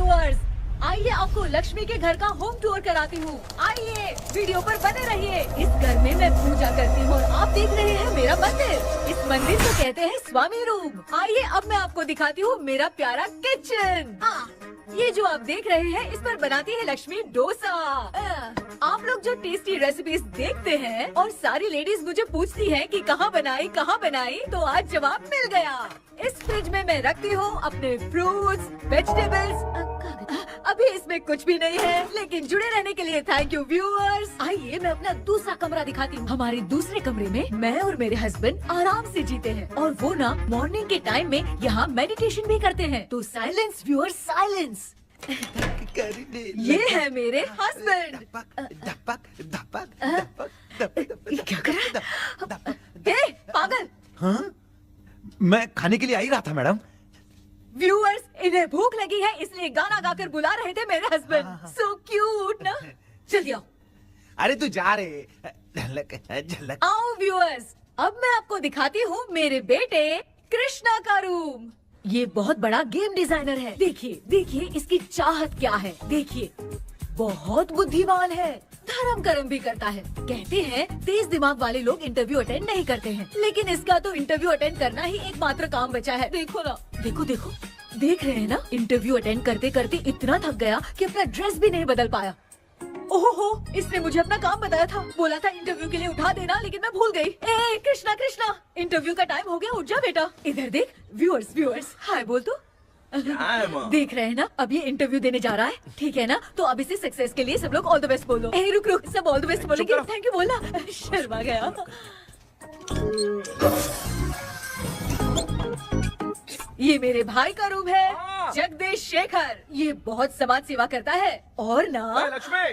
Viewers, आइए आपको लक्ष्मी के घर का होम टूर कराती हूँ। आइए वीडियो पर बने रहिए। इस घर में मैं पूजा करती हूँ और आप देख रहे हैं मेरा मंदिर। इस मंदिर को कहते हैं स्वामी रूम। आइए अब मैं आपको दिखाती हूँ मेरा प्यारा किचन। ये जो आप देख रहे हैं इस पर बनाती है लक्ष्मी डोसा। आप लोग जो टेस्टी रेसिपीज देखते हैं और सारी लेडीज मुझे पूछती हैं कि कहाँ बनाई, तो आज जवाब मिल गया। इस फ्रिज में मैं रखती हूँ अपने फ्रूट्स, वेजिटेबल्स। अभी इसमें कुछ भी नहीं है, लेकिन जुड़े रहने के लिए थैंक यू व्यूअर्स। आइए मैं अपना दूसरा कमरा दिखाती हूँ। हमारे दूसरे कमरे में मैं और मेरे हस्बैंड आराम से जीते हैं और वो ना मॉर्निंग के टाइम में यहाँ मेडिटेशन भी करते हैं। तो साइलेंस व्यूअर्स, साइलेंस। ये है मेरे हस्बैंड। क्या कर रहा है? पागल। हाँ? मैं खाने के लिए आ ही रहा था मैडम। व्यूअर्स, इन्हें भूख लगी है इसलिए गाना गाकर बुला रहे थे मेरे हस्बैंड। सो क्यूट ना। जल्दी आओ। अरे तू जा रे। झलक। आओ व्यूअर्स, अब मैं आपको दिखाती हूँ मेरे बेटे कृष्णा का रूम। ये बहुत बड़ा गेम डिजाइनर है। देखिए इसकी चाहत क्या है। देखिए बहुत बुद्धिमान है, धर्म कर्म भी करता है। कहते हैं तेज दिमाग वाले लोग इंटरव्यू अटेंड नहीं करते हैं, लेकिन इसका तो इंटरव्यू अटेंड करना ही एकमात्र काम बचा है। देखो ना, देखो देख रहे हैं ना, इंटरव्यू अटेंड करते करते इतना थक गया कि अपना ड्रेस भी नहीं बदल पाया। ओहो, इसने मुझे अपना काम बताया था, बोला था इंटरव्यू के लिए उठा देना, लेकिन मैं भूल गई। ए कृष्णा, इंटरव्यू का टाइम हो गया, उठ जा बेटा। इधर देख। व्यूअर्स हाय बोल तो। देख रहे हैं ना, अब ये इंटरव्यू देने जा रहा है, ठीक है ना? तो अब इसे सक्सेस के लिए सब लोग ऑल द बेस्ट बोलो। ए रुक, सब ऑल द बेस्ट बोलेंगे। थैंक यू बोलना। शर्मा गया। ये मेरे भाई का रूम है, जगदीश शेखर। ये बहुत समाज सेवा करता है और ना लक्ष्मी।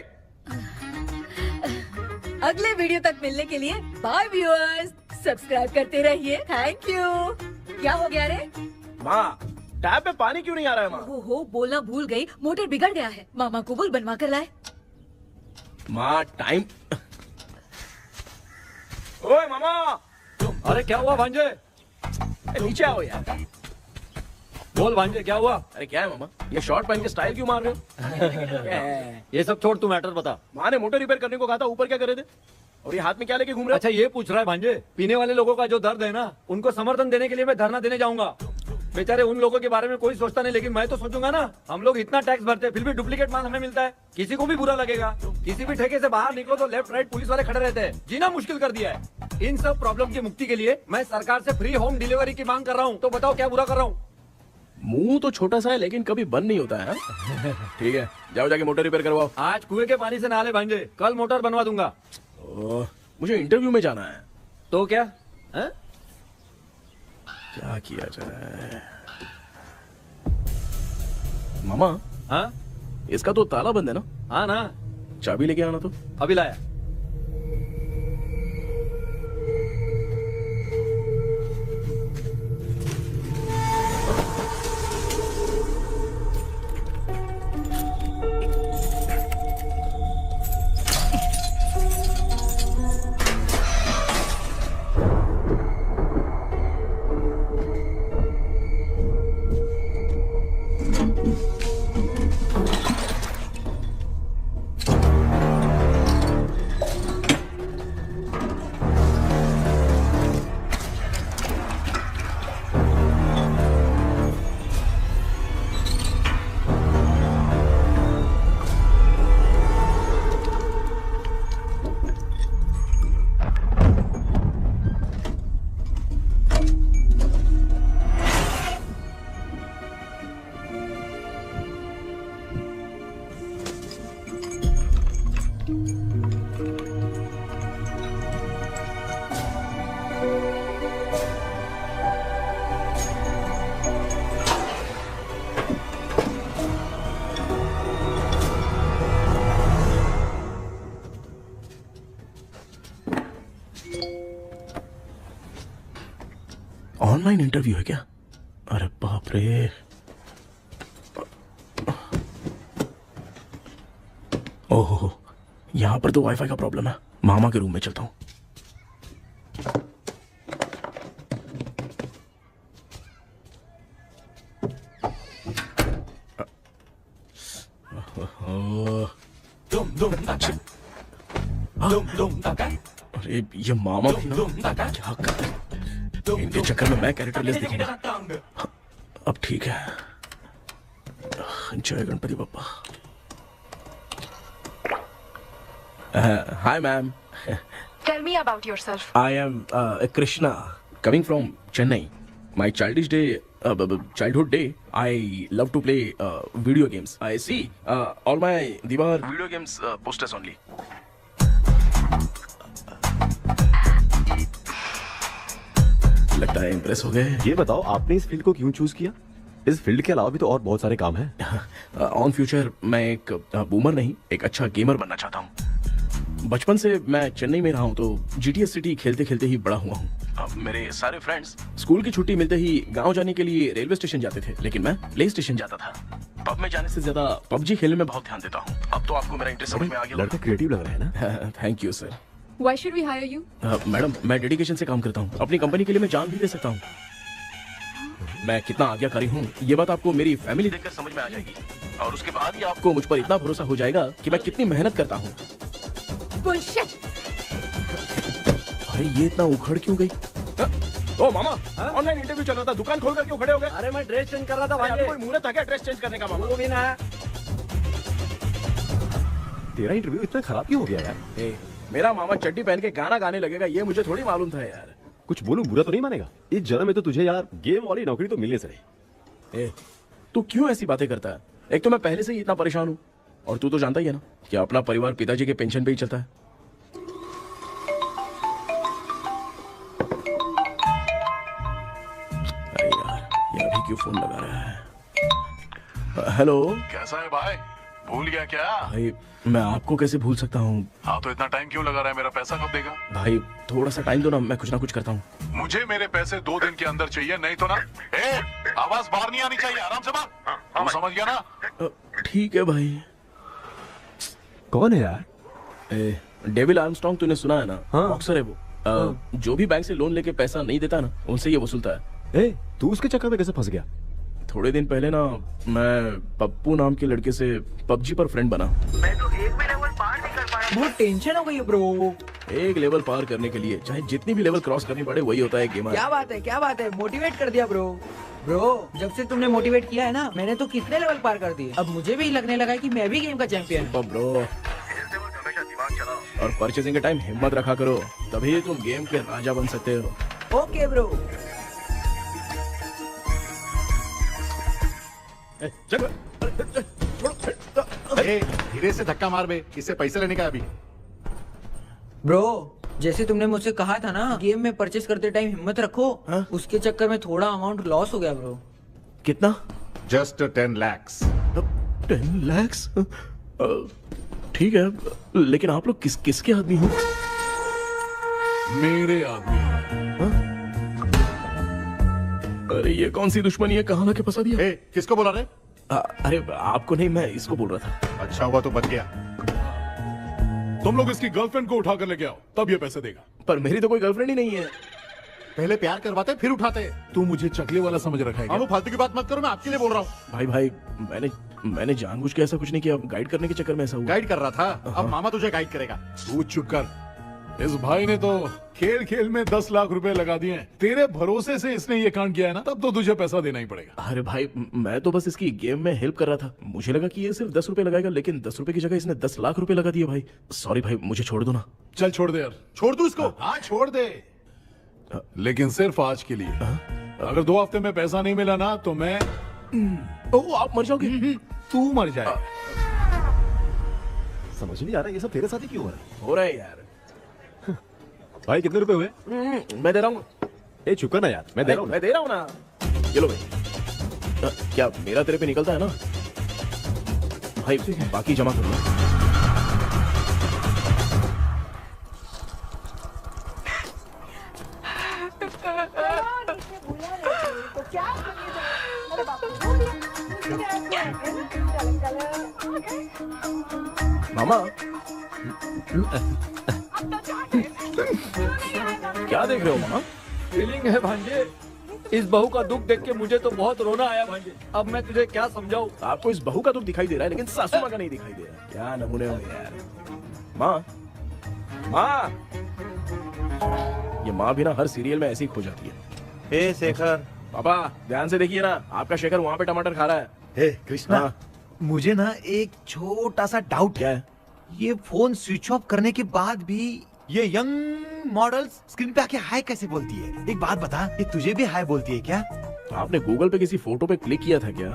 अगले वीडियो तक मिलने के लिए बाय व्यूअर्स। सब्सक्राइब करते रहिए। Thank you. क्या हो गया रे? माँ, टैप में पानी क्यों नहीं आ रहा है माँ? हो बोलना भूल गई, मोटर बिगड़ गया है। मामा को बोल बनवा कर लाए। माँ टाइम। ओए मामा। अरे क्या हुआ भांजे? नीचे आओ यार। बोल भांजे क्या हुआ? अरे क्या है मामा, ये शॉर्ट पहन के स्टाइल क्यों मार रहे हो? ये सब छोड़, तू मैटर बता। माँ ने मोटर रिपेयर करने को कहा था, ऊपर क्या कर रहे थे? और ये हाथ में क्या लेके घूम रहे हो? अच्छा ये पूछ रहा है भांजे, पीने वाले लोगों का जो दर्द है ना, उनको समर्थन देने के लिए मैं धरना देने जाऊंगा। बेचारे उन लोगों के बारे में कोई सोचता नहीं, लेकिन मैं तो सोचूंगा ना। हम लोग इतना टैक्स भरते हैं, फिर भी डुप्लीकेट माल हमें मिलता है, किसी को भी बुरा लगेगा। किसी भी ठेके से बाहर निकलो तो लेफ्ट राइट पुलिस वाले खड़े रहते हैं, जीना मुश्किल कर दिया है। इन सब प्रॉब्लम की मुक्ति के लिए मैं सरकार से फ्री होम डिलीवरी की मांग कर रहा हूँ। तो बताओ क्या बुरा कर रहा हूँ? मुंह तो छोटा सा है लेकिन कभी बंद नहीं होता है। ठीक है, जाओ जाके मोटर रिपेयर करवाओ। आज कुएं के पानी से नहा ले भांजे, कल मोटर बनवा दूंगा। मुझे इंटरव्यू में जाना है। तो क्या है? क्या किया जाए? मामा, हाँ इसका तो ताला बंद है ना? हाँ ना, चाबी लेके आना तो। अभी लाया। ऑनलाइन इंटरव्यू है क्या? अरे बाप रे। ओहो, यहाँ पर तो वाईफाई का प्रॉब्लम है। मामा के रूम में चलता हूँ। अरे ये मामा भी ना क्या कर रहे हैं? इनके चक्कर में मैं कैरेक्टर लेस दिखूंगा। हाँ, अब ठीक है। जय Ganpati Bappa. Hi ma'am. Tell me about yourself. I am Krishna, coming from Chennai. My childhood day, I love to play video games. I see all my Diwar video games posters only. लगता है impress हो गए। ये बताओ आपने इस field को क्यों चूज किया? इस फील्ड के अलावा भी तो और बहुत सारे काम हैं। ऑन फ्यूचर मैं एक बूमर नहीं, एक अच्छा गेमर बनना चाहता हूँ। बचपन से मैं चेन्नई में रहा हूँ तो GTA सिटी खेलते खेलते ही बड़ा हुआ हूँ। मेरे सारे फ्रेंड्स स्कूल की छुट्टी मिलते ही गांव जाने के लिए रेलवे स्टेशन जाते थे, लेकिन मैं प्ले स्टेशन जाता था। पब में जाने से ज्यादा PUBG खेलने में बहुत ध्यान देता हूँ। अब तो आपको मेरा इंटरेस्ट समझ में आ गया। लड़का क्रिएटिव लग रहा है ना। Thank you sir. Why should we hire you? Madam मैं डेडिकेशन से काम करता हूँ, अपनी कंपनी के लिए मैं जान भी दे सकता हूँ। मैं कितना आज्ञाकारी हूँ ये बात आपको मेरी फैमिली देखकर समझ में आ जाएगी, और उसके बाद ही आपको मुझ पर इतना भरोसा हो जाएगा कि मैं कितनी मेहनत करता हूँ। Bullshit! अरे ये इतना उखड़ क्यों गई? ओ मामा, ऑनलाइन इंटरव्यू चल रहा था, दुकान खोलकर क्यों खड़े हो गए? अरे मैं ड्रेस चेंज कर रहा था भाई भाई। कोई मुहूर्त आ गया ड्रेस चेंज करने का मामा? वो भी ना। तेरा इंटरव्यू इतना खराब क्यों हो गया यार? ए, मेरा मामा चड्डी पहन के गाना गाने लगेगा ये मुझे थोड़ी मालूम था यार। कुछ बोलूं बुरा तो नहीं मानेगा? इस जन्म में तो तुझे यार गेम वाली नौकरी तो मिलने से नहीं। ए, तू क्यों ऐसी बातें करता है? एक तो मैं पहले से ही इतना परेशान हूँ, और तू तो जानता ही है ना कि अपना परिवार पिताजी के पेंशन पे ही चलता है। अरे यार ये अभी क्यों फोन लगा रहा है? हेलो कैसा है भाई? भूल गया क्या? भाई, मैं आपको कैसे भूल सकता हूँ? हाँ तो इतना टाइम क्यों लगा रहा है? मेरा पैसा कब देगा? भाई थोड़ा सा टाइम दो ना, मैं कुछ ना कुछ करता हूँ। मुझे मेरे पैसे 2 दिन के अंदर चाहिए, नहीं तो ना आवाज बाहर नहीं आनी चाहिए। आराम से बात। तू समझ गया ना? ठीक है भाई। कौन है यार? डेविल आर्मस्ट्रॉन्ग तूने सुना है ना? हाँ। बॉक्सर है वो। जो भी बैंक से लोन लेके पैसा नहीं देता ना उनसे ये वसूलता है। तू उसके चक्कर में कैसे फंस गया? थोड़े दिन पहले ना मैं पप्पू नाम के लड़के से PUBG पर फ्रेंड बना। बहुत टेंशन हो गई है ब्रो। एक लेवल पार करने के लिए चाहे जितनी भी लेवल क्रॉस करनी पड़े वही होता है गेमर। क्या बात है मोटिवेट कर दिया ब्रो। जब से तुमने मोटिवेट किया है ना मैंने तो कितने लेवल पार कर दिए। अब मुझे भी लगने लगा है कि मैं भी गेम का चैंपियन हूँ। ब्रो, और परचेसिंग के टाइम हिम्मत रखा करो, तभी तुम गेम के राजा बन सकते हो। Okay bro. धीरे से धक्का मार बे, इससे पैसे लेने का अभी। ब्रो जैसे तुमने मुझसे कहा था ना गेम में परचेस करते टाइम हिम्मत रखो, उसके चक्कर में थोड़ा अमाउंट लॉस हो गया ब्रो। कितना? Just 10 lakhs। 10 lakhs? ठीक है, लेकिन आप लोग किसके आदमी हो? मेरे आदमी। अरे ये कौन सी दुश्मनी है, कहाँ लाके फंसा दिया? किसको बोला रे? अरे आपको नहीं, मैं इसको बोल रहा था। अच्छा हुआ तो बच गया। तुम लोग इसकी गर्लफ्रेंड को उठा कर लेके आओ, तब ये पैसे देगा। पर मेरी तो कोई गर्लफ्रेंड ही नहीं है। पहले प्यार करवाते फिर उठाते। तू मुझे चकले वाला समझ रखा है क्या? वो फालतू की बात मत करो, मैं आपके लिए बोल रहा हूँ। भाई मैंने जानबूझ के ऐसा कुछ नहीं किया, गाइड करने के चक्कर में ऐसा हुआ। गाइड कर रहा था, अब मामा तुझे गाइड करेगा। तू चुप कर। इस भाई ने तो खेल खेल में 10 लाख रुपए लगा दिए हैं। तेरे भरोसे से इसने ये कांड किया है ना, तब तो तुझे पैसा देना ही पड़ेगा। अरे भाई मैं तो बस इसकी गेम में हेल्प कर रहा था, मुझे लगा कि ये सिर्फ 10 रुपए लगाएगा, लेकिन 10 रुपए की जगह इसने 10 लाख रुपए लगा दिए। भाई सॉरी भाई, मुझे छोड़ दो ना। चल छोड़ दे यार। छोड़ दू इसको। हाँ छोड़ दे, लेकिन सिर्फ आज के लिए। अगर 2 हफ्ते में पैसा नहीं मिला ना तो मैं आप मर जाओगे। तू मर जाए। समझ नहीं आ रहा ये सब तेरे साथ ही क्यों हो रहा है? हो रहा है यार। भाई कितने रुपए हुए? मैं दे रहा हूँ। चुप कर ना यार, मैं दे रहा हूँ। मैं दे रहा हूँ ना। ये लो भाई। क्या मेरा तेरे पे निकलता है ना भाई? बाकी जमा कर लो। मामा क्या देख रहे हो मामा? फीलिंग है भांजे। इस बहू का दुख देख के मुझे तो बहुत रोना आया भाई। अब मैं तुझे क्या समझाऊं। आपको इस बहू का दुख दिखाई दे रहा है लेकिन सासू माँ का नहीं दिखाई दे रहा है। क्या नमूने हो यार। माँ, माँ, ये माँ भी ना हर सीरियल में ऐसे ही खो जाती है। हे शेखर। पापा ध्यान से देखिए ना, आपका शेखर वहाँ पे टमाटर खा रहा है। हे कृष्णा, हाँ। मुझे ना एक छोटा सा डाउट क्या है। है? ये फोन स्विच ऑफ करने के बाद भी ये यंग मॉडल्स स्क्रीन पे आके हाय कैसे बोलती है? एक बात बता, ये तुझे भी हाय बोलती है क्या? आपने गूगल पे किसी फोटो पे क्लिक किया था क्या?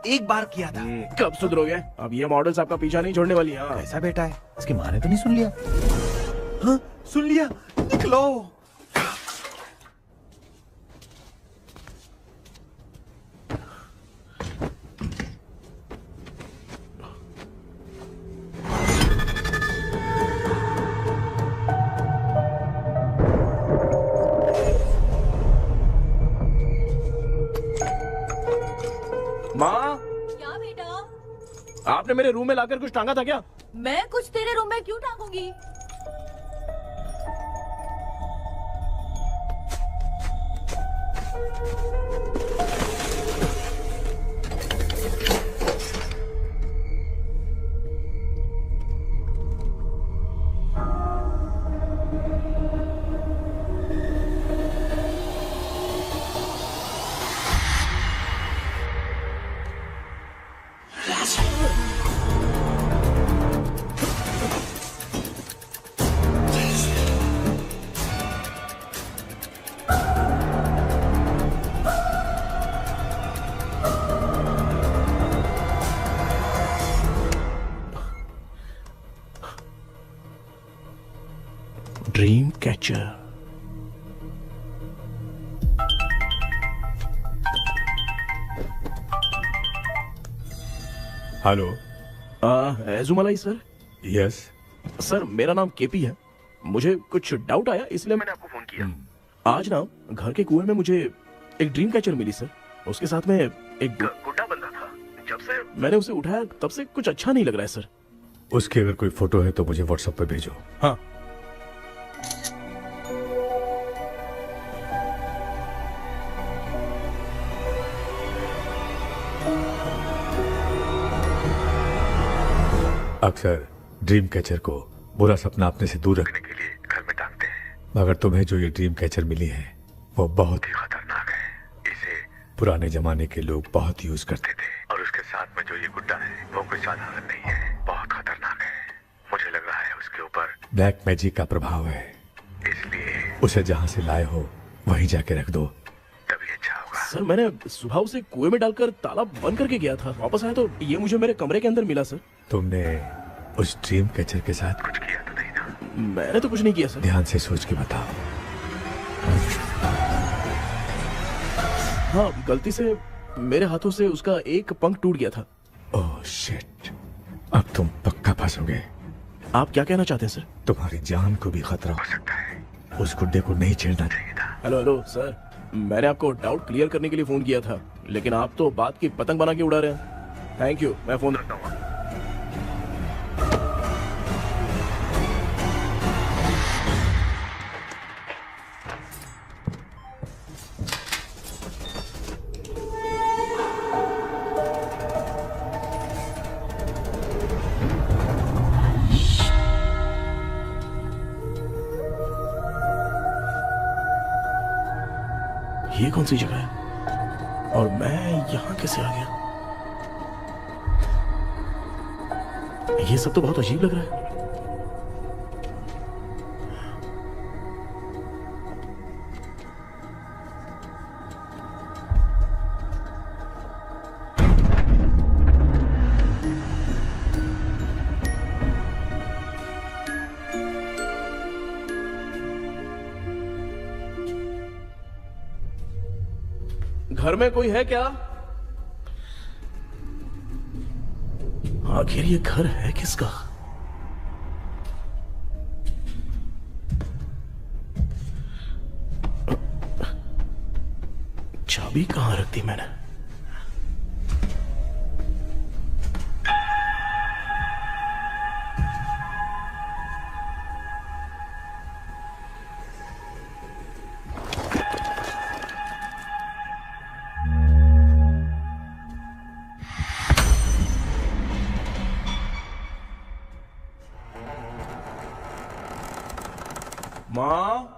एक बार किया था। कब सुधरोगे? अब ये मॉडल्स आपका पीछा नहीं छोड़ने वाली। हाँ। कैसा बेटा है? इसकी माँ ने तो नहीं सुन लिया? हाँ, सुन लिया। निकलो। माँ, क्या बेटा? आपने मेरे रूम में लाकर कुछ टांगा था क्या? मैं कुछ तेरे रूम में क्यों टांगूंगी? Dream catcher. Hello. Ezhumalai sir. Yes. Sir मेरा नाम केपी है। मुझे कुछ डाउट आया इसलिए मैंने आपको फोन किया। आज ना घर के कुएं में मुझे एक ड्रीम कैचर मिली सर। उसके साथ में एक गुड्डा बंधा था। जब से मैंने उसे उठाया तब से कुछ अच्छा नहीं लग रहा है सर। उसकी अगर कोई फोटो है तो मुझे व्हाट्सएप पे भेजो। हाँ। अक्सर ड्रीम कैचर को बुरा सपना अपने से दूर रखने के लिए घर में टांगते हैं, मगर तुम्हें जो ये ड्रीम कैचर मिली है वो बहुत ही खतरनाक है। इसे पुराने जमाने के लोग बहुत यूज करते थे और उसके साथ में जो ये गुड्डा है वो कोई साधारण नहीं है, बहुत खतरनाक है। मुझे लग रहा है उसके ऊपर ब्लैक मैजिक का प्रभाव है, इसलिए उसे जहाँ से लाए हो वहीं जाके रख दो, तभी अच्छा होगा। सर मैंने सुबह उसे कुएं में डालकर ताला बंद करके गया था। वापस आया तो ये मुझे मेरे कमरे के अंदर मिला सर। तुमने उस ड्रीम कैचर के साथ कुछ किया तो नहीं ना? मैंने तो कुछ नहीं किया सर। ध्यान से सोच के बताओ। हाँ, गलती से मेरे हाथों से उसका एक पंख टूट गया था। ओह शिट, अब तुम पक्का फंसोगे। आप क्या कहना चाहते हैं सर? तुम्हारी जान को भी खतरा हो सकता है। उस गुड्डे को नहीं छेड़ना चाहिए था। हेलो हेलो सर, मैंने आपको डाउट क्लियर करने के लिए फोन किया था, लेकिन आप तो बात की पतंग बना के उड़ा रहे हैं। थैंक यू, मैं फोन रखता हूँ। ये कौन सी जगह है और मैं यहाँ कैसे आ गया? ये सब तो बहुत अजीब लग रहा है। घर में कोई है क्या? आखिर ये घर है किसका? चाबी कहां रख दी मैंने? माँ।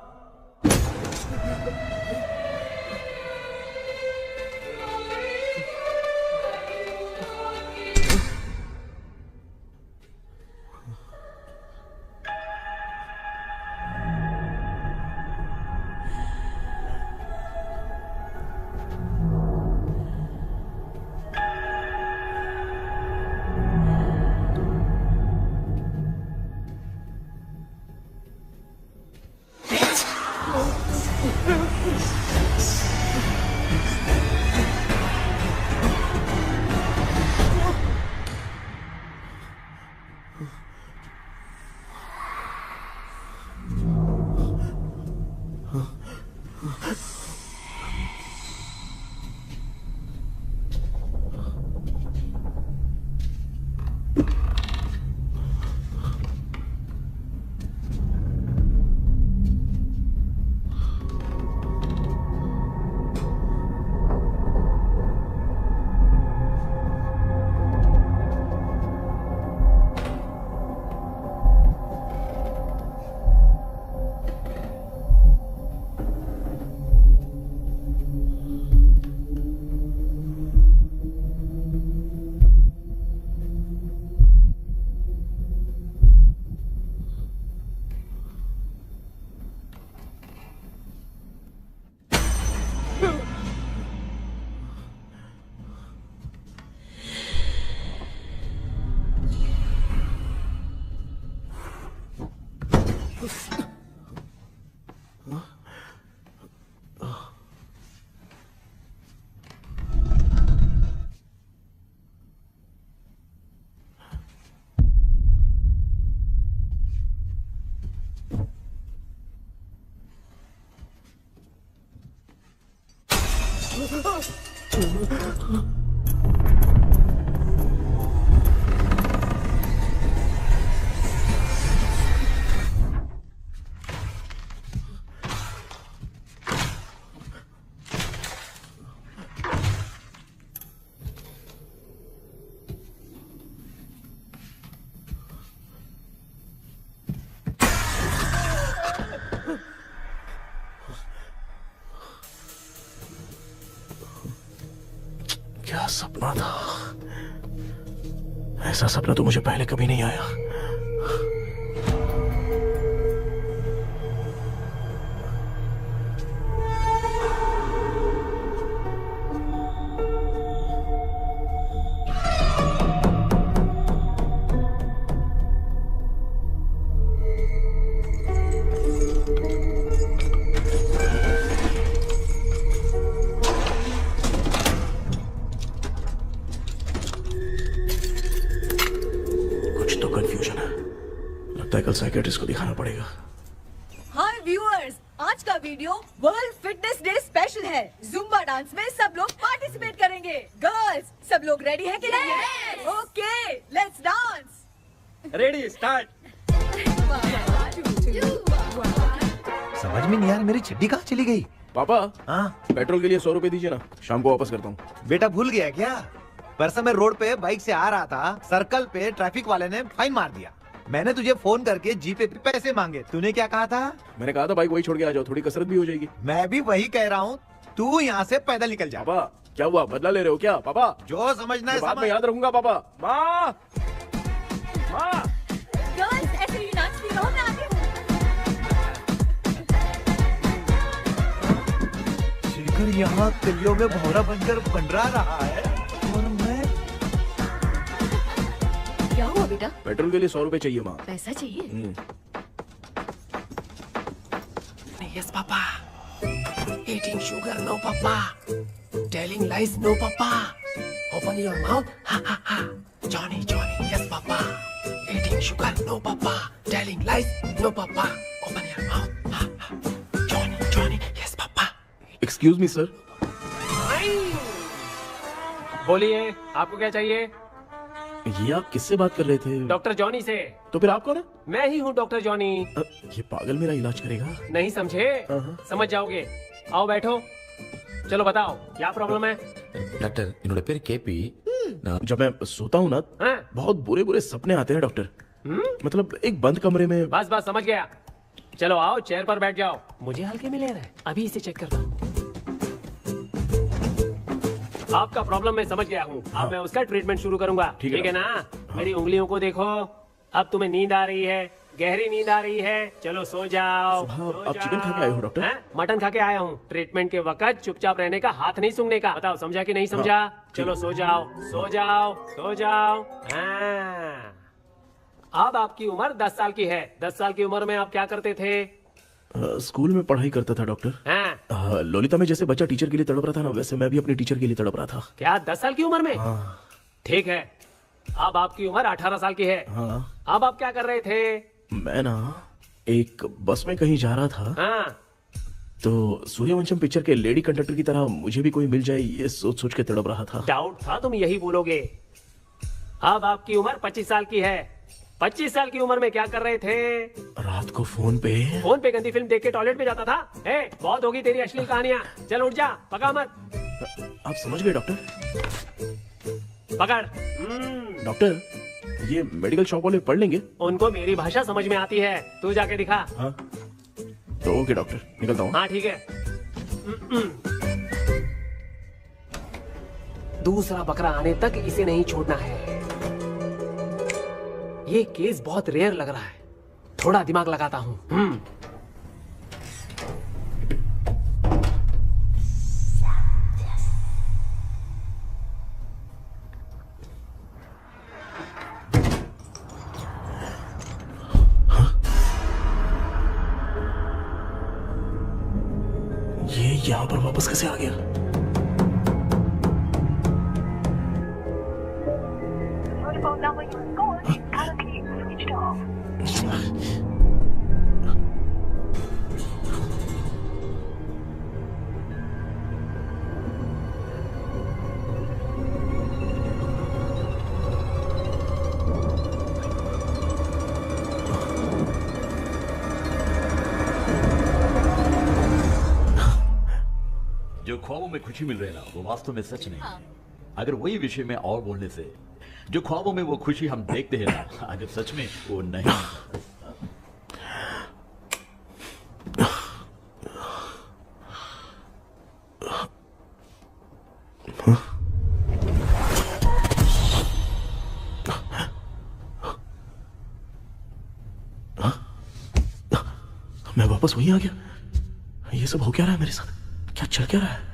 क्या सपना था? ऐसा सपना तो मुझे पहले कभी नहीं आया। कल साइकियाट्रिस्ट को दिखाना पड़ेगा। हाय व्यूअर्स, आज का video world fitness day special है। जुम्बा डांस में सब लोग पार्टिसिपेट करेंगे। गर्ल्स, सब लोग रेडी है कि नहीं? Okay, let's dance. Ready, start. समझ में नहीं यार, मेरी चिट्ठी कहाँ चली गई? पापा, हाँ पेट्रोल के लिए 100 रुपए दीजिए ना, शाम को वापस करता हूँ। बेटा भूल गया क्या? परसों मैं रोड पे बाइक से आ रहा था, सर्कल पे ट्रैफिक वाले ने फाइन मार दिया। मैंने तुझे फोन करके जीपे पे पैसे मांगे, तूने क्या कहा था? मैंने कहा था बाइक वही छोड़ के आ जाओ, थोड़ी कसरत भी हो जाएगी। मैं भी वही कह रहा हूँ, तू यहाँ से पैदल निकल जा। पापा क्या हुआ, बदला ले रहे हो क्या? पापा जो समझना है बात में याद रखूंगा। पापा, माँ माँ, गर्ल्स ऐसे ही नाचती रहो, मैं आती हूँ। शेखर यहाँ कलियों में भौरा बनकर पंडरा रहा है और मैं। क्या हुआ बेटा? पेट्रोल के लिए 100 रुपए चाहिए माँ। पैसा चाहिए? Yes, Papa. Eating sugar, no, Papa. Telling lies, no, Papa. Open your mouth, ha ha ha. Johnny, Johnny, yes, Papa. Eating sugar, no, Papa. Telling lies, no, Papa. Open your mouth, ha ha. Johnny, Johnny, yes, Papa. Excuse me sir. बोलिए, आपको क्या चाहिए? ये आप किससे बात कर रहे थे? डॉक्टर जॉनी से। तो फिर आप कौन है? मैं ही हूँ डॉक्टर जॉनी। ये पागल मेरा इलाज करेगा? नहीं समझे? समझ जाओगे। आओ बैठो। चलो बताओ क्या प्रॉब्लम है? डॉक्टर इन्होंने पेर केपी जब मैं सोता हूँ ना, बहुत बुरे बुरे सपने आते हैं डॉक्टर। मतलब एक बंद कमरे में। बस बस समझ गया। चलो आओ, चेयर पर बैठ जाओ। मुझे हल्के में ले रहा है, अभी इसे चेक करता हूँ। आपका प्रॉब्लम मैं समझ गया हूँ। अब मैं उसका ट्रीटमेंट शुरू करूंगा। ठीक है ना? मेरी उंगलियों को देखो। अब तुम्हें नींद आ रही है, गहरी नींद आ रही है। चलो सो जाओ। आप चिकन खा के आए हो डॉक्टर? मटन खा के आया हूँ। ट्रीटमेंट के वक्त चुपचाप रहने का, हाथ नहीं सूंघने का। बताओ समझा कि नहीं समझा? चलो सो जाओ, सो जाओ, सो जाओ। हाँ। अब आपकी उम्र 10 साल की है। 10 साल की उम्र में आप क्या करते थे? स्कूल में पढ़ाई करता था डॉक्टर। हाँ। लोलिता में जैसे बच्चा टीचर के लिए तड़प रहा था ना, वैसे मैं भी अपने टीचर के लिए तड़प रहा था। क्या 10 साल की उम्र में? ठीक है, अब आपकी उम्र 18 साल की है। हाँ। अब आप क्या कर रहे थे? मैं ना एक बस में कहीं जा रहा था। हाँ। तो सूर्यवंशम पिक्चर के लेडी कंडक्टर की तरह मुझे भी कोई मिल जाए, ये सोच सोच के तड़प रहा था। डाउट था तुम यही बोलोगे। अब आपकी उम्र 25 साल की है। 25 साल की उम्र में क्या कर रहे थे? रात को फोन पे गंदी फिल्म देख के टॉयलेट में जाता था। बहुत होगी तेरी अश्लील कहानियां। चल उठ जा, पका मत। आप समझ गए डॉक्टर? पकड़। डॉक्टर, ये मेडिकल शॉप वाले पढ़ लेंगे? उनको मेरी भाषा समझ में आती है। तू जाके दिखा। हाँ। तो ओके डॉक्टर, निकलता हूँ। हाँ ठीक है। दूसरा बकरा आने तक इसे नहीं छोड़ना है। ये केस बहुत रेयर लग रहा है, थोड़ा दिमाग लगाता हूँ। ये यहाँ पर वापस कैसे आ गया? जो ख्वाबों में खुशी मिल रही है ना, वो वास्तव में सच नहीं है। अगर वही विषय में और बोलने से, जो ख्वाबों में वो खुशी हम देखते हैं ना, अगर सच में वो नहीं। मैं वापस वहीं आ गया। ये सब हो क्या रहा है मेरे साथ? क्या चल क्या रहा है?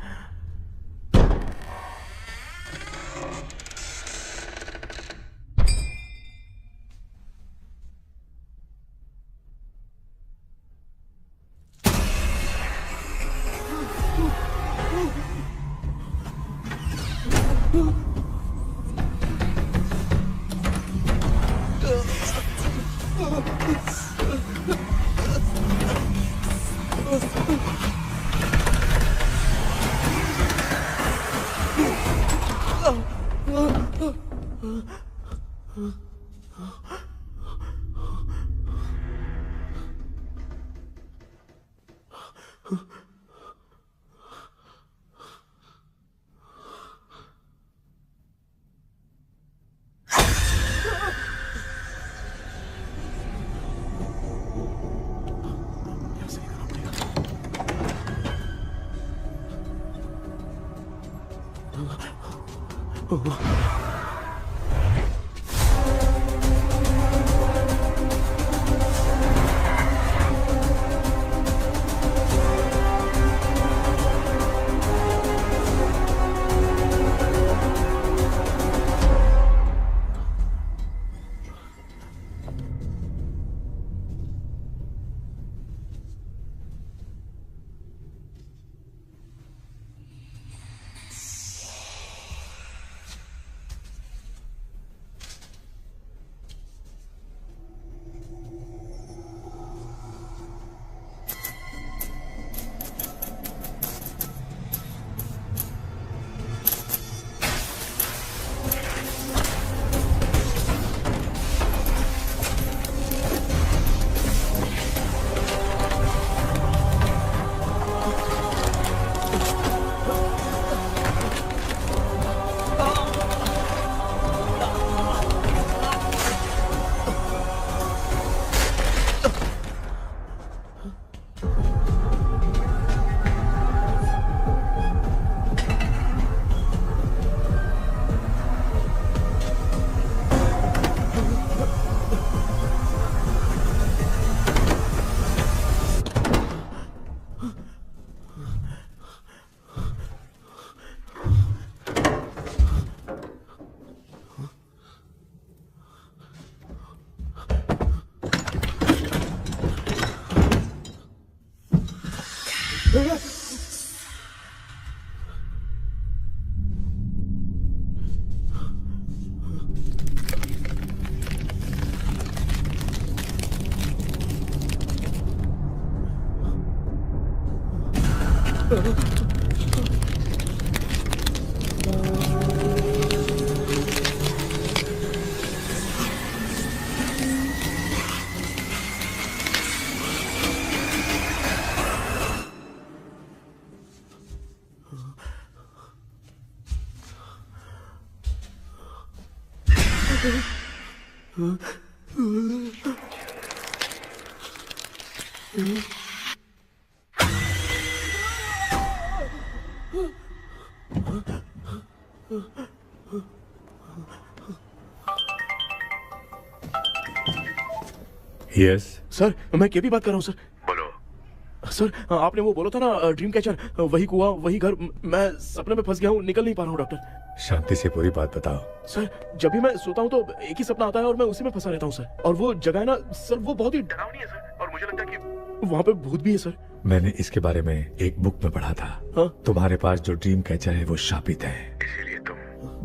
यस सर मैं केपी बात कर रहा हूँ सर। बोलो सर, आपने वो बोला था ना ड्रीम कैचर, वही कुआं वही घर, मैं सपने में फंस गया हूँ, निकल नहीं पा रहा हूँ डॉक्टर। शांति से पूरी बात बताओ। सर जब भी मैं सोता हूँ तो एक ही सपना आता है और मैं उसी में फंसा रहता हूँ सर। और वो जगह है ना सर, वो बहुत ही डरावनी है सर, और मुझे लगता है कि वहाँ पे भूत भी है सर। मैंने इसके बारे में एक बुक में पढ़ा था। हाँ? तुम्हारे पास जो ड्रीम कैचर है वो शापित है, इसीलिए तुम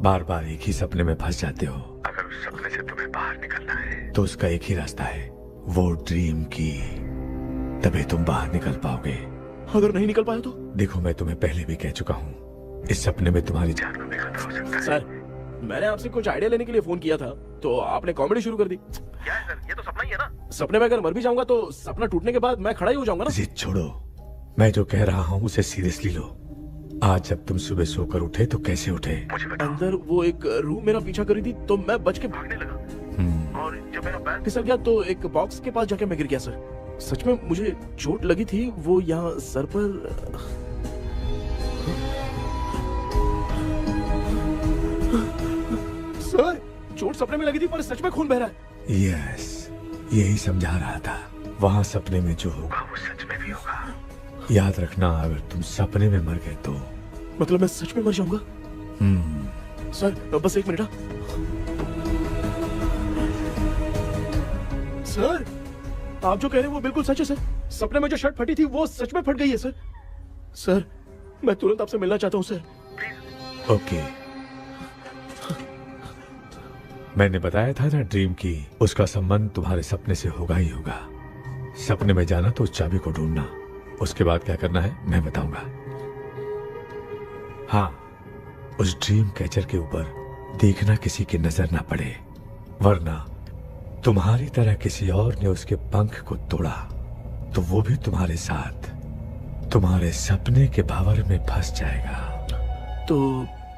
बार बार एक ही सपने में फंस जाते हो। अगर उस सपने से तुम्हें बाहर निकलना है तो उसका एक ही रास्ता है, वो ड्रीम की, तभी तुम बाहर निकल पाओगे। अगर नहीं निकल पाया तो? देखो मैं तुम्हें पहले भी कह चुका हूँ, इस सपने में तुम्हारी जान को भी खतरा हो सकता है। सर मैंने आपसे कुछ आइडिया लेने के लिए फोन किया था तो आपने कॉमेडी शुरू कर दी। क्या है सर, ये तो सपना ही है ना। सपने में अगर मर भी जाऊंगा तो सपना टूटने के बाद मैं खड़ा ही हो जाऊंगा ना। जिद छोड़ो, मैं जो कह रहा हूँ उसे सीरियसली लो। आज जब तुम सुबह सोकर उठे तो कैसे उठे? अंदर वो एक रूह मेरा पीछा करी थी तो मैं बच के भागने लगा, और जब मेरा पैर फिसल गया तो एक बॉक्स के पास जाके मैं गिर गया सर। सच में मुझे चोट लगी थी, वो यहाँ सर पर। सर चोट सपने में लगी थी पर सच में खून बह रहा है। यस, यही समझा रहा था, वहाँ सपने में जो होगा वो सच में भी होगा। याद रखना, अगर तुम सपने में मर गए तो मतलब मैं सच में मर जाऊंगा? सर बस एक मिनट। सर आप जो कह रहे हैं वो बिल्कुल सच है सर। सपने में जो शर्ट फटी थी वो सच में फट गई है सर। सर मैं तुरंत आपसे मिलना चाहता हूँ सर। ओके, मैंने बताया था ना ड्रीम की, उसका संबंध तुम्हारे सपने से होगा ही होगा। सपने में जाना तो उस चाबी को ढूंढना, उसके बाद क्या करना है मैं बताऊंगा। हाँ, उस ड्रीम कैचर के ऊपर देखना किसी की नजर ना पड़े, वरना तुम्हारी तरह किसी और ने उसके पंख को तोड़ा तो वो भी तुम्हारे साथ तुम्हारे सपने के भावर में फंस जाएगा। तो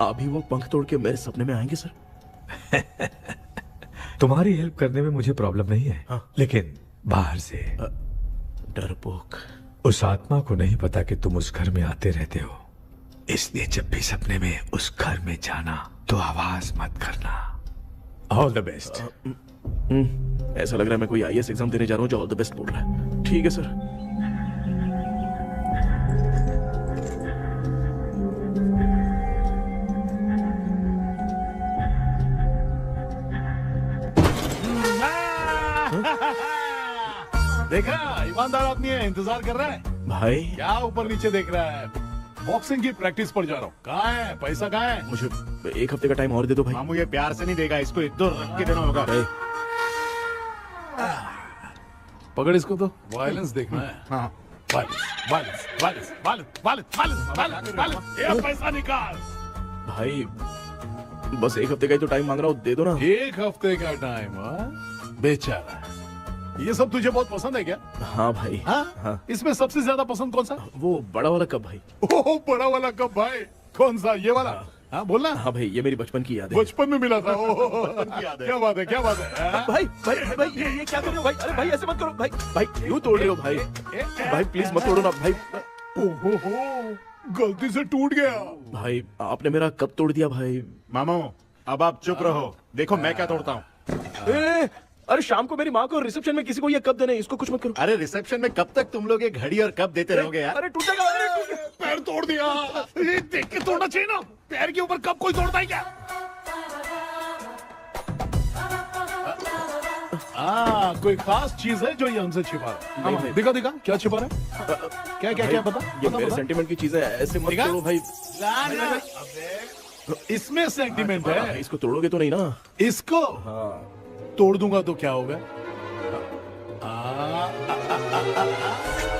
अभी वो पंख तोड़ के मेरे सपने में आएंगे सर? तुम्हारी हेल्प करने में मुझे प्रॉब्लम नहीं है। हाँ। लेकिन बाहर से डरपोक, उस आत्मा को नहीं पता कि तुम उस घर में आते रहते हो, इसलिए जब भी सपने में उस घर में जाना तो आवाज मत करना। All the best. ऐसा लग रहा है मैं कोई आईएएस एग्जाम देने जा रहा हूँ जो ऑल द बेस्ट बोल रहा है। ठीक है सर। देखा, ईमानदार आदमी है, इंतजार कर रहा है। भाई क्या ऊपर नीचे देख रहा है? बॉक्सिंग की प्रैक्टिस पर जा रहा हूँ। कहाँ है पैसा, कहाँ है? मुझे एक हफ्ते का टाइम और दे दो भाई। मामू ये प्यार से नहीं देगा, इसको एक दो रख के देना होगा। पकड़ इसको, तो वायलेंस देखना है। हाँ, violence violence violence violence violence violence violence, ये पैसा निकाल। भाई बस एक हफ्ते का ही तो टाइम मांग रहा हूँ, दे दो ना। एक हफ्ते का टाइम? बेचारा, ये सब तुझे बहुत पसंद है क्या? हाँ भाई। हाँ? इसमें सबसे ज्यादा पसंद कौन सा? वो बड़ा वाला कप भाई। ओह, बड़ा वाला कप भाई। कौन सा, ये वाला? हाँ बोलना। हाँ भाई, ये मेरी बचपन की याद है। बचपन में मिला था। क्या बात है, क्या बात है। हाँ? भाई भाई भाई ये क्या कर रहे हो भाई? अरे भाई ऐसे मत करो भाई। भाई क्यों तोड़ रहे हो भाई? भाई प्लीज मत तोड़ो ना भाई। ओहो, गलती से टूट गया। भाई आपने मेरा कप तोड़ दिया भाई। मामू अब आप चुप रहो, देखो मैं क्या तोड़ता हूँ। अरे शाम को मेरी माँ को रिसेप्शन में किसी को ये कप देने, इसको कुछ मत करो। अरे रिसेप्शन में कब तक तुम लोग ये घड़ी और कप देते रहोगे यार? अरे टूटेगा, अरे टूटेगा। पैर तोड़ दिया। ये देख के तोड़ना चाहिए ना, पैर के ऊपर कप कोई तोड़ता है क्या? कोई खास चीज है जो ये हमसे छिपा रहा है? नहीं। दिखा दिखा, क्या छिपा रहा है? क्या क्या क्या, बता। ये मेरे सेंटीमेंट की चीजें ऐसे मत दिखा? तोड़ो भाई। इसमें सेंटीमेंट है। इसको तोड़ोगे तो नहीं ना? इसको तोड़ दूंगा तो क्या होगा?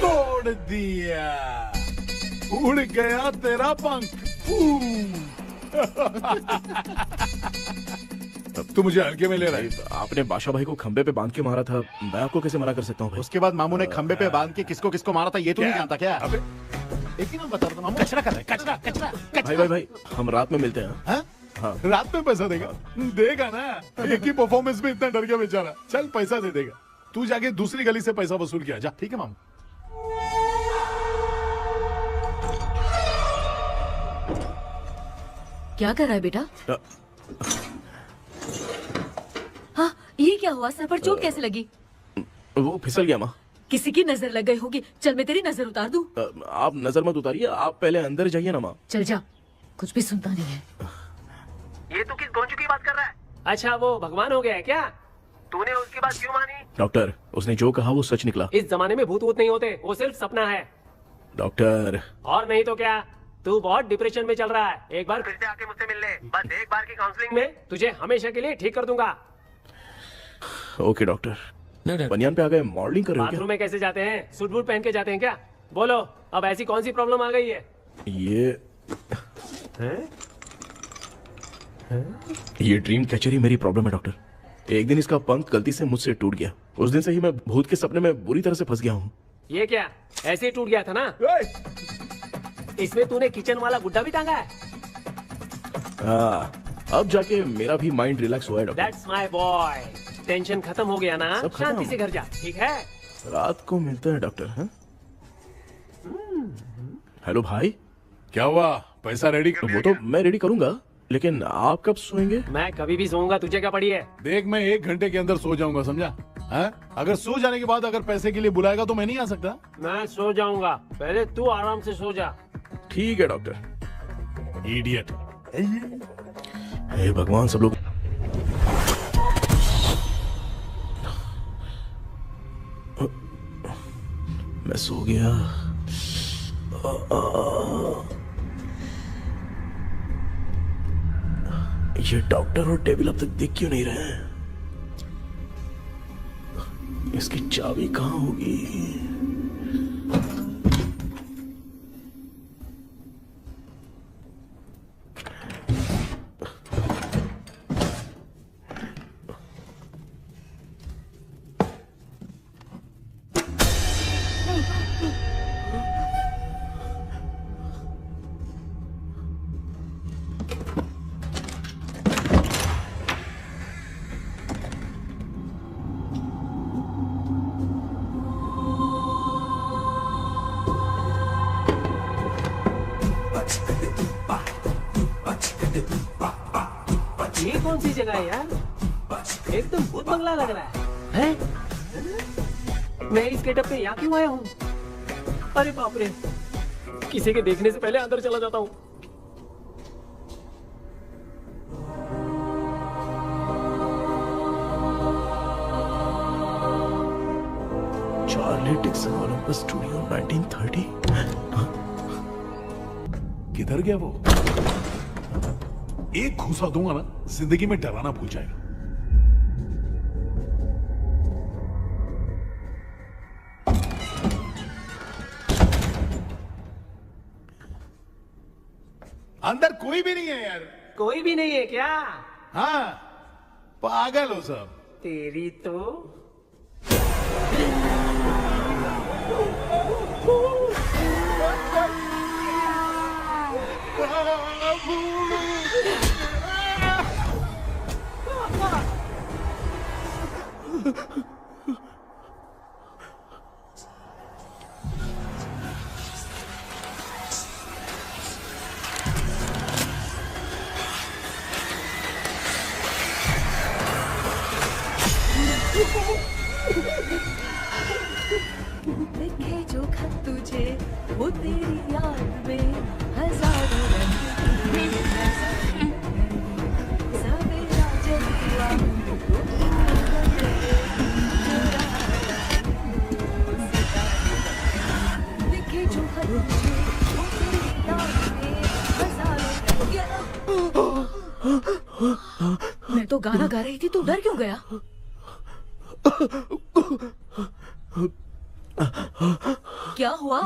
तोड़ दिया। उड़ गया तेरा पंख। तू मुझे हल्के में ले रहा है। आपने बादशाह भाई को खंबे पे बांध के मारा था, मैं आपको कैसे मना कर सकता हूँ भाई? उसके बाद मामू ने खंबे पे बांध के किसको किसको मारा था ये तो नहीं जानता क्या? अबे एक ही नाम बता रहा था मामू। कचरा कर रहा है, कचरा कचरा भाई भाई भाई, हम रात में मिलते हैं। हाँ? हाँ। रात में पैसा देगा? देगा ना, एक ही परफॉर्मेंस में इतना डर गया बेचारा। चल पैसा दे देगा, तू जाके दूसरी गली से पैसा वसूल किया जा। ठीक है मामू। क्या कर रहा है बेटा? हाँ, ये क्या हुआ? सर पर चोट कैसे लगी? वो फिसल गया माँ। किसी की नजर लग गई होगी। चल मैं तेरी नजर उतार दूं। आप नजर मत उतारिए, आप पहले अंदर जाइए ना माँ। चल जा, कुछ भी सुनता नहीं है। ये तो किस गोंजू की बात कर रहा है? अच्छा, वो भगवान हो गया है क्या? तूने उसकी बात क्यों मानी? डॉक्टर, उसने जो कहा वो सच निकला। इस जमाने में भूत वूत नहीं होते, वो सिर्फ सपना है। डॉक्टर, और नहीं तो क्या, तू बहुत डिप्रेशन में चल रहा है। एक बार फिर से आके मुझसे मिल ले, बस एक बार की काउंसलिंग में तुझे हमेशा के लिए ठीक कर दूंगा। Okay doctor. बनियान पे आ गए, मॉडलिंग कर रहे हो बाथरूम में कैसे जाते हैं? सूट बूट पहन के जाते हैं क्या? बोलो, अब ऐसी कौन सी प्रॉब्लम आ गई है? ये ड्रीम कैचर ही मेरी प्रॉब्लम है डॉक्टर। एक दिन इसका पंख गलती से मुझसे टूट गया। उस दिन से ही मैं भूत के सपने में बुरी तरह से फंस गया हूँ। ये क्या, ऐसे ही टूट गया था ना? इसमें तूने किचन वाला गुड्डा भी टांगा है? अब जाके मेरा भी माइंड रिलैक्स हुआ है doctor. That's my boy. Tension खत्म हो गया ना? सब खत्म। शांति से घर जा, ठीक है? रात को मिलते हैं डॉक्टर। हाँ? हेलो भाई, क्या हुआ? पैसा रेडी कर? वो तो मैं रेडी करूंगा, लेकिन आप कब सोएंगे? मैं कभी भी सोऊंगा, तुझे क्या पड़ी है? देख, मैं 1 घंटे के अंदर सो जाऊंगा, समझा? हाँ? अगर सो जाने के बाद अगर पैसे के लिए बुलाएगा तो मैं नहीं आ सकता। मैं सो जाऊंगा, पहले तू आराम से सो जा। ठीक है डॉक्टर। इडियट। हे भगवान, सब लोग मैं सो गया। ये डॉक्टर और टेबल अब तक दिख क्यों नहीं रहे हैं? इसकी चाबी कहाँ होगी? ये कौन सी जगह है यार? एकदम भूत बंगला लग रहा है। हैं? मैं इस गेटअप पे यहाँ क्यों आया हूँ? अरे बाप रे, किसी के देखने से पहले अंदर चला जाता हूँ। Charlie Dixon Olympus studio 1930। किधर गया वो? एक घूसा दूंगा ना, जिंदगी में डराना भूल जाएगा। अंदर कोई भी नहीं है यार। कोई भी नहीं है क्या? हाँ, पागल हो सब। तेरी तो लिखे जो खत तुझे वो तेरी याद में हजारों रंग की सवेरा जब हुआ लिखे जो खत तुझे वो तेरी याद में हजारों रंग। मैं तो गाना गा रही थी, तू डर क्यों गया? क्या हुआ?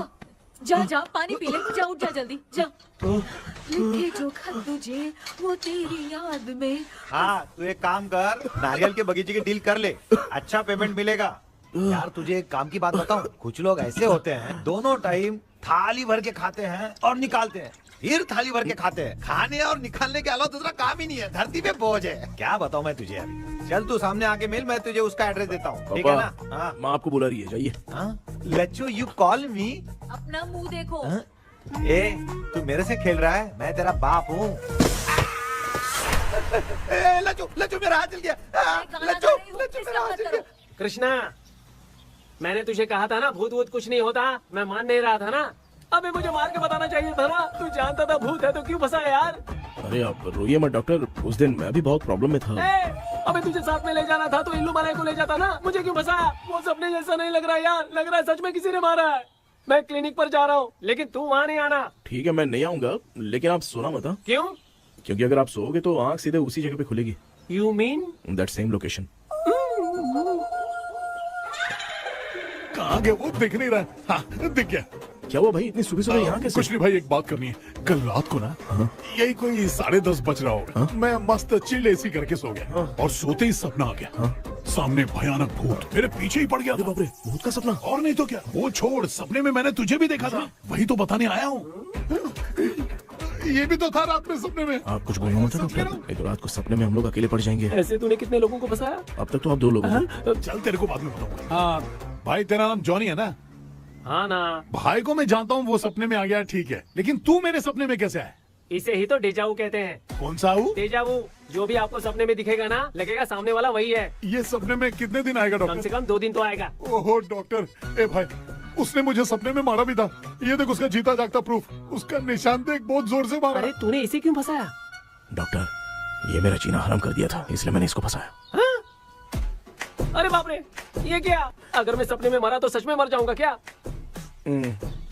जा जा पानी पी ले, जा उठ जा जल्दी जा। लिखे जो खत तुझे वो तेरी याद में। हाँ तू एक काम कर, नारियल के बगीचे की डील कर ले, अच्छा पेमेंट मिलेगा। यार तुझे एक काम की बात बताऊं, कुछ लोग ऐसे होते हैं दोनों टाइम थाली भर के खाते हैं और निकालते हैं, फिर थाली भर के खाते हैं। खाने और निकालने के अलावा दूसरा काम ही नहीं है, धरती पे बोझ है। क्या बताऊं मैं तुझे अभी। चल तू सामने आके मिल, मैं तुझे उसका एड्रेस देता हूँ, ठीक है ना? हाँ माँ आपको बुला रही है, जाइए। लच्चू यू कॉल मी। अपना मुंह देखो। ए तू मेरे से खेल रहा है, मैं तेरा बाप हूँ। लच्चू लच्चू मेरा हाथ जल गया। लच्चू लच्चू मेरा हाथ जल गया। कृष्णा, मैंने तुझे कहा था ना भूत वूत कुछ नहीं होता, मैं मान नहीं रहा था ना। अबे मुझे मार के बताना चाहिए था ना, तू जानता था भूत है तो क्यों फंसा यार? अरे आप रोइए मत डॉक्टर, उस दिन मैं भी बहुत प्रॉब्लम में था। अबे तुझे साथ में ले जाना था तो इल्लू मलाई को ले जाता ना, मुझे क्यों फंसाया? वो सपने जैसा नहीं लग रहा यार, लग रहा है सच में किसी ने मारा है। मैं क्लिनिक पर जा रहा हूँ, लेकिन तू वहाँ नहीं आना। ठीक है मैं नहीं आऊंगा, लेकिन आप सोना मत। हाँ? क्यों? क्योंकि अगर आप सोओगे तो आंख सीधे उसी जगह पे खुलेगी। You mean that same location. कहाँ गया वो, दिख नहीं रहा। हाँ दिख गया। क्या हुआ भाई, इतनी सुबह सुबह यहाँ कैसे? कुछ नहीं भाई, एक बात करनी है। कल रात को ना यही कोई 10:30 बज रहा होगा, मैं मस्त चिल एसी करके सो गया और सोते ही सपना आ गया, सामने भयानक भूत मेरे पीछे ही पड़ गया। बाप रे, भूत का सपना? और नहीं तो क्या, वो छोड़, सपने में मैंने तुझे भी देखा था, वही तो बताने आया हूँ। ये भी तो था रात में सपने में। आप कुछ बोलना मत डॉक्टर, एक रात को सपने में हम लोग अकेले पड़ जाएंगे। ऐसे तूने कितने लोगों को फंसाया? अब तक तो आप 2 लोग हैं। चल तेरे को बाद में बताऊंगा। हाँ भाई, तेरा नाम जॉनी है ना? हाँ ना। भाई को मैं जानता हूँ, वो सपने में आ गया ठीक है, लेकिन तू मेरे सपने में कैसे आया? इसे ही तो डेजावू कहते हैं। कौन सा हूँ? डेजावू, जो भी आपको सपने में दिखेगा ना, लगेगा सामने वाला वही है। ये सपने में कितने दिन आएगा डॉक्टर? कम से कम 2 दिन तो आएगा। ओहो डॉक्टर, ए भाई उसने मुझे सपने में मारा भी था, ये देख उसका जीता जागता प्रूफ, उसका निशान देख, बहुत जोर से मारा। अरे तूने इसे क्यों फंसाया? डॉक्टर, ये मेरा जीना हराम कर दिया था, इसलिए मैंने इसको फंसाया। अरे बाप रे, ये क्या? अगर मैं सपने में मरा तो सच में मर जाऊंगा क्या?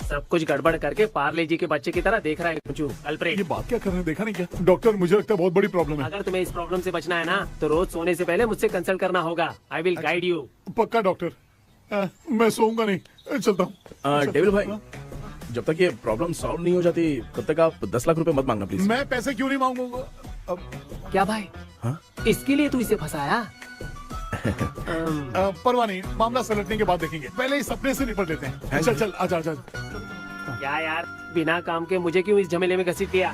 सब कुछ गड़बड़ करके पार्ले जी के बच्चे की तरह देख रहा है अल्फ्रेड। ये बात क्या कर रहे हैं, देखा नहीं क्या? डॉक्टर मुझे लगता है बहुत बड़ी प्रॉब्लम है। अगर तुम्हें इस प्रॉब्लम से बचना है ना, तो रोज सोने से पहले मुझसे कंसल्ट करना होगा। I will guide you. पक्का डॉक्टर, मैं सोऊंगा नहीं, चलता हूँ। डेविल भाई, जब तक ये प्रॉब्लम सॉल्व नहीं हो जाती तब तक आप 10 लाख रुपए मत मांगना प्लीज। मैं पैसे क्यों नहीं मांगूंगा? क्या भाई? हाँ? इसके लिए तू इसे फंसाया? परवाह नहीं, मामला सलटने के बाद देखेंगे, पहले इस सपने से निपट लेते हैं। चल चल आजा आजा। क्या यार, बिना काम के मुझे क्यों इस झमेले में घसीट दिया?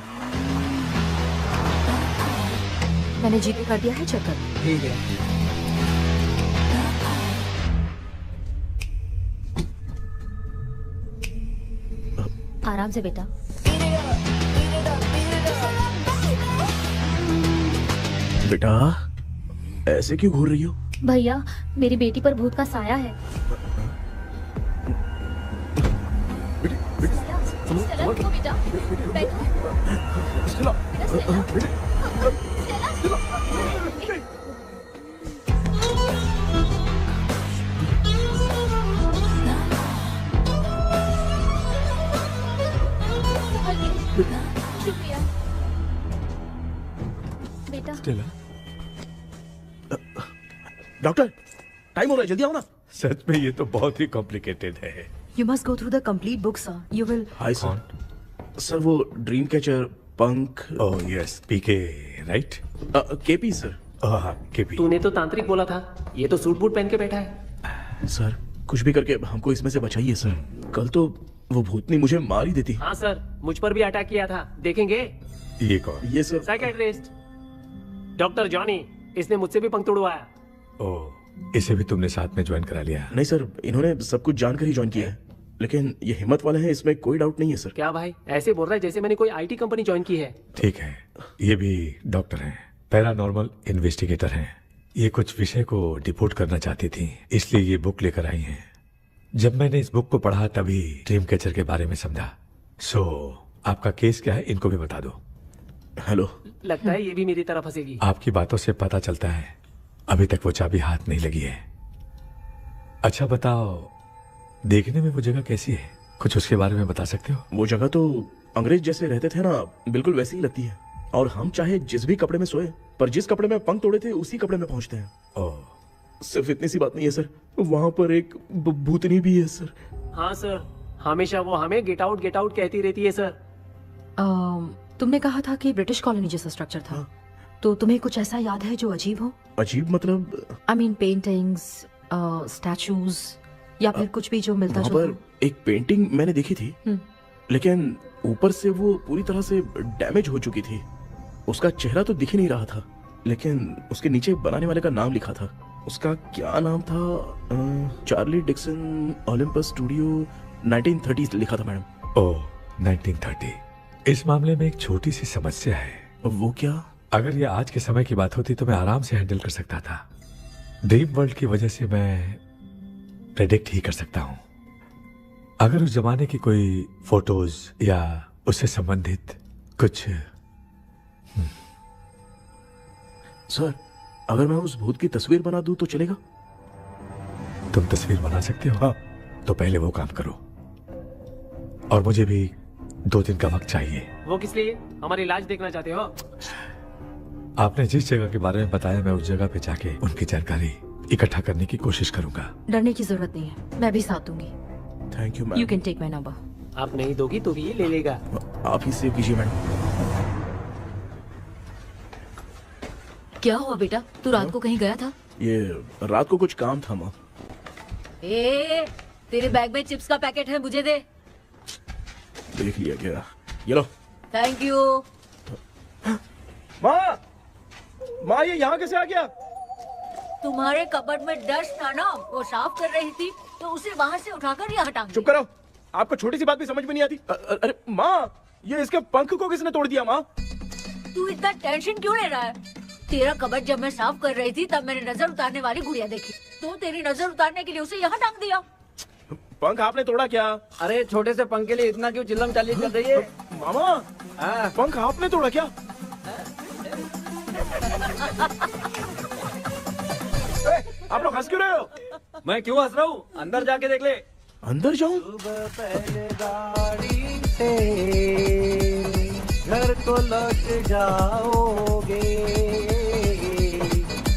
मैंने जीपे कर दिया है, चेक कर। ठीक है। आराम से बेटा। बेटा ऐसे क्यों घूर रही हो? भैया मेरी बेटी पर भूत का साया है। स्टेला, रुको बेटा, बैठो। शुक्रिया बेटा। डॉक्टर टाइम हो रहा है, जल्दी आओ ना। सच में ये तो बहुत ही कॉम्प्लिकेटेड है। You must go through the complete book, sir. You will. Hi sir. Sir वो ड्रीम कैचर, पंख। ओह यस, पीके राइट? KP sir. हाँ केपी। तूने तो तांत्रिक बोला था, ये तो सूट बूट पहन के बैठा है। सर कुछ भी करके हमको इसमें से बचाइए सर, कल तो वो भूतनी मुझे मार ही देती। हाँ सर, मुझ पर भी अटैक किया था, देखेंगे? ये कौन? ये सर साइकियाट्रिस्ट डॉक्टर जॉनी, इसने मुझसे भी पंख तोड़वाया। ओह, इसे भी तुमने साथ में ज्वाइन करा लिया? नहीं सर, इन्होंने सब कुछ जानकर ही ज्वाइन किया है, लेकिन ये हिम्मत वाले हैं, इसमें कोई डाउट नहीं है सर। क्या भाई, ऐसे बोल रहा है जैसे मैंने कोई आईटी कंपनी ज्वाइन की है। ठीक है, ये भी डॉक्टर हैं, पैरानॉर्मल इन्वेस्टिगेटर हैं। ये कुछ विषय को डिपोर्ट करना चाहती थी, इसलिए ये बुक लेकर आई हैं। जब मैंने इस बुक को पढ़ा तभी ड्रीम कैचर के बारे में समझा। सो आपका केस क्या है, इनको भी बता दो। हेलो। लगता है ये भी मेरी तरफ फंसेगी। आपकी बातों से पता चलता है अभी तक वो चाबी हाथ नहीं लगी है। अच्छा बताओ, देखने में वो जगह कैसी है, कुछ उसके बारे में बता सकते हो? वो जगह तो अंग्रेज जैसे रहते थे ना, बिल्कुल वैसी ही लगती है। और हम चाहे जिस भी कपड़े में सोए, पर जिस कपड़े में पंख तोड़े थे उसी कपड़े में पहुंचते हैं। ओह, सिर्फ इतनी सी बात नहीं है सर, वहाँ पर एक भूतनी भी है सर। हाँ सर, हमेशा वो हमें गेट आउट कहती रहती है सर। तुमने कहा था कि ब्रिटिश कॉलोनी जैसा स्ट्रक्चर था, तो तुम्हें कुछ ऐसा याद है जो अजीब हो? अजीब मतलब? आई मीन पेंटिंग्स, स्टैचूज या फिर कुछ भी जो मिलता वहाँ जुलता। पर एक पेंटिंग मैंने देखी थी, लेकिन ऊपर से वो पूरी तरह से डैमेज हो चुकी थी। उसका चेहरा तो दिख ही नहीं रहा था, लेकिन उसके नीचे बनाने वाले का नाम लिखा था। उसका क्या नाम था? चार्ली डिक्सन ओलंपस स्टूडियो 1930 लिखा था मैडम। ओह 1930। इस मामले में एक छोटी सी समस्या है। वो क्या? अगर ये आज के समय की बात होती तो मैं आराम से हैंडल कर सकता था। ड्रीम वर्ल्ड की वजह से मैं प्रेडिक्ट ही कर सकता हूँ। अगर उस जमाने की कोई फोटोज या उससे संबंधित कुछ। सर, अगर मैं उस भूत की तस्वीर बना दूं तो चलेगा? तुम तस्वीर बना सकते हो? हाँ। तो पहले वो काम करो, और मुझे भी 2 दिन का वक्त चाहिए। वो किस लिए? हमारी इलाज देखना चाहते हो? आपने जिस जगह के बारे में बताया, मैं उस जगह पे जाके उनकी जानकारी इकट्ठा करने की कोशिश करूंगा। डरने की जरूरत नहीं है, मैं भी साथ दूंगी। Thank you ma'am. You can take my number. आप नहीं दोगी तो भी ये ले लेगा। आप ही सेव कीजिए मैडम। क्या हुआ बेटा, तू रात को कहीं गया था? ये रात को कुछ काम था माँ। ए, तेरे बैग में चिप्स का पैकेट है, मुझे दे। देख लिया क्या? ये लो। Thank you. माँ ये यहाँ कैसे आ गया? तुम्हारे कबर्ड में डस्ट था ना, वो साफ कर रही थी तो उसे वहाँ से उठाकर यहाँ टांग चुप करो, आपको छोटी सी बात भी समझ में नहीं आती। अरे माँ, ये इसके पंख को किसने तोड़ दिया माँ? तू इतना टेंशन क्यों ले रहा है? तेरा कबर्ड जब मैं साफ कर रही थी तब मैंने नजर उतारने वाली गुड़िया देखी, तो तेरी नजर उतारने के लिए उसे यहाँ टांग दिया। पंख आपने तोड़ा क्या? अरे छोटे से पंख के लिए इतना क्यों चिल्लम चाली कर रही है? मामा, पंख आपने तोड़ा क्या? आप लोग हंस क्यों रहे हो? मैं क्यों हंस रहा हूँ? अंदर जाके देख ले। अंदर जाऊं? घर को लौट जाओगे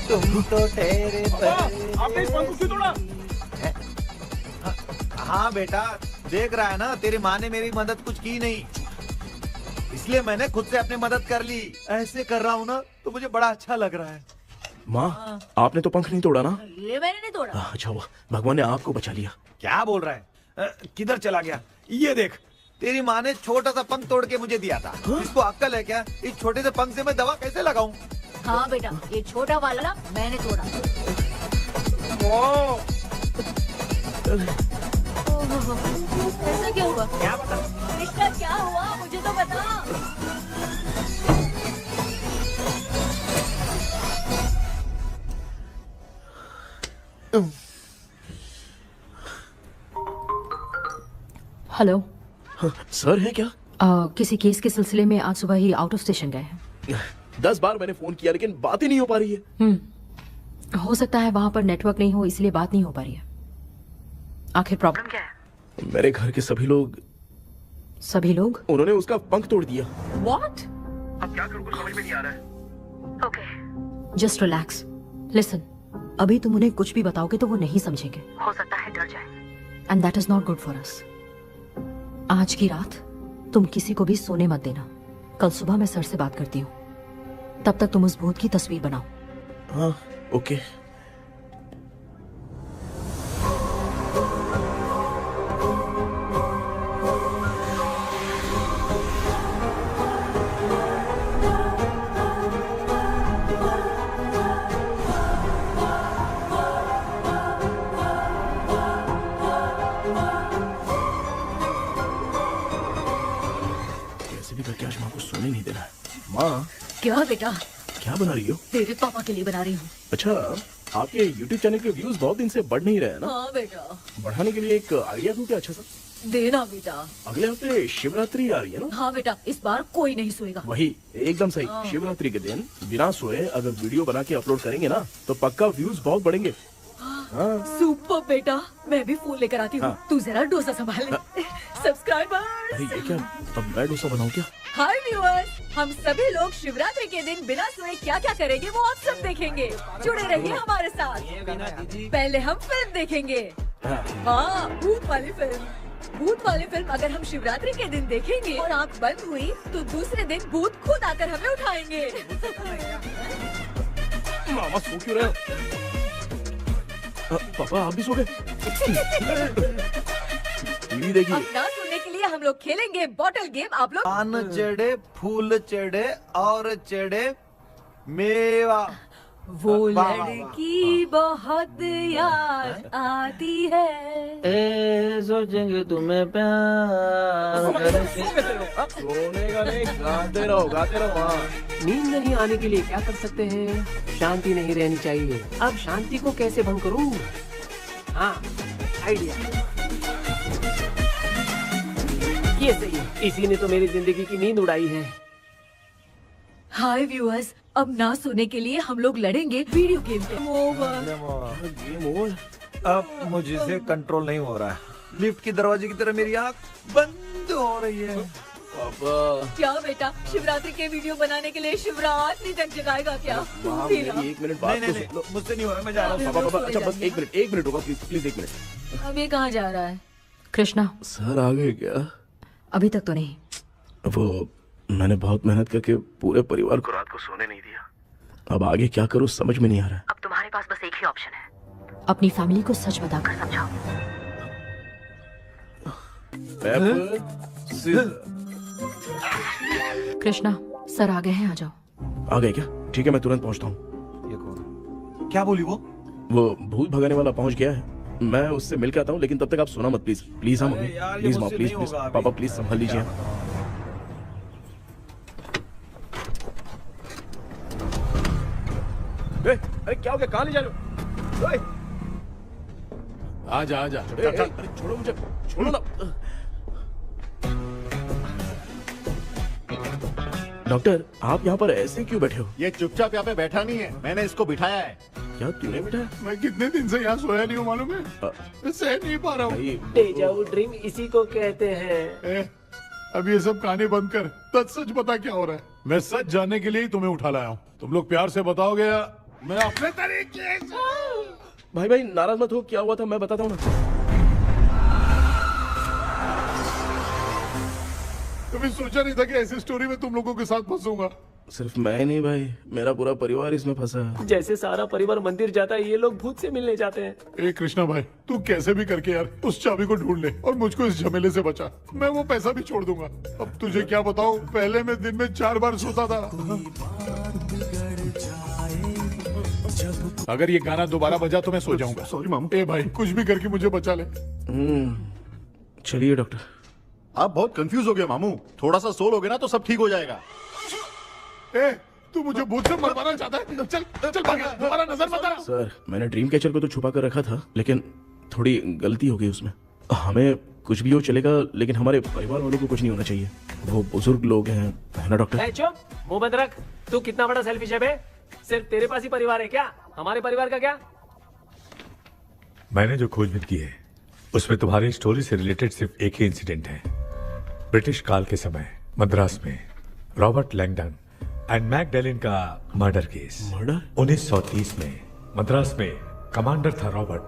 तुम तो ठहरे। आपने इस पंख को क्यों तोड़ा? हाँ बेटा, देख रहा है ना, तेरी माँ ने मेरी मदद कुछ की नहीं, इसलिए मैंने खुद से अपनी मदद कर ली। ऐसे कर रहा हूँ ना तो मुझे बड़ा अच्छा लग रहा है। माँ, आपने तो पंख नहीं तोड़ा ना? ये मैंने नहीं तोड़ा। अच्छा हुआ, भगवान ने आपको बचा लिया। क्या बोल रहा है? किधर चला गया? ये देख, तेरी माँ ने छोटा सा पंख तोड़ के मुझे दिया था। इसको अक्ल है क्या? इस छोटे से पंख से मैं दवा कैसे लगाऊं? हाँ बेटा, ये छोटा वाला मैंने तोड़ा। ऐसा क्या हुआ? क्या पता? इसका क्या हुआ, मुझे तो बता। हेलो सर है क्या? किसी केस के सिलसिले में आज सुबह ही आउट ऑफ स्टेशन गए हैं। 10 बार मैंने फोन किया लेकिन बात ही नहीं हो पा रही है। हो सकता है वहाँ पर नेटवर्क नहीं हो, इसलिए बात नहीं हो पा रही है। आखिर प्रॉब्लम क्या है? मेरे घर के सभी लोग उन्होंने उसका पंख तोड़ दिया। What? अब क्या करूँ, कुछ समझ में नहीं आ रहा है। Okay, just relax. लिसन, अभी तुम उन्हें कुछ भी बताओगे तो वो नहीं समझेंगे। हो सकता है डर जाए। And that is not good for us. आज की रात तुम किसी को भी सोने मत देना। कल सुबह मैं सर से बात करती हूँ। तब तक तुम उस भूत की तस्वीर बनाओ। हाँ, ओके। करके आज माँ को सोने नहीं देना है। माँ, क्या बेटा? क्या बना रही हो? तेरे पापा के लिए बना रही हूँ। अच्छा, आपके YouTube चैनल के व्यूज बहुत दिन से बढ़ नहीं रहे हैं ना? हाँ बेटा। बढ़ाने के लिए एक आइडिया दूं क्या अच्छा सा? देना बेटा। अगले हफ्ते शिवरात्रि आ रही है ना? हाँ बेटा, इस बार कोई नहीं सोएगा। वही, एकदम सही। शिवरात्रि के दिन बिना सोए अगर वीडियो बना के अपलोड करेंगे ना तो पक्का व्यूज बहुत बढ़ेंगे। सुपर बेटा, मैं भी फोन लेकर आती हूँ। तू जरा डोसा संभाल ले। सब्सक्राइबर्स। अरे ये क्या, अब मैं डोसा बनाऊं क्या? हाय व्यूअर्स, हम सभी लोग शिवरात्रि के दिन बिना सोए क्या क्या करेंगे वो आप सब देखेंगे। जुड़े रहिए हमारे साथ। पहले हम फिल्म देखेंगे। हाँ, भूत वाली फिल्म। भूत वाली फिल्म अगर हम शिवरात्रि के दिन देखेंगे और आँख बंद हुई तो दूसरे दिन भूत खुद आकर हमें उठाएंगे। मामा सो क्यों रहे हो? पापा आप भी सो गए? टीवी देखिए। अब ना सुनने के लिए हम लोग खेलेंगे बॉटल गेम। आप लोग पान चढ़े, फूल चढ़े और चढ़े मेवा। वो लड़की बहुत याद आती है। सोचेंगे तुम्हें प्यार सोने का नहीं, गाते रहो गाते रहो। हाँ। नींद नहीं आने के लिए क्या कर सकते हैं? शांति नहीं रहनी चाहिए। अब शांति को कैसे भंग करूं? हाँ, आइडिया। ये सही है। इसी ने तो मेरी जिंदगी की नींद उड़ाई है। हाय व्यूअर्स, अब ना सोने के लिए हम लोग लड़ेंगे वीडियो गेम पे। Game over. अब मुझसे कंट्रोल नहीं हो रहा है। लिफ्ट की दरवाजे की तरह मेरी आँख बंद हो रही है। पापा क्या बेटा, शिवरात्रि के वीडियो बनाने के लिए शिवरात्रि तक जगाएगा क्या? मेरी 1 मिनट बात नहीं, तो मुझसे नहीं हो रहा, मैं जा रहा हूँ। पापा अच्छा बस 1 मिनट होगा प्लीज 1 मिनट। अब ये कहाँ जा रहा है? कृष्णा, सर आ गए क्या? अभी तक तो नहीं। वो मैंने बहुत मेहनत करके पूरे परिवार को रात को सोने नहीं दिया। अब आगे क्या करूँ समझ में नहीं आ रहा है। अब तुम्हारे पास बस एक ही ऑप्शन है, अपनी फैमिली को सच बताकर समझाओ। कृष्णा, सर आ गए हैं, आ जाओ। आ गए क्या? ठीक है मैं तुरंत पहुंचता हूँ। ये कौन? क्या बोली वो? वो भूत भगाने वाला पहुंच गया है, मैं उससे मिल के आता हूँ, लेकिन तब तक आप सोना मत प्लीज। प्लीज हाँ मम्मी, प्लीज माँ, प्लीज प्लीज पापा प्लीज संभाल लीजिए। अरे क्या हो गया? कहाँ ले जा रहे हो? आजा आजा। अरे छोड़ो मुझे, छोड़ो ना। डॉक्टर आप यहाँ पर ऐसे क्यों बैठे हो? ये चुपचाप यहाँ पे बैठा नहीं है, मैंने इसको बिठाया है। क्या तूने बिठाया? मैं कितने दिन से यहाँ सोया नहीं हूँ मालूम है। मैं सह नहीं पा रहा हूँ। डेजा वू ड्रीम इसी को कहते हैं। अब ये सब कहानी बंद कर, सच बता क्या हो रहा है। मैं सच जानने के लिए ही तुम्हें उठा लाया हूँ। तुम लोग प्यार से बताओगे या मैं अपने तरीके से। भाई नाराज मत हो, क्या हुआ था मैं बताता हूँ ना। कभी सोचा नहीं था कि ऐसी स्टोरी में तुम लोगों के साथ फंसूंगा। सिर्फ मैं नहीं भाई, मेरा पूरा परिवार इसमें फंसा है। जैसे सारा परिवार मंदिर जाता है, ये लोग भूत से मिलने जाते हैं। ए कृष्णा भाई, तू कैसे भी करके यार उस चाबी को ढूंढ ले और मुझको इस झमेले से बचा। मैं वो पैसा भी छोड़ दूंगा। अब तुझे क्या बताऊं, पहले मैं दिन में 4 बार सोता था। अगर ये गाना दोबारा बजा तो मैं सो जाऊंगा। सॉरी मामू। ए भाई कुछ भी करके मुझे बचा ले। चलिए डॉक्टर। आप बहुत कंफ्यूज हो गए मामू, थोड़ा सा सो लोगे ना तो सब ठीक हो जाएगा। ए तू मुझे भूत से मरवाना चाहता है? चल चल भाग, दोबारा नजर मत आना। सर मैंने ड्रीम कैचर को तो छुपा कर रखा था, लेकिन थोड़ी गलती हो गई उसमें। हमें कुछ भी हो चलेगा, लेकिन हमारे परिवार वालों को कुछ नहीं होना चाहिए। वो बुजुर्ग लोग हैं, है ना डॉक्टर? चुप, मुंह बंद रख। तू कितना बड़ा सेल्फिश है बे? सिर्फ तेरे पास ही परिवार है क्या? हमारे परिवार का क्या? मैंने जो खोजबीन की है उसमें तुम्हारी स्टोरी से रिलेटेड सिर्फ एक ही इंसिडेंट है। ब्रिटिश काल के समय मद्रास में रॉबर्ट लैंगडन एंड मैकडैलिन का मर्डर केस। मर्डर? 1930 में मद्रास में कमांडर था रॉबर्ट,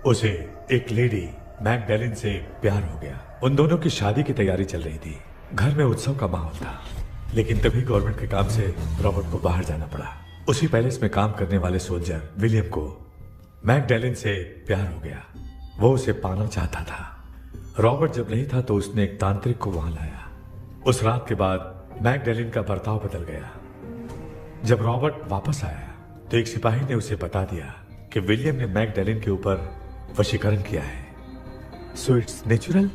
उसे एक लेडी मैकडैलिन से प्यार हो गया। उन दोनों की शादी की तैयारी चल रही थी, घर में उत्सव का माहौल था, लेकिन तभी गवर्नमेंट के काम से रॉबर्ट को बाहर जाना पड़ा। उसी पैलेस में काम करने वाले सोल्जर विलियम को मैकडैलिन से प्यार हो गया, वो उसे पाना चाहता था। रॉबर्ट जब नहीं था तो उसने एक तांत्रिक को वहां लाया। उस रात के बाद मैकडैलिन का बर्ताव बदल गया। जब रॉबर्ट वापस आया तो एक सिपाही ने उसे बता दिया कि विलियम ने मैकडैलिन के ऊपर वशीकरण किया है। So it's natural.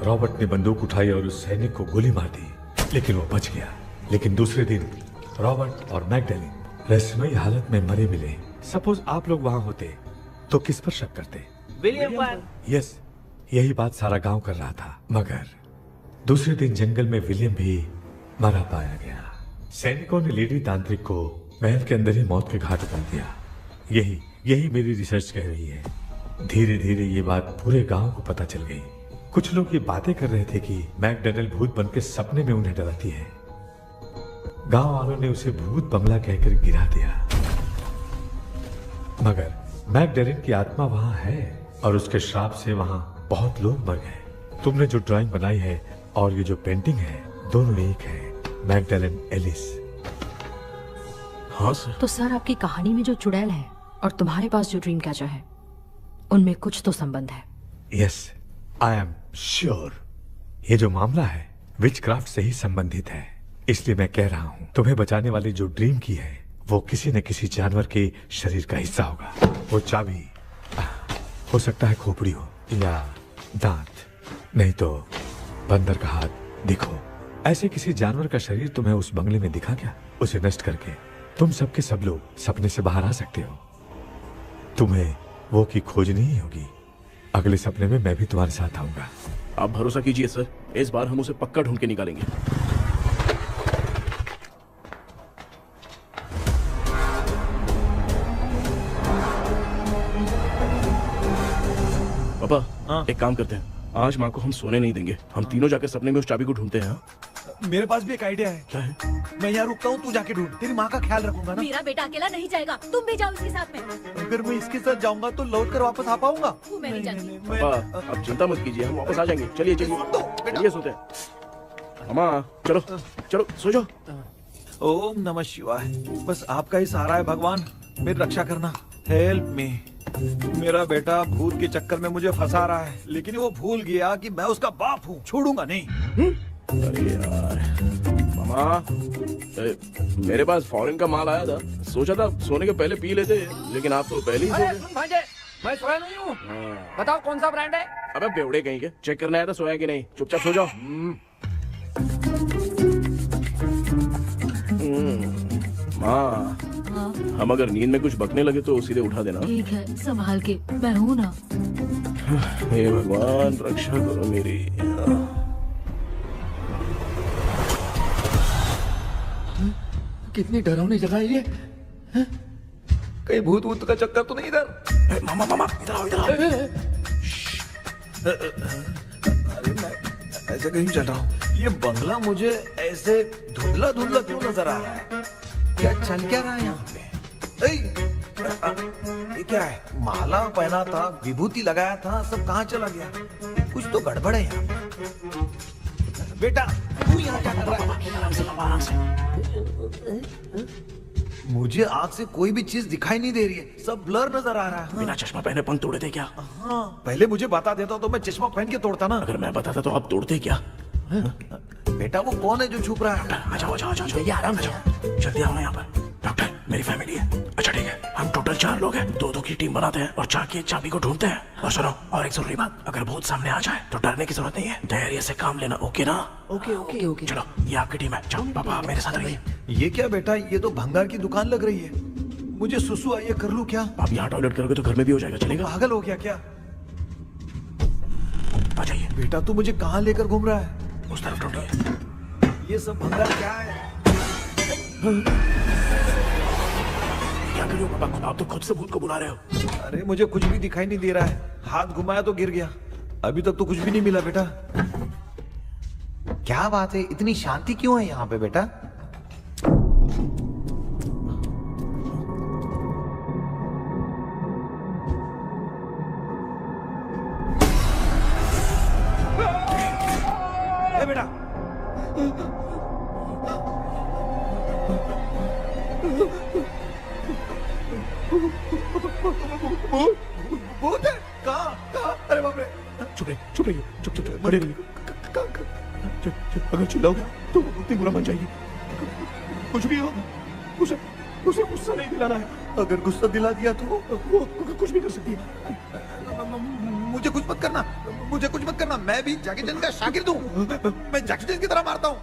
रॉबर्ट ने बंदूक उठाई और उस सैनिक को गोली मार दी, लेकिन वो बच गया। लेकिन दूसरे दिन रॉबर्ट और मैकडैलिन रहस्यमयी हालत में मरे मिले। सपोज आप लोग वहां होते तो किस पर शक करते? विलियम पर। यस, यही बात सारा गांव कर रहा था। मगर दूसरे दिन जंगल में विलियम भी मरा पाया गया। सैनिकों ने लेडी तांत्रिक को महल के अंदर ही मौत के घाट उतार दिया। यही मेरी रिसर्च कह रही है। धीरे धीरे ये बात पूरे गांव को पता चल गई। कुछ लोग ये बातें कर रहे थे कि मैकडैलिन भूत बन के सपने में उन्हें डराती है। गांव वालों ने उसे भूत बंगला कहकर गिरा दिया। मगर मैकडैलिन की आत्मा वहां है और उसके श्राप से वहां बहुत लोग मर गए। तुमने जो ड्राइंग बनाई है और ये जो पेंटिंग है दोनों एक है, मैगडेलेन एलिस। हाँ सर। तो सर आपकी कहानी में जो चुड़ैल है और तुम्हारे पास जो ड्रीम कैचर है उनमें कुछ तो संबंध है। यस, आई एम श्योर ये जो मामला है विचक्राफ्ट से ही संबंधित है। इसलिए मैं कह रहा हूँ तुम्हें बचाने वाली जो ड्रीम की है वो किसी न किसी जानवर के शरीर का हिस्सा होगा। वो चाबी हो सकता है खोपड़ी हो या दांत, नहीं तो बंदर का हाथ। देखो, ऐसे किसी जानवर का शरीर तुम्हें उस बंगले में दिखा क्या? उसे नष्ट करके तुम सबके सब लोग सपने से बाहर आ सकते हो। तुम्हें वो की खोजनी ही होगी। अगले सपने में मैं भी तुम्हारे साथ आऊंगा। आप भरोसा कीजिए सर, इस बार हम उसे पक्का ढूंढ के निकालेंगे। पापा, एक काम करते हैं, आज माँ को हम सोने नहीं देंगे। हम तीनों जाकर सपने में उस चाबी को ढूंढते हैं। मेरे पास भी एक आइडिया है। क्या है? मैं यहाँ रुकता हूँ, तू जाके ढूंढ। तेरी माँ का ख्याल रखूंगा ना। मेरा बेटा अकेला नहीं जाएगा, तुम भी जाओ इसके साथ में। अगर मैं इसके साथ जाऊंगा तो लौट कर वापस आ पाऊंगा? वो मैं नहीं जाती। पापा, आप चिंता मत कीजिए, हम वापस आ जाएंगे। चलिए चलिए चलिए, सोते हैं। मामा चलो चलो सो जाओ। ओम नमः शिवाय। बस आपका ही सहारा है भगवान, मेरी रक्षा करना। Help me. मेरा बेटा भूत के चक्कर में मुझे फंसा रहा है, लेकिन वो भूल गया कि मैं उसका बाप हूँ। छोड़ूंगा नहीं। अरे यार मामा, मेरे पास फॉरेन का माल आया था, सोचा था सोने के पहले पी लेते, लेकिन आप तो पहले ही सो अरे गए। सुन भांजे, मैं सोया नहीं हूँ। बताओ कौन सा ब्रांड है? अबे बेवड़े कहीं के, चेक करना आया था सोया कि नहीं। चुपचाप सो जाओ। माँ, हम अगर नींद में कुछ बकने लगे तो सीधे उठा देना। ठीक है, संभाल के, मैं हूँ ना। हे भगवान, रक्षा करो मेरी। कितनी डरावनी जगह है ये। कहीं भूत वूत का चक्कर तो नहीं इधर? मामा मामा, इधर आओ, इधर आओ। अरे मैं ऐसे कहीं चल रहा हूँ। ये बंगला मुझे ऐसे धुंधला धुंधला क्यों नजर आ रहा है? क्या चल क्या रहा है यहाँ पे? ये क्या है? माला पहना था, विभूति लगाया था, सब कहाँ चला गया? कुछ तो गड़बड़ है यहाँ पे। बेटा, तू यहाँ क्या कर रहा है? मुझे आँख से कोई भी चीज दिखाई नहीं दे रही है, सब ब्लर नजर आ रहा है। बिना चश्मा पहने पंख तोड़े थे क्या? हाँ, पहले मुझे बता देता तो मैं चश्मा पहन के तोड़ता ना। अगर मैं बताता तो आप तोड़ते क्या? बेटा वो कौन है जो छुप रहा है? आ जाओ, आ जाओ, आ जाओ, ये आराम से जल्दी आओ ना यहाँ पर। डॉक्टर, मेरी फैमिली है। अच्छा ठीक है, हम टोटल 4 लोग हैं, 2-2 की टीम बनाते हैं और जाके चाबी को ढूंढते हैं। और सुनो, और एक जरूरी बात, अगर भूत सामने आ जाए तो डरने की जरूरत नहीं है, धैर्य से काम लेना। ओके ना? Okay okay okay. चलो, ये आपकी टीम है। जाओ पापा, आप मेरे साथ रहिए। ये क्या बेटा, ये तो भंगार की दुकान लग रही है। मुझे सुसु आइए, कर लूं क्या? आप यहाँ टॉयलेट करोगे तो घर में भी हो जाएगा, चलेगा? पागल हो गया क्या? आ जाइए। बेटा तू मुझे कहाँ लेकर घूम रहा है? उस तरफ ढूंढिए। ये सब भंगार क्या है? क्या कर रहे हो पापा? आप तो खुद से भूत को बुला रहे हो। अरे मुझे कुछ भी दिखाई नहीं दे रहा है, हाथ घुमाया तो गिर गया। अभी तक तो कुछ भी नहीं मिला बेटा। क्या बात है, इतनी शांति क्यों है यहाँ पे बेटा? बेटा भूत है? कहाँ? अरे बाप रे! चुप रहिए, चुप खड़े रहिए। अगर चिल्लाओगे तो वो बहुत ही बुरा मान जाएगी। कुछ भी हो, उसे गुस्सा नहीं दिलाना है। अगर गुस्सा दिला दिया तो वो कुछ भी कर सकती है। मुझे कुछ मत करना, मुझे कुछ मत करना। मैं भी जैकी चैन का शागिर्द हूँ, मैं जैकी चैन की तरह मारता हूँ।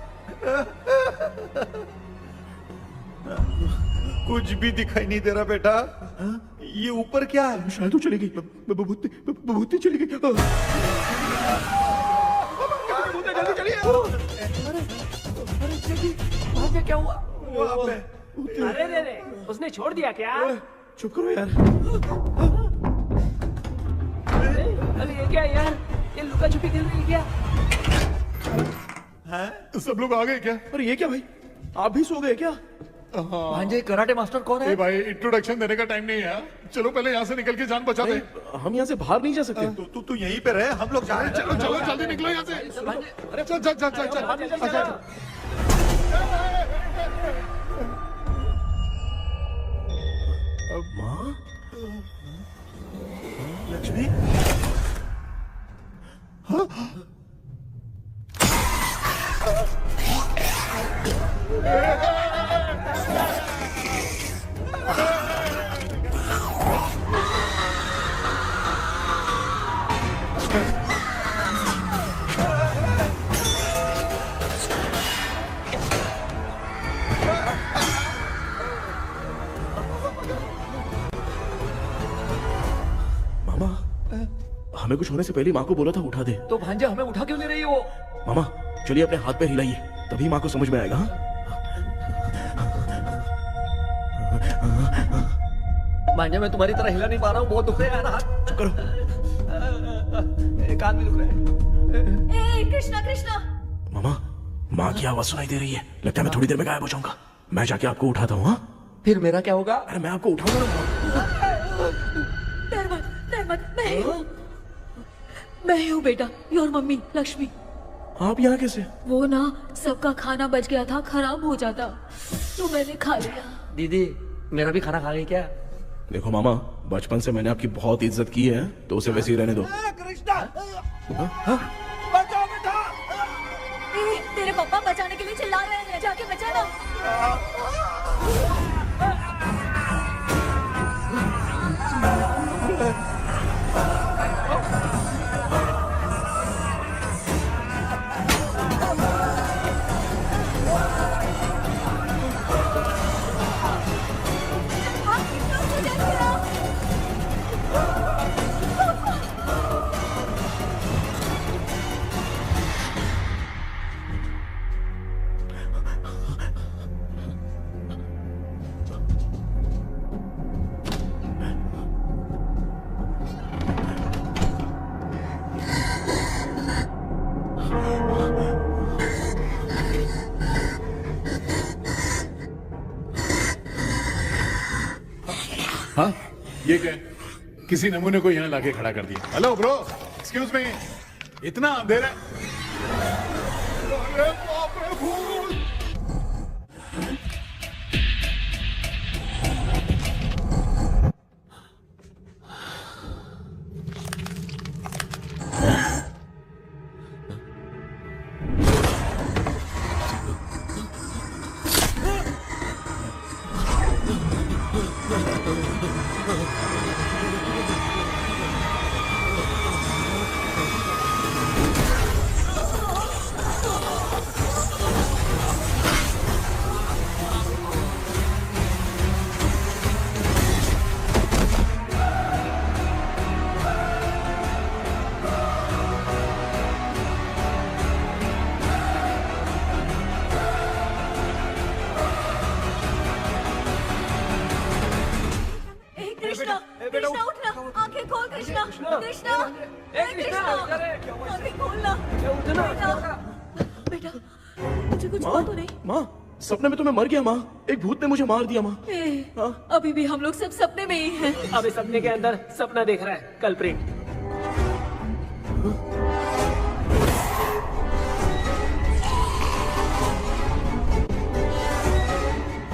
कुछ भी दिखाई नहीं दे रहा बेटा। ये ऊपर क्या है? शायद वो चली गई, भूती चली गई। जल्दी चलिए। भांजे क्या हुआ? अरे रे, उसने छोड़ दिया क्या? चुप करो यार। अरे ये क्या यार, ये लुका छुपी खेल रही है क्या? हैं? सब लोग आ गए क्या? अरे ये क्या भाई, आप भी सो गए क्या? भांजे कराटे मास्टर कौन है? ए भाई इंट्रोडक्शन देने का टाइम नहीं है। चलो पहले यहाँ से निकल के जान बचा दे। हम यहाँ से बाहर नहीं जा सकते। तू यहीं पे रहे, हम लोग जा रहे हैं। चलो चलो जल्दी निकलो यहाँ से। चल चल चल चल चल। माँ, लक्ष्मी, मामा, हमें कुछ होने से पहले माँ को बोला था उठा दे। तो भांजे हमें उठा क्यों नहीं रही है वो? मामा चलिए अपने हाथ पैर हिलाइए, तभी माँ को समझ में आएगा। हाँ? भांजे मैं तुम्हारी तरह हिला नहीं पा रहा हूँ, बहुत दुख रहा है यार हाथ। करो। कान भी दुख रहे हैं। ए कृष्णा कृष्णा, मामा, माँ की आवाज सुनाई दे रही है, लगता है मैं थोड़ी देर में गायब हो जाऊंगा। मैं जाके आपको उठाता हूँ। हाँ फिर मेरा क्या होगा? अरे मैं आपको उठाऊंगा ना। डर मत, मैं ही हूँ बेटा, योर मम्मी लक्ष्मी। आप यहाँ कैसे? वो ना सबका खाना बच गया था, खराब हो जाता तो मैंने खा लिया। दीदी मेरा भी खाना खा गई क्या? देखो मामा, बचपन से मैंने आपकी बहुत इज्जत की है, तो उसे वैसे ही रहने दो। तेरे पापा बचाने के लिए चिल्ला रहे हैं, जाके बचा ना। हाँ ये क्या है? किसी नमूने को यहाँ लाके खड़ा कर दिया। हेलो ब्रो, एक्सक्यूज मी, इतना अंधेरा है। अरे बाप रे, भूत! कृष्णा उठना, आंखें खोल कृष्णा, कृष्णा, कृष्णा, आंखें खोलना। बेटा, मुझे कुछ हुआ तो नहीं? माँ, सपने में तो मैं मर गया। माँ, एक भूत ने मुझे मार दिया। माँ, अभी भी हम लोग सब सपने में ही हैं। अबे सपने के अंदर सपना देख रहा है कल्प्रिट।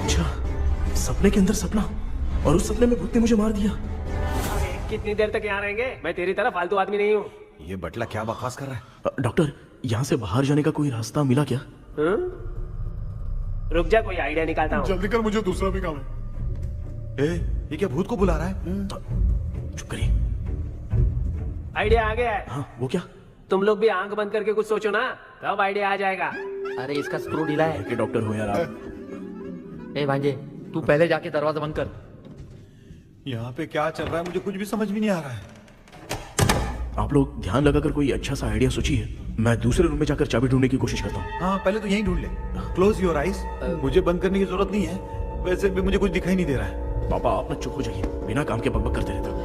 अच्छा, सपने के अंदर सपना, और उस सपने में भूत ने मुझे मार दिया। कितनी देर तक यहाँ रहेंगे? मैं तेरी तरह फालतू आदमी नहीं हूँ। ये बटला क्या बकवास कर रहा है? डॉक्टर, यहाँ से बाहर जाने का कोई रास्ता मिला क्या? रुक जा, कोई आइडिया निकालता हूँ। जल्दी कर, मुझे दूसरा भी काम है। ये क्या भूत को बुला रहा है? चुप करिए। आइडिया आ गया है। हाँ, वो क्या? तुम लोग भी आंख बंद करके कुछ सोचो ना, तब आइडिया आ जाएगा। अरे इसका स्क्रू ढीला है। कि डॉक्टर हो यार आप। ए भांजे, तू पहले जाके दरवाजा बंद कर। यहाँ पे क्या चल रहा है मुझे कुछ भी समझ में नहीं आ रहा है। आप लोग ध्यान लगाकर कोई अच्छा सा आइडिया सोचिए, मैं दूसरे रूम में जाकर चाबी ढूंढने की कोशिश करता हूँ। हाँ, पहले तो यहीं ढूंढ ले। Close your eyes. मुझे बंद करने की जरूरत नहीं है, वैसे भी मुझे कुछ दिखाई नहीं दे रहा है। पापा, आप ना चुप हो जाइए, बिना काम के बकबक करते रहते हो।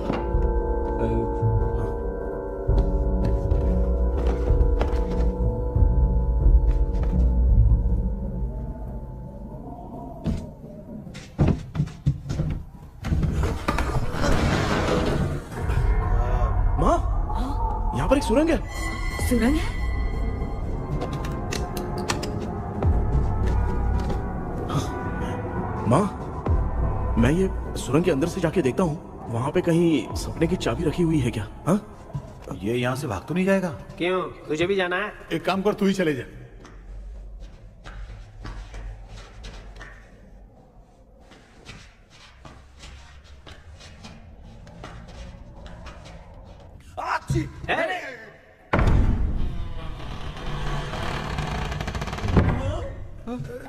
एक सुरंग है। सुरंग है? माँ, मैं ये सुरंग के अंदर से जाके देखता हूँ, वहाँ पे कहीं सपने की चाबी रखी हुई है क्या? हाँ? ये यहाँ से भाग तो नहीं जाएगा? क्यों, तुझे भी जाना है? एक काम कर, तू ही चले जा।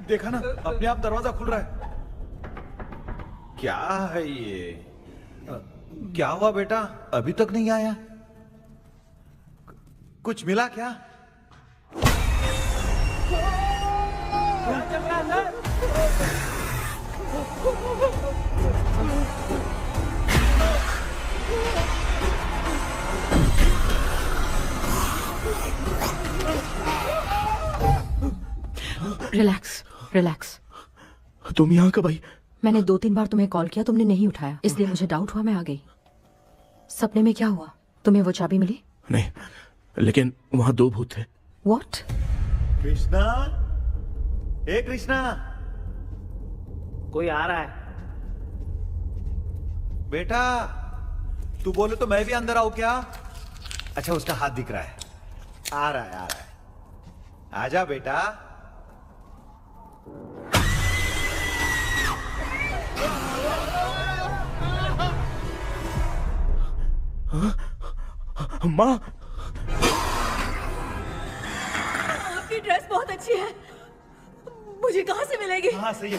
देखा ना, अपने आप दरवाजा खुल रहा है। क्या है ये? क्या हुआ बेटा, अभी तक नहीं आया? कुछ मिला क्या? Relax relax. तुम यहाँ कब आई? मैंने 2-3 बार तुम्हें कॉल किया, तुमने नहीं उठाया, इसलिए मुझे डाउट हुआ, मैं आ गई। सपने में क्या हुआ? तुम्हें वो चाबी मिली? नहीं, लेकिन वहाँ 2 भूत थे। व्हाट? कृष्णा, ए कृष्णा, कोई आ रहा है। बेटा तू बोले तो मैं भी अंदर आऊं क्या? अच्छा, उसका हाथ दिख रहा है, आ रहा है, आ रहा है। आजा बेटा। माँ, आपकी ड्रेस बहुत अच्छी है, मुझे कहाँ से मिलेगी? हाँ सही है।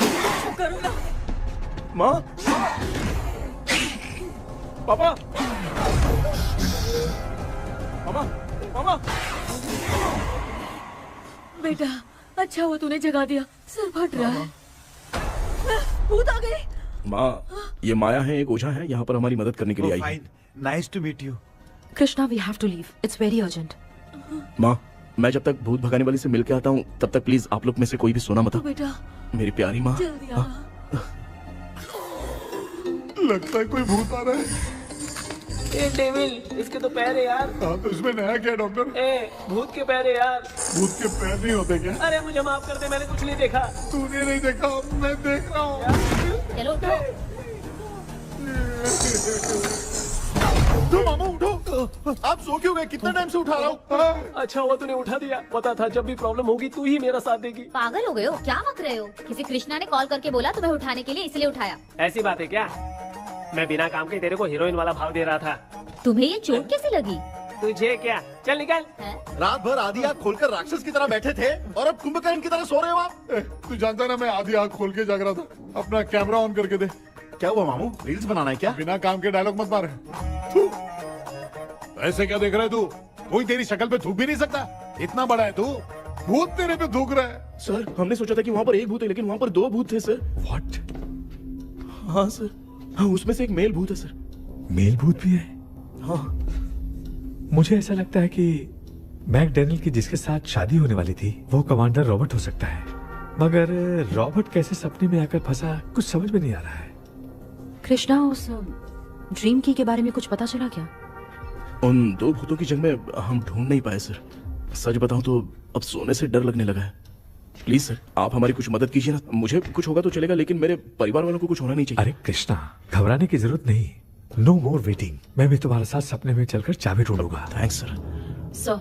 करूँगा। माँ, पापा, मामा, मामा। बेटा अच्छा हुआ तूने जगा दिया, सर फट रहा है। भूत आ गई। माँ, ये माया है, एक ओझा है, यहाँ पर हमारी मदद करने के लिए आई है। Fine, nice to meet you. Krishna, we have to leave, it's very urgent. माँ, मैं जब तक भूत भगाने वाली से मिल के आता हूँ, तब तक प्लीज आप लोग में से कोई भी सोना मत। बेटा मेरी प्यारी माँ। जल्दी आ। लगता है कोई भूत आ रहा है। ए डेविल, इसके तो पैर है यार। हाँ, तो इसमें नया क्या डॉक्टर? ए भूत के पैर है यार। भूत के पैर नहीं होते क्या? अरे मुझे माफ कर दे, मैंने कुछ नहीं देखा। तूने नहीं देखा, मैं देख रहा हूँ। चलो उठो मामू, उठो। आप सो क्यों गए? कितना टाइम से उठा रहा हूँ। अच्छा हुआ तूने उठा दिया, पता था जब भी प्रॉब्लम होगी तू ही मेरा साथ देगी। पागल हो गए हो क्या? बक रहे हो? किसी कृष्णा ने कॉल करके बोला तुम्हें उठाने के लिए, इसलिए उठाया। ऐसी बात है क्या? मैं बिना काम के तेरे को हीरोइन वाला भाव दे रहा था। तुम्हें ये चोट कैसे लगी? तुझे क्या, चल निकल। रात भर आधी आंख खोलकर राक्षस की तरह बैठे थे और अब कुंभकर्ण की तरह सो रहे हो आप। तू जानता ना, मैं आधी आंख खोल के जाग रहा था। अपना कैमरा ऑन करके दे। क्या हुआ मामू, रील्स बनाना है क्या? बिना काम के डायलॉग मत मार। थू। ऐसे क्या देख रहा है तू? कोई तेरी शक्ल पे थूक भी नहीं सकता, इतना बड़ा है तू। भूत तेरे पे थूक रहा है। सर, हमने सोचा था कि वहाँ पर एक भूत है, लेकिन वहाँ पर 2 भूत थे सर। व्हाट? हाँ सर, हाँ, उसमें से एक मेल भूत है सर। मेल भूत भी है? हाँ। मुझे ऐसा लगता है कि मैकडैनियल की जिसके साथ शादी होने वाली थी वो कमांडर रॉबर्ट हो सकता है, मगर रॉबर्ट कैसे सपने में आकर फंसा, कुछ समझ में नहीं आ रहा है। कृष्णा, उस ड्रीम की के बारे में कुछ पता चला क्या? उन 2 भूतों की जंग में हम ढूंढ नहीं पाए सर। सच बताऊं तो अब सोने से डर लगने लगा है। प्लीज सर, आप हमारी कुछ मदद कीजिए ना। मुझे कुछ होगा तो चलेगा, लेकिन मेरे परिवार वालों को कुछ होना नहीं चाहिए। अरे कृष्णा, घबराने की जरूरत नहीं, नो मोर वेटिंग। मैं भी तुम्हारे साथ सपने में चलकर चाबी ढूंढूंगा। Thanks sir. सर,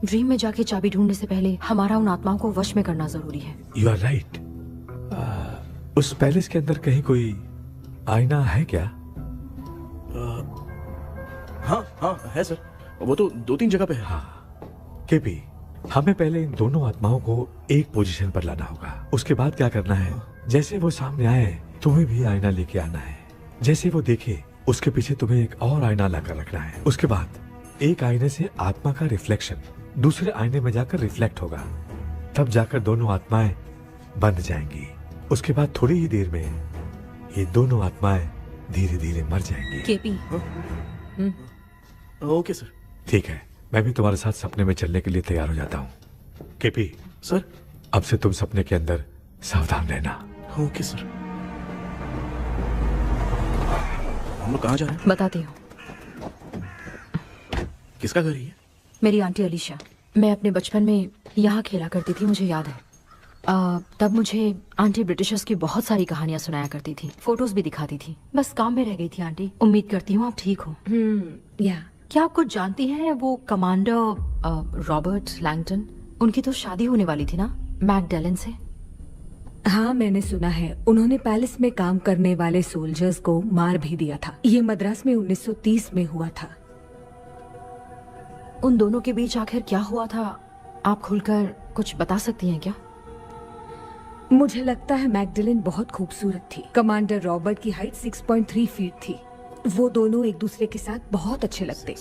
ड्रीम में जाके चाबी ढूंढने से पहले हमारा उन आत्माओं को वश में करना जरूरी है। You are right. उस पैलेस के अंदर कहीं कोई आईना है क्या? हाँ हाँ है सर, वो तो 2-3 जगह पे है। हाँ केपी, हमें पहले इन दोनों आत्माओं को एक पोजीशन पर लाना होगा। उसके बाद क्या करना है, जैसे वो सामने आए तुम्हें भी आईना लेके आना है। जैसे वो देखे उसके पीछे तुम्हें एक और आईना लाकर रखना है। उसके बाद एक आईने से आत्मा का रिफ्लेक्शन दूसरे आईने में जाकर रिफ्लेक्ट होगा, तब जाकर दोनों आत्माएं बंद जाएंगी। उसके बाद थोड़ी ही देर में ये दोनों आत्माएं धीरे धीरे मर जाएंगी। केपी। Okay sir. ठीक है, मैं भी तुम्हारे साथ सपने में चलने के लिए तैयार हो जाता हूँ। केपी सर, अब से तुम सपने के अंदर सावधान रहना। Okay sir. हम लोग कहाँ जा रहे हैं? बताती हूँ। किसका घर है ये? मेरी आंटी अलीशा। मैं अपने बचपन में यहाँ खेला करती थी, मुझे याद है। तब मुझे आंटी ब्रिटिशर्स की बहुत सारी कहानियां सुनाया करती थी, फोटोज भी दिखाती थी। बस काम में रह गई थी आंटी। उम्मीद करती हूँ आप ठीक हो। या क्या आप कुछ जानती हैं वो कमांडर रॉबर्ट लैंगटन? उनकी तो शादी होने वाली थी ना मैकडेलन से। हाँ, मैंने सुना है उन्होंने पैलेस में काम करने वाले सोल्जर्स को मार भी दिया था। ये मद्रास में 1930 में हुआ था। उन दोनों के बीच आखिर क्या हुआ था, आप खुलकर कुछ बता सकती हैं क्या? मुझे लगता है मैकडेलन बहुत खूबसूरत थी। कमांडर रॉबर्ट की हाइट 6.3 फीट थी। वो दोनों एक दूसरे के साथ बहुत अच्छे लगते।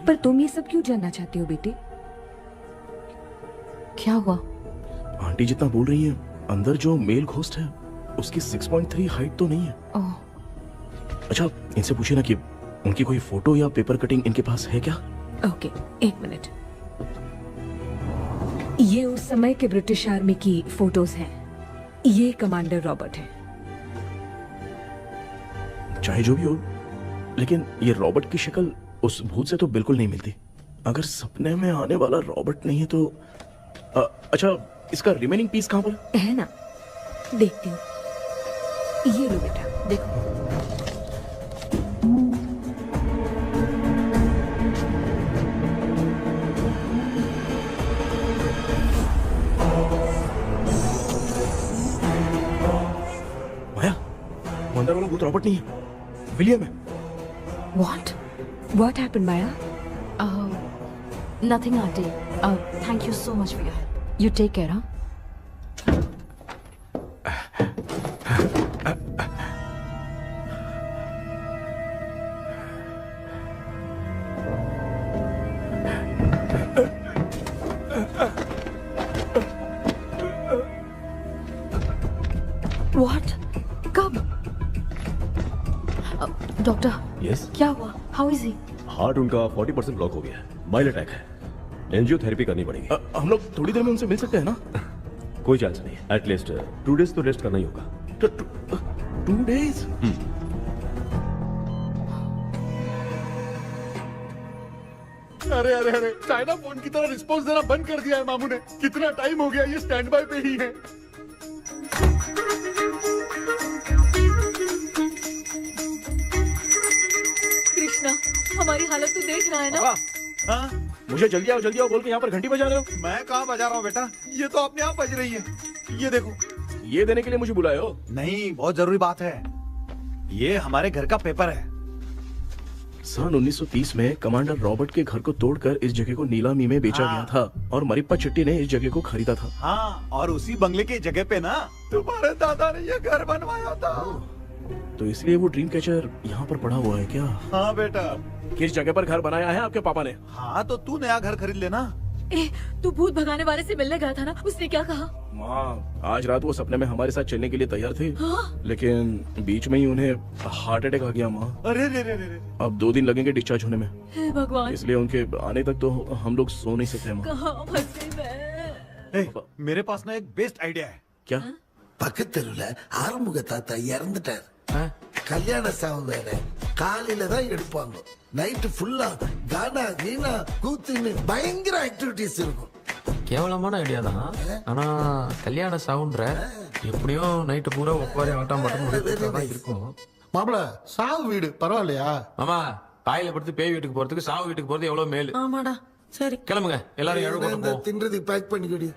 पर तुम ये सब क्यों जानना चाहते हो बेटे? क्या हुआ? आंटी जितना बोल रही है, अंदर जो मेल घोस्ट है उसकी 6.3 हाइट तो नहीं है। ओह, अच्छा, इनसे पूछिए ना कि उनकी कोई फोटो या पेपर कटिंग इनके पास है क्या? ओके, एक मिनट। ये उस समय के ब्रिटिश आर्मी की फोटोज हैं। ये कमांडर रॉबर्ट है। चाहे जो भी हो, लेकिन ये रॉबर्ट की शक्ल उस भूत से तो बिल्कुल नहीं मिलती। अगर सपने में आने वाला रॉबर्ट नहीं है तो अच्छा, इसका रिमेनिंग पीस कहाँ पर है ना? देखती हूँ। ये लो बेटा, देखो। माया, वो अंदर वाला भूत रॉबर्ट नहीं है, विलियम है। What happened, Maya? Nothing, auntie. Thank you so much for your help. You take care, huh? What? कब? डॉक्टर, यस, क्या हुआ? How is he? हार्ट उनका 40% ब्लॉक हो गया है। माइल्ड अटैक है। एंजियोथेरेपी करनी पड़ेगी। हम लोग थोड़ी देर में उनसे मिल सकते हैं ना? कोई चांस नहीं। एटलीस्ट 2 डेज तो रेस्ट करना ही होगा। 2 days? अरे अरे अरे, चाइना फोन की तरह रिस्पॉन्स देना बंद कर दिया है मामू ने। कितना टाइम हो गया, ये स्टैंड बाय पे ही है। कृष्णा, हमारी हालत तो देख रहा है ना? हाँ? मुझे जल्दी आओ बोल के यहाँ पर घंटी बजा रहे हो। मैं कहाँ बजा रहा हूँ बेटा, ये तो अपने आप बज रही है। ये देखो। ये देने के लिए मुझे बुलाए हो? नहीं, बहुत जरूरी बात है। ये हमारे घर का पेपर है। सन 1930 में कमांडर रॉबर्ट के घर को तोड़कर इस जगह को नीलामी में बेचा गया था और मरिप्पा चिट्टी ने इस जगह को खरीदा था। हाँ, और उसी बंगले की जगह पे ना तुम्हारे दादा ने ये घर बनवाया था। तो इसलिए वो ड्रीम कैचर यहाँ पर पड़ा हुआ है क्या? हाँ बेटा। किस जगह पर घर बनाया है आपके पापा ने? हाँ, तो तू नया घर खरीद लेना। तू भूत भगाने वाले से मिलने गया था ना, उसने क्या कहा? माँ, आज रात वो सपने में हमारे साथ चलने के लिए तैयार थे। हाँ? लेकिन बीच में ही उन्हें हार्ट अटैक आ गया माँ। अरे रे रे रे। अब 2 दिन लगेंगे डिस्चार्ज होने में। हे भगवान, इसलिए उनके आने तक तो हम लोग सो नहीं सकते माँ। कहाँ फंसे मैं? मेरे पास ना एक बेस्ट आइडिया है। क्या? பக்கத்தெருவுல ஆறுமுக தாத்தா இறந்துட்டார். கல்யாண சாவு வேற. காலையில தான் எடுப்பாங்க. நைட் ஃபுல்லா கானா கீனா கூத்துன்னு பயங்கர ஆக்டிவிட்டிஸ் இருக்கும். கேவலமான ஐடியா தான். ஆனா கல்யாண சாவுன்ற எப்படியும் நைட்டு பூரா ஒப்பாரி ஆட்டம் மட்டும் இருக்கும். மாப்பிள, சாவு வீடு பரவாயில்லையா? மாமா, பாயில படுத்து பேய் வீட்டுக்கு போறதுக்கு சாவு வீட்டுக்கு போறது எவ்வளவு மேல். ஆமாடா, சரி கிளம்புங்க, எல்லாரும் எழு கொண்டு போ. தின்றதுக்கு பேக் பண்ணிக்கடி.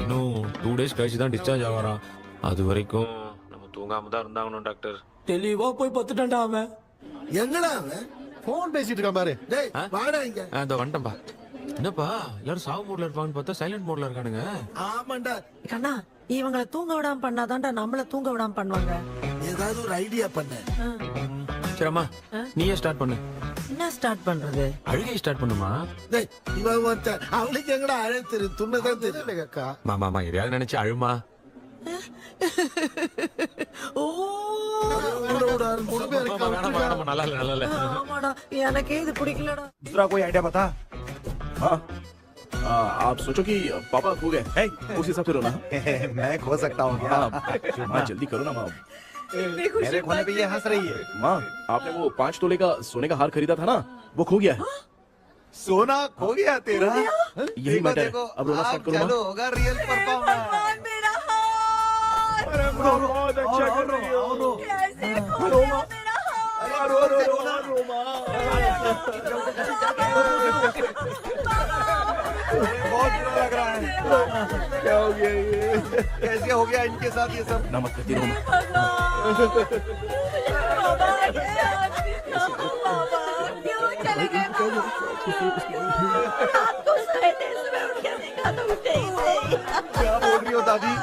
இன்னும் 2 days கழிச்சு தான் டிஸ்சார்ஜ் ஆவாராம். அது வரைக்கும் நம்ம தூங்காம தான் இருந்தாங்கணும் டாக்டர். தெளிவா போய் பத்துட்டான்டா அவன். எங்கடா அவன்? போன் பேசிட்டு இருக்கான் பாரு. டேய், வாடா இங்க. இதோ வந்துட்டேன்பா. என்னப்பா எல்லாரும் சாவு மோட்ல இருப்பாங்கன்னு பார்த்தா சைலண்ட் மோட்ல இருக்கானுங்க. ஆமாண்டா. கண்ணா, இவங்களை தூங்க விடாம பண்ணாதான்டா நம்மள தூங்க விடாம பண்ணுவாங்க. ஏதாவது ஒரு ஐடியா பண்ணு. சரிம்மா, நீயே ஸ்டார்ட் பண்ணு. என்ன ஸ்டார்ட் பண்றது? அழுகை ஸ்டார்ட் பண்ணுமா? டேய், இவன் ஒருத்தன். அவளுக்கு எங்கடா அழ தெரியும்? துண்ணதான் தெரியும் அக்கா. மாமா எதையாவது நினைச்சு அழுமா. ஓ, நல்லா இல்ல. ஆமாடா, எனக்கே இது பிடிக்கலடா. दूसरा कोई आइडिया बता। हाँ, आप सोचो कि पापा खो गए, उस हिसाब से रोना। मैं खो सकता हूँ क्या? माँ, जल्दी करो ना माँ। मेरे खोने पे ये हंस रही है। माँ, आपने वो 5 तोले का सोने का हार खरीदा था ना, वो खो गया है। सोना खो गया तेरा? यही देखो, मैटर है। देखो, अब रोना स्टार्ट करो चालू माँ। होगा रियल परफॉर्मेंस। मेरा हाथ अरे माँ, बहुत अच्छा कर रही हो। कैसे खो रो गया माँ। मेरा हाथ? रो रो रो रो रो माँ। बहुत बुरा लग रहा है। क्या हो गया ये? कैसे हो गया इनके साथ ये सब? ना मत करती रो माँ। क्यों चले गए रात को सोए थे, सुबह उठ के देखा तो उठे ही नहीं। क्या बोल रही हो दादी?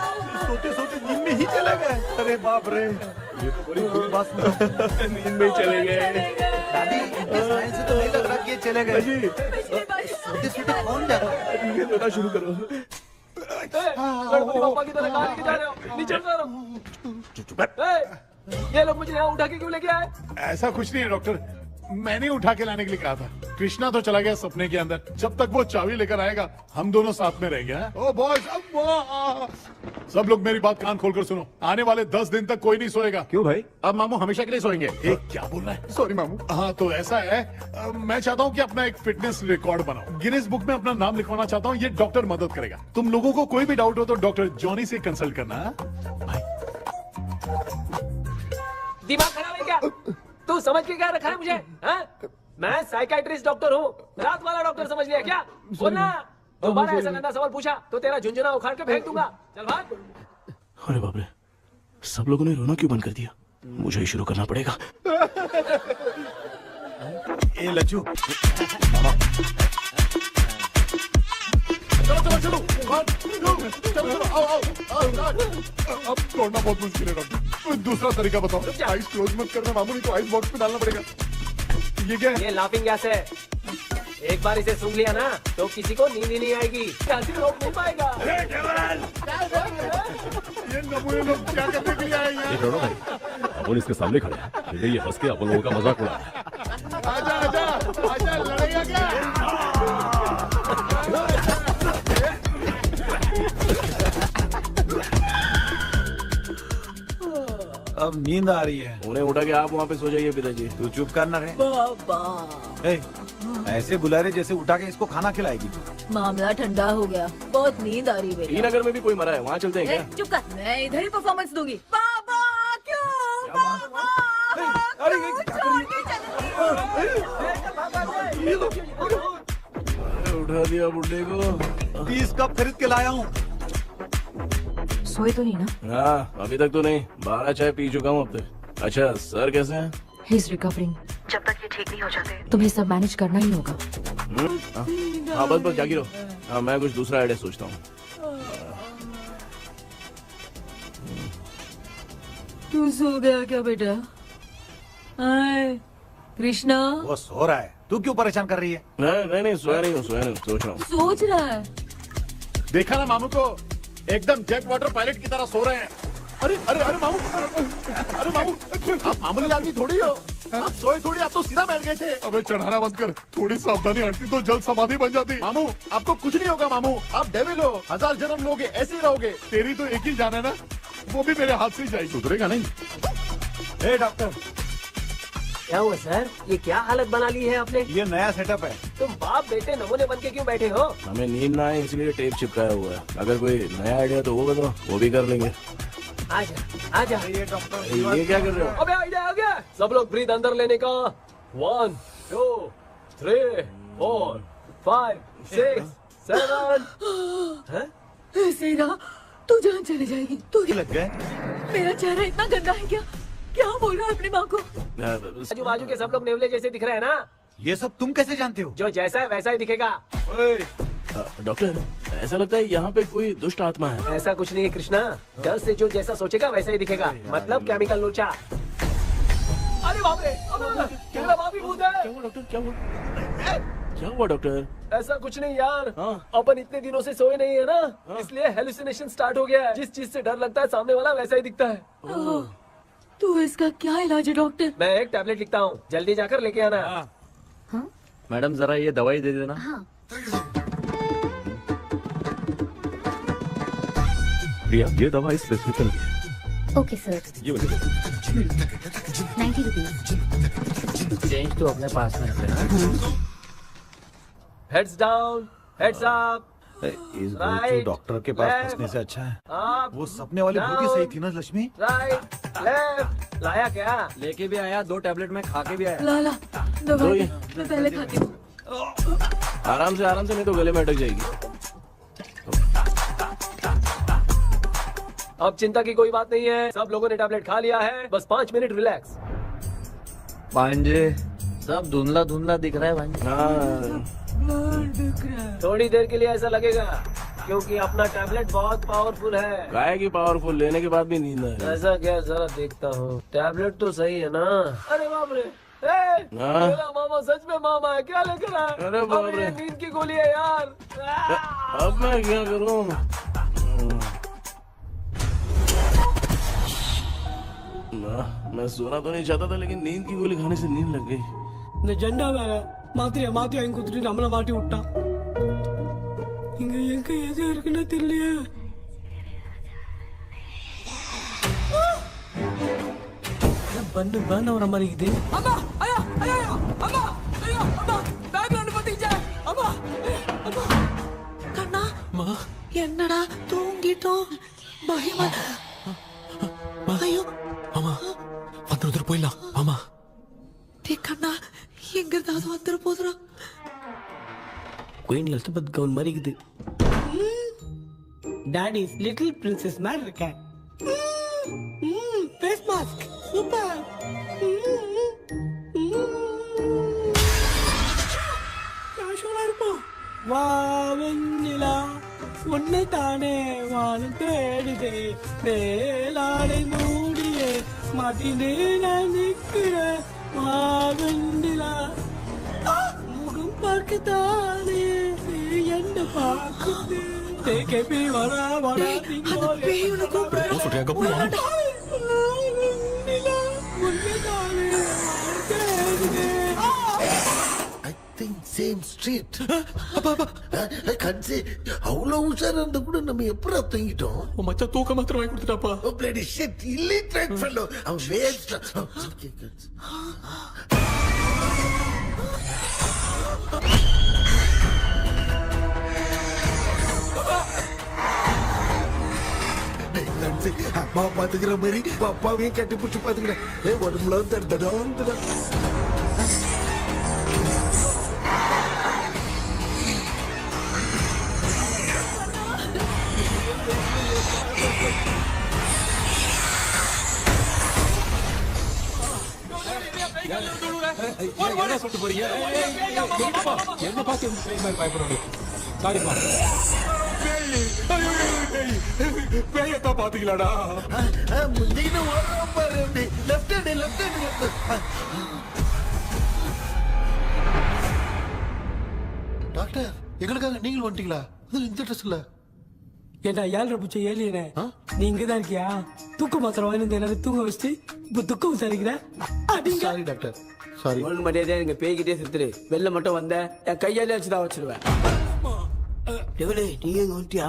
सोते सोते नींद में ही चले गए? अरे बाप रे, ये तो बड़ी बुरी बात सुना। नींद में चले गए। दादी, इनके साइन से तो नहीं लग रहा कि ये चले गए। सोते सोते कौन जा रहा है? ठीक है, रोना शुरू करो। गणपति पापा की तरह कहाँ लेके जा रहे हो? नीचे उतारो। ये लोग मुझे यहाँ उठा के क्यों लेके आए? ऐसा कुछ नहीं है डॉक्टर, मैंने उठा के लाने के लिए कहा था। कृष्णा तो चला गया सपने के अंदर, जब तक वो चाबी लेकर आएगा हम दोनों साथ में रहेंगे। हैं? ओ बॉयज, सब लोग मेरी बात कान खोलकर सुनो। आने वाले 10 दिन तक कोई नहीं सोएगा। क्यों भाई? अब मामू हमेशा के लिए सोएंगे। क्या बोल रहा है? सॉरी मामू। हाँ तो ऐसा है, मैं चाहता हूँ कि अपना एक फिटनेस रिकॉर्ड बनाओ, गिनीज बुक में अपना नाम लिखवाना चाहता हूँ। ये डॉक्टर मदद करेगा। तुम लोगों को कोई भी डाउट हो तो डॉक्टर जॉनी से कंसल्ट करना। दिमाग खराब है क्या? तू समझ के क्या रखा है मुझे? हाँ? मैं साइकाइट्रिस्ट डॉक्टर हूँ, रात वाला डॉक्टर समझ लिया क्या? बोलना, दोबारा ऐसा गंदा सवाल पूछा तो तेरा झुंझुना उखाड़ के फेंक दूंगा। चल भाग। अरे बाप रे, सब लोगों ने रोना क्यों बंद कर दिया? मुझे ही शुरू करना पड़ेगा। ए लज्जू, चलो चलो चलो, आओ। अब तोड़ना बहुत मुश्किल है डॉक्टर, दूसरा तरीका बताओ। आइस क्लोज मत करना मामू, नहीं तो आइस बॉक्स में डालना पड़ेगा। ये क्या है? ये लाफिंग गैस है। एक बार इसे सूंघ लिया ना तो किसी को नींद ही नहीं आएगी, हंसी रोक नहीं पाएगा। ये नमूने लोग क्या करने के लिए आए हैं? एक रोना भाई, अपन इसके सामने खड़े हैं, फिर ये हंस के अपन लोगों का मजाक उड़ा रहा है। आजा लड़ेगा क्या? अब नींद आ रही है। उन्हें उठा के आप वहाँ पे सो जाइए पिताजी। तू चुप करना रे। ए, ऐसे बुला रहे जैसे उठा के इसको खाना खिलाएगी तू। मामला ठंडा हो गया, बहुत नींद आ रही है। टी नगर में भी कोई मरा है, वहाँ चलते हैं क्या? चुप कर, मैं इधर ही परफॉर्मेंस दूंगी। बाबा क्यों? बाबा उठा दिया बुड्ढे को। 30 कप खरीद के लाया हूँ। सोए तो नहीं ना? हाँ, अभी तक तो नहीं, 12 चाय पी चुका हूँ अब तक। अच्छा, सर कैसे हैं? He is recovering. जब तक ये ठीक नहीं हो जाते तुम्हें सब मैनेज करना ही होगा। हाँ बस जागी रहो। हाँ, मैं कुछ दूसरा आइडिया सोचता हूँ। तू सो गया क्या बेटा? कृष्णा वो सो रहा है, तू क्यों परेशान कर रही है? नहीं सोया नहीं हूँ, सोच रहा हूँ। सोच रहा है। देखा ना मामू को, एकदम जेट वाटर पायलट की तरह सो रहे हैं। अरे मामू, अरे मामू, आप मामूली आदमी थोड़ी हो, आप सोए थोड़ी, आप तो सीधा बैठ गए थे। अबे चढ़ाना बंद कर, थोड़ी सावधानी हटती तो जल्द समाधि बन जाती। मामू आपको कुछ नहीं होगा मामू, आप डेविल हो, 1000 जन्म लोगे ऐसे ही रहोगे। तेरी तो एक ही जान है ना, वो भी मेरे हाथ से ही जाएगी। सुधरेगा नहीं। ए डॉक्टर, क्या हुआ सर? ये क्या हालत बना ली है आपने? ये नया सेटअप है। तुम बाप बेटे नमूने बन के क्यों बैठे हो? हमें नींद ना आए इसलिए टेप चिपकाया हुआ है। अगर कोई नया आइडिया तो वो बताओ, वो भी कर लेंगे। आजा। ये डॉक्टर, ये क्या कर रहे हो? अबे आइडिया आ गया। सब लोग ब्रीथ अंदर लेने का। 1 2 3 4 5 6 7। ऐसे रहा तू जान चली जाएगी। तू लग गए। मेरा चेहरा इतना गंदा है क्या? क्या बोल रहा है अपनी माँ को? आजू बाजू के सब लोग नेवले जैसे दिख रहे हैं ना? ये सब तुम कैसे जानते हो? जो जैसा है वैसा ही दिखेगा। डॉक्टर, ऐसा लगता है यहाँ पे कोई दुष्ट आत्मा है। ऐसा कुछ नहीं है कृष्णा, डर से जो जैसा सोचेगा वैसा ही दिखेगा। मतलब केमिकल लोचा। अरे बाप रे, मेरा बाप ही भूत है। क्या हुआ डॉक्टर? क्या हुआ डॉक्टर? ऐसा कुछ नहीं यार, अपन इतने दिनों से सोए नहीं है ना, इसलिए हेलुसिनेशन स्टार्ट हो गया है। जिस चीज से डर लगता है सामने वाला वैसा ही दिखता है। तो इसका क्या इलाज है डॉक्टर? मैं एक टैबलेट लिखता हूँ, जल्दी जाकर लेके आना। मैडम जरा ये दवाई दे देना। प्रिया, ये दवा इस प्रिस्क्रिप्शन की है। Okay sir. ये वाली दे। 90 रुपीज। चेंज तो अपने पास में रखना। Heads down, heads up. इस गोचू डॉक्टर के पास फंसने से अच्छा है वो सपने वाली भूत ही सही थी ना लक्ष्मी। Right left. लाया क्या? लेके भी आया, 2 टैबलेट में खा के भी आया। लाला दवाई मैं पहले खाती हूँ। आराम से नहीं तो गले में अटक जाएगी। अब चिंता की कोई बात नहीं है, सब लोगों ने टैबलेट खा लिया है, बस 5 मिनट रिलैक्स। भांजे सब धुंधला धुंधला दिख रहा है भांजे। थोड़ी देर के लिए ऐसा लगेगा क्योंकि अपना टैबलेट बहुत पावरफुल है। गाय की पावरफुल लेने के बाद भी नींद है। ऐसा क्या? जरा देखता हूँ, टैबलेट तो सही है ना? अरे बाप रे, मेरा मामा सच में मामा है, क्या लेकर आया? अरे बाप रे, नींद की गोली है यार। अब मैं क्या करूँ? मैं सोना तो नहीं चाहता था, लेकिन नींद की गोली खाने से नींद लग गई। நிஜண்டா வேற மாத்திரையா மாத்தி வாங்கி கொடுத்துட்டு நம்மள மாட்டி விட்டான். இங்க எங்க எது இருக்குன்னு தெரியலையே. பண்ணு பண்ண வர மாதிரி இருக்குது. அம்மா ஐயா ஐயா அம்மா ஐயா அம்மா பேக்ல ஒன்னு பத்திச்சே. அம்மா அம்மா கண்ணா அம்மா என்னடா தூங்கிட்டோம். பயமா ஐயோ அம்மா வந்து போயிடலாம். அம்மா கண்ணா எங்க இருந்தாவது வந்துட போதுரா. குயின் எலிசபெத் கவுன் மாதிரி இருக்குது. டாடி லிட்டில் பிரின்சஸ் மாதிரி இருக்கேன். Face mask super. கேஷுவலா இருப்போம். வா வெண்ணிலா உன்னை தானே வானம் தேடுதே வேளாடை மூடியே மாட்டினே நான் நிற்கிறேன். மாவெண்டிலா முகம் பார்க்கத்தானே என்ன பார்க்குது. தேக்கபி வரா வரா அந்த பேயுன கூப்பிடுறா சொல்றியா cup மாவெண்டிலா உன்னைதானே I think same street. கட்சி அவ்வளவு உஷாரா இருந்தா கூட நம்ம எப்படா தூங்கிட்டோம்? மச்சான் தூக்க மாத்திரம் வாங்கி கொடுத்துட்டாப்பா. Oh bloody shit, illiterate fellow. அவன் வேஸ்ட். அப்பா பாத்துக்கிற மாதிரி அப்பாவையும் கட்டி பிடிச்சி பாத்துக்கிறேன். உடம்புல தடா சொல்லிட்டு போறீங்க. என்ன பார்த்து பயப்படுறாங்க. பேயத்தான் பாத்தீங்களாடா? முந்தின ஓடுறான் பாரு. Left hand left hand. Doctor எங்களுக்காக நீங்கள் வந்துட்டீங்களா? இந்த ட்ரெஸ் இல்ல ஏண்டா 7:30 பூச்சி ஏலியனே, நீ இங்கதான் இருக்கியா? தூக்க மாத்திரம் வாங்கி எல்லாரும் தூங்க வச்சுட்டு இப்ப துக்கம் விசாரிக்கிற. Sorry doctor sorry. ஒழுங்கு மரியாதையா எங்க பேய்கிட்டே செத்துரு. வெளில மட்டும் வந்த என் கையாலே வச்சுதான் வச்சிருவேன். நீ எங்க வந்துட்டியா?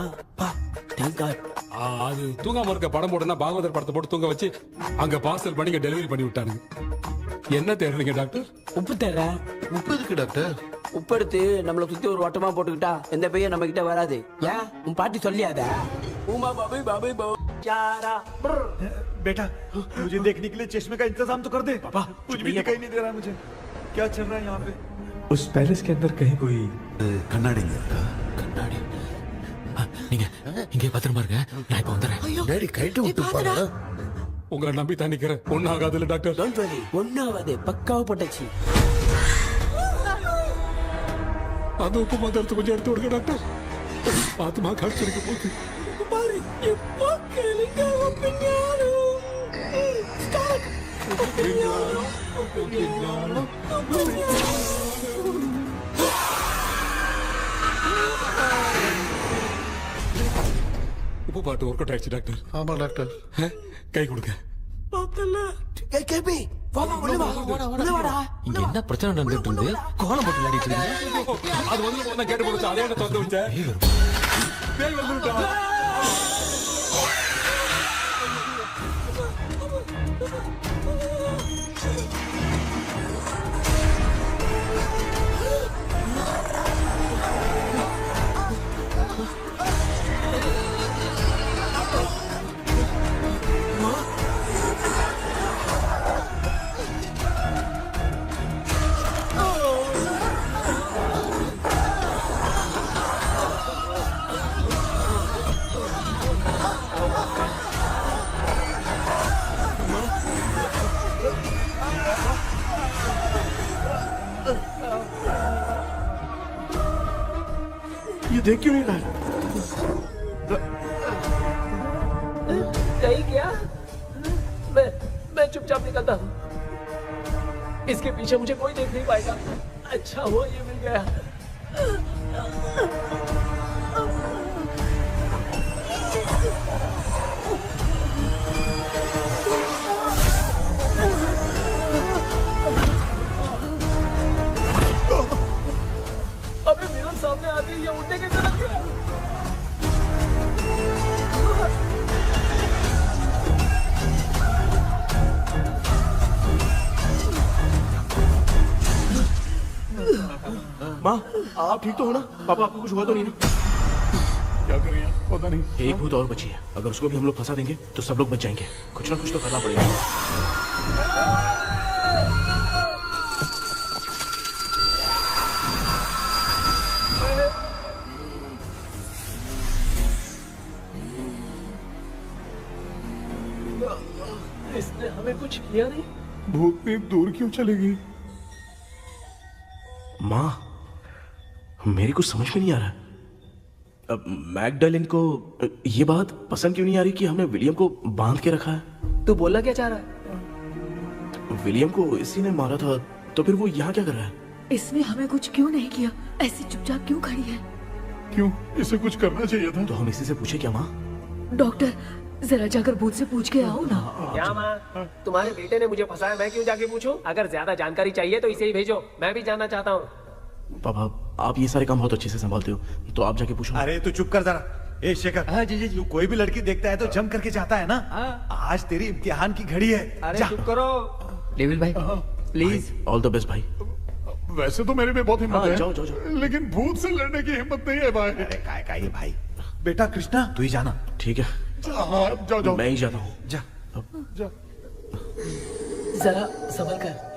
அது தூங்காம இருக்க படம் போடுனா பாகவதர் படத்தை போட்டு தூங்க வச்சு அங்க பார்சல் பண்ணி டெலிவரி பண்ணி விட்டானுங்க. என்ன தேடுறீங்க டாக்டர்? உப்பு தேட. உப்பு இருக்கு டாக்டர். உப்பு எடுத்து நம்மள சுத்தி ஒரு வட்டமா போட்டுக்கிட்டா எந்த பையன் நம்ம கிட்ட வராது. ஏன் உன் பாட்டி சொல்லியாத? உமா பாபு பாபு பாபு चारा बेटा मुझे देखने के लिए चश्मे का इंतजाम तो कर दे। पापा कुछ भी दिखाई नहीं दे रहा मुझे, क्या चल रहा है यहाँ पे? उस पैलेस के अंदर कहीं कोई கண்ணாடி கண்ணாடி நீங்க இங்கே பத்திரமா இருங்க, நான் இப்ப வந்துடுறேன். டேடி கைட்டு விட்டு பாரு. உங்களை நம்பி தான் நிக்கிறேன். ஒன்னும் ஆகாதுல்ல டாக்டர்? டோன்ட் வரி, ஒன்னாவது பக்காவ போட்டாச்சு. அந்த உப்பு மாத்திரத்தை கொஞ்சம் எடுத்து விடுங்க டாக்டர். பாத்துமா காய்ச்சிருக்க போகுது. பாரு எப்போ கேளுங்க ஒப்பினியானோ. உப்பு பாட்டு ஒர்க் அவுட் ஆயிடுச்சு டாக்டர். ஆமா டாக்டர். கை கொடுங்க. என்ன பிரச்சனை நடந்துட்டு இருந்து கோலம் போட்டு விளையாடிட்டு இருக்கு? அது வந்து கேட்டு போச்சு. அதே திறந்து வச்சேன். பேய் வந்துட்டா. ये देख क्यों नहीं रहा है? नहीं क्या? मैं चुपचाप निकलता हूँ। इसके पीछे मुझे कोई देख नहीं पाएगा। अच्छा हुआ ये मिल गया। अबे मेरे सामने आते ही ये उड़ने कैसे लग गया? माँ, आप ठीक तो हो ना? पापा आपको कुछ हुआ तो नहीं ना? क्या करें यार, पता नहीं। एक भूत और बची है, अगर उसको भी हम लोग फंसा देंगे तो सब लोग बच जाएंगे। कुछ ना कुछ तो करना पड़ेगा। इसने हमें कुछ किया नहीं। भूतनी दूर क्यों चली गई? माँ, मेरी कुछ समझ में नहीं आ रहा। अब मैगडालिन को ये बात पसंद क्यों नहीं आ रही कि हमने विलियम को बांध के रखा है? तू बोलना क्या चाह रहा है? विलियम को इसी ने मारा था, तो फिर वो यहाँ क्या कर रहा है? इसने हमें कुछ क्यों नहीं किया? ऐसी चुपचाप क्यों खड़ी है? क्यों? इसे कुछ करना चाहिए था। तो हम इसी से पूछे क्या माँ? डॉक्टर, जरा जाकर भूत से पूछ के आओ ना। क्या माँ? तुम्हारे बेटे ने मुझे फंसाया, मैं क्यों जाके पूछूं? अगर ज्यादा जानकारी चाहिए तो इसे ही भेजो, मैं भी जानना चाहता हूँ। पापा, आप ये सारे काम बहुत अच्छे से संभालते हो, तो आप जाके पूछो। अरे तू चुप कर जरा। ए शेखर, हाँ जी। तू कोई भी लड़की देखता है तो जम करके जाता है ना? आज तेरी इम्तिहान की घड़ी है। अरे जा। चुप करो। डेविल भाई, प्लीज। ऑल द बेस्ट भाई। वैसे तो मेरे में बहुत हिम्मत है, जाओ, जाओ, जाओ। लेकिन भूत से लड़ने की हिम्मत नहीं है भाई। अरे काय का ये भाई। बेटा कृष्णा, तू ही जाना। ठीक है, हाँ, जाओ जाओ। मैं ही जाता हूँ। जा। जा। जरा संभल कर।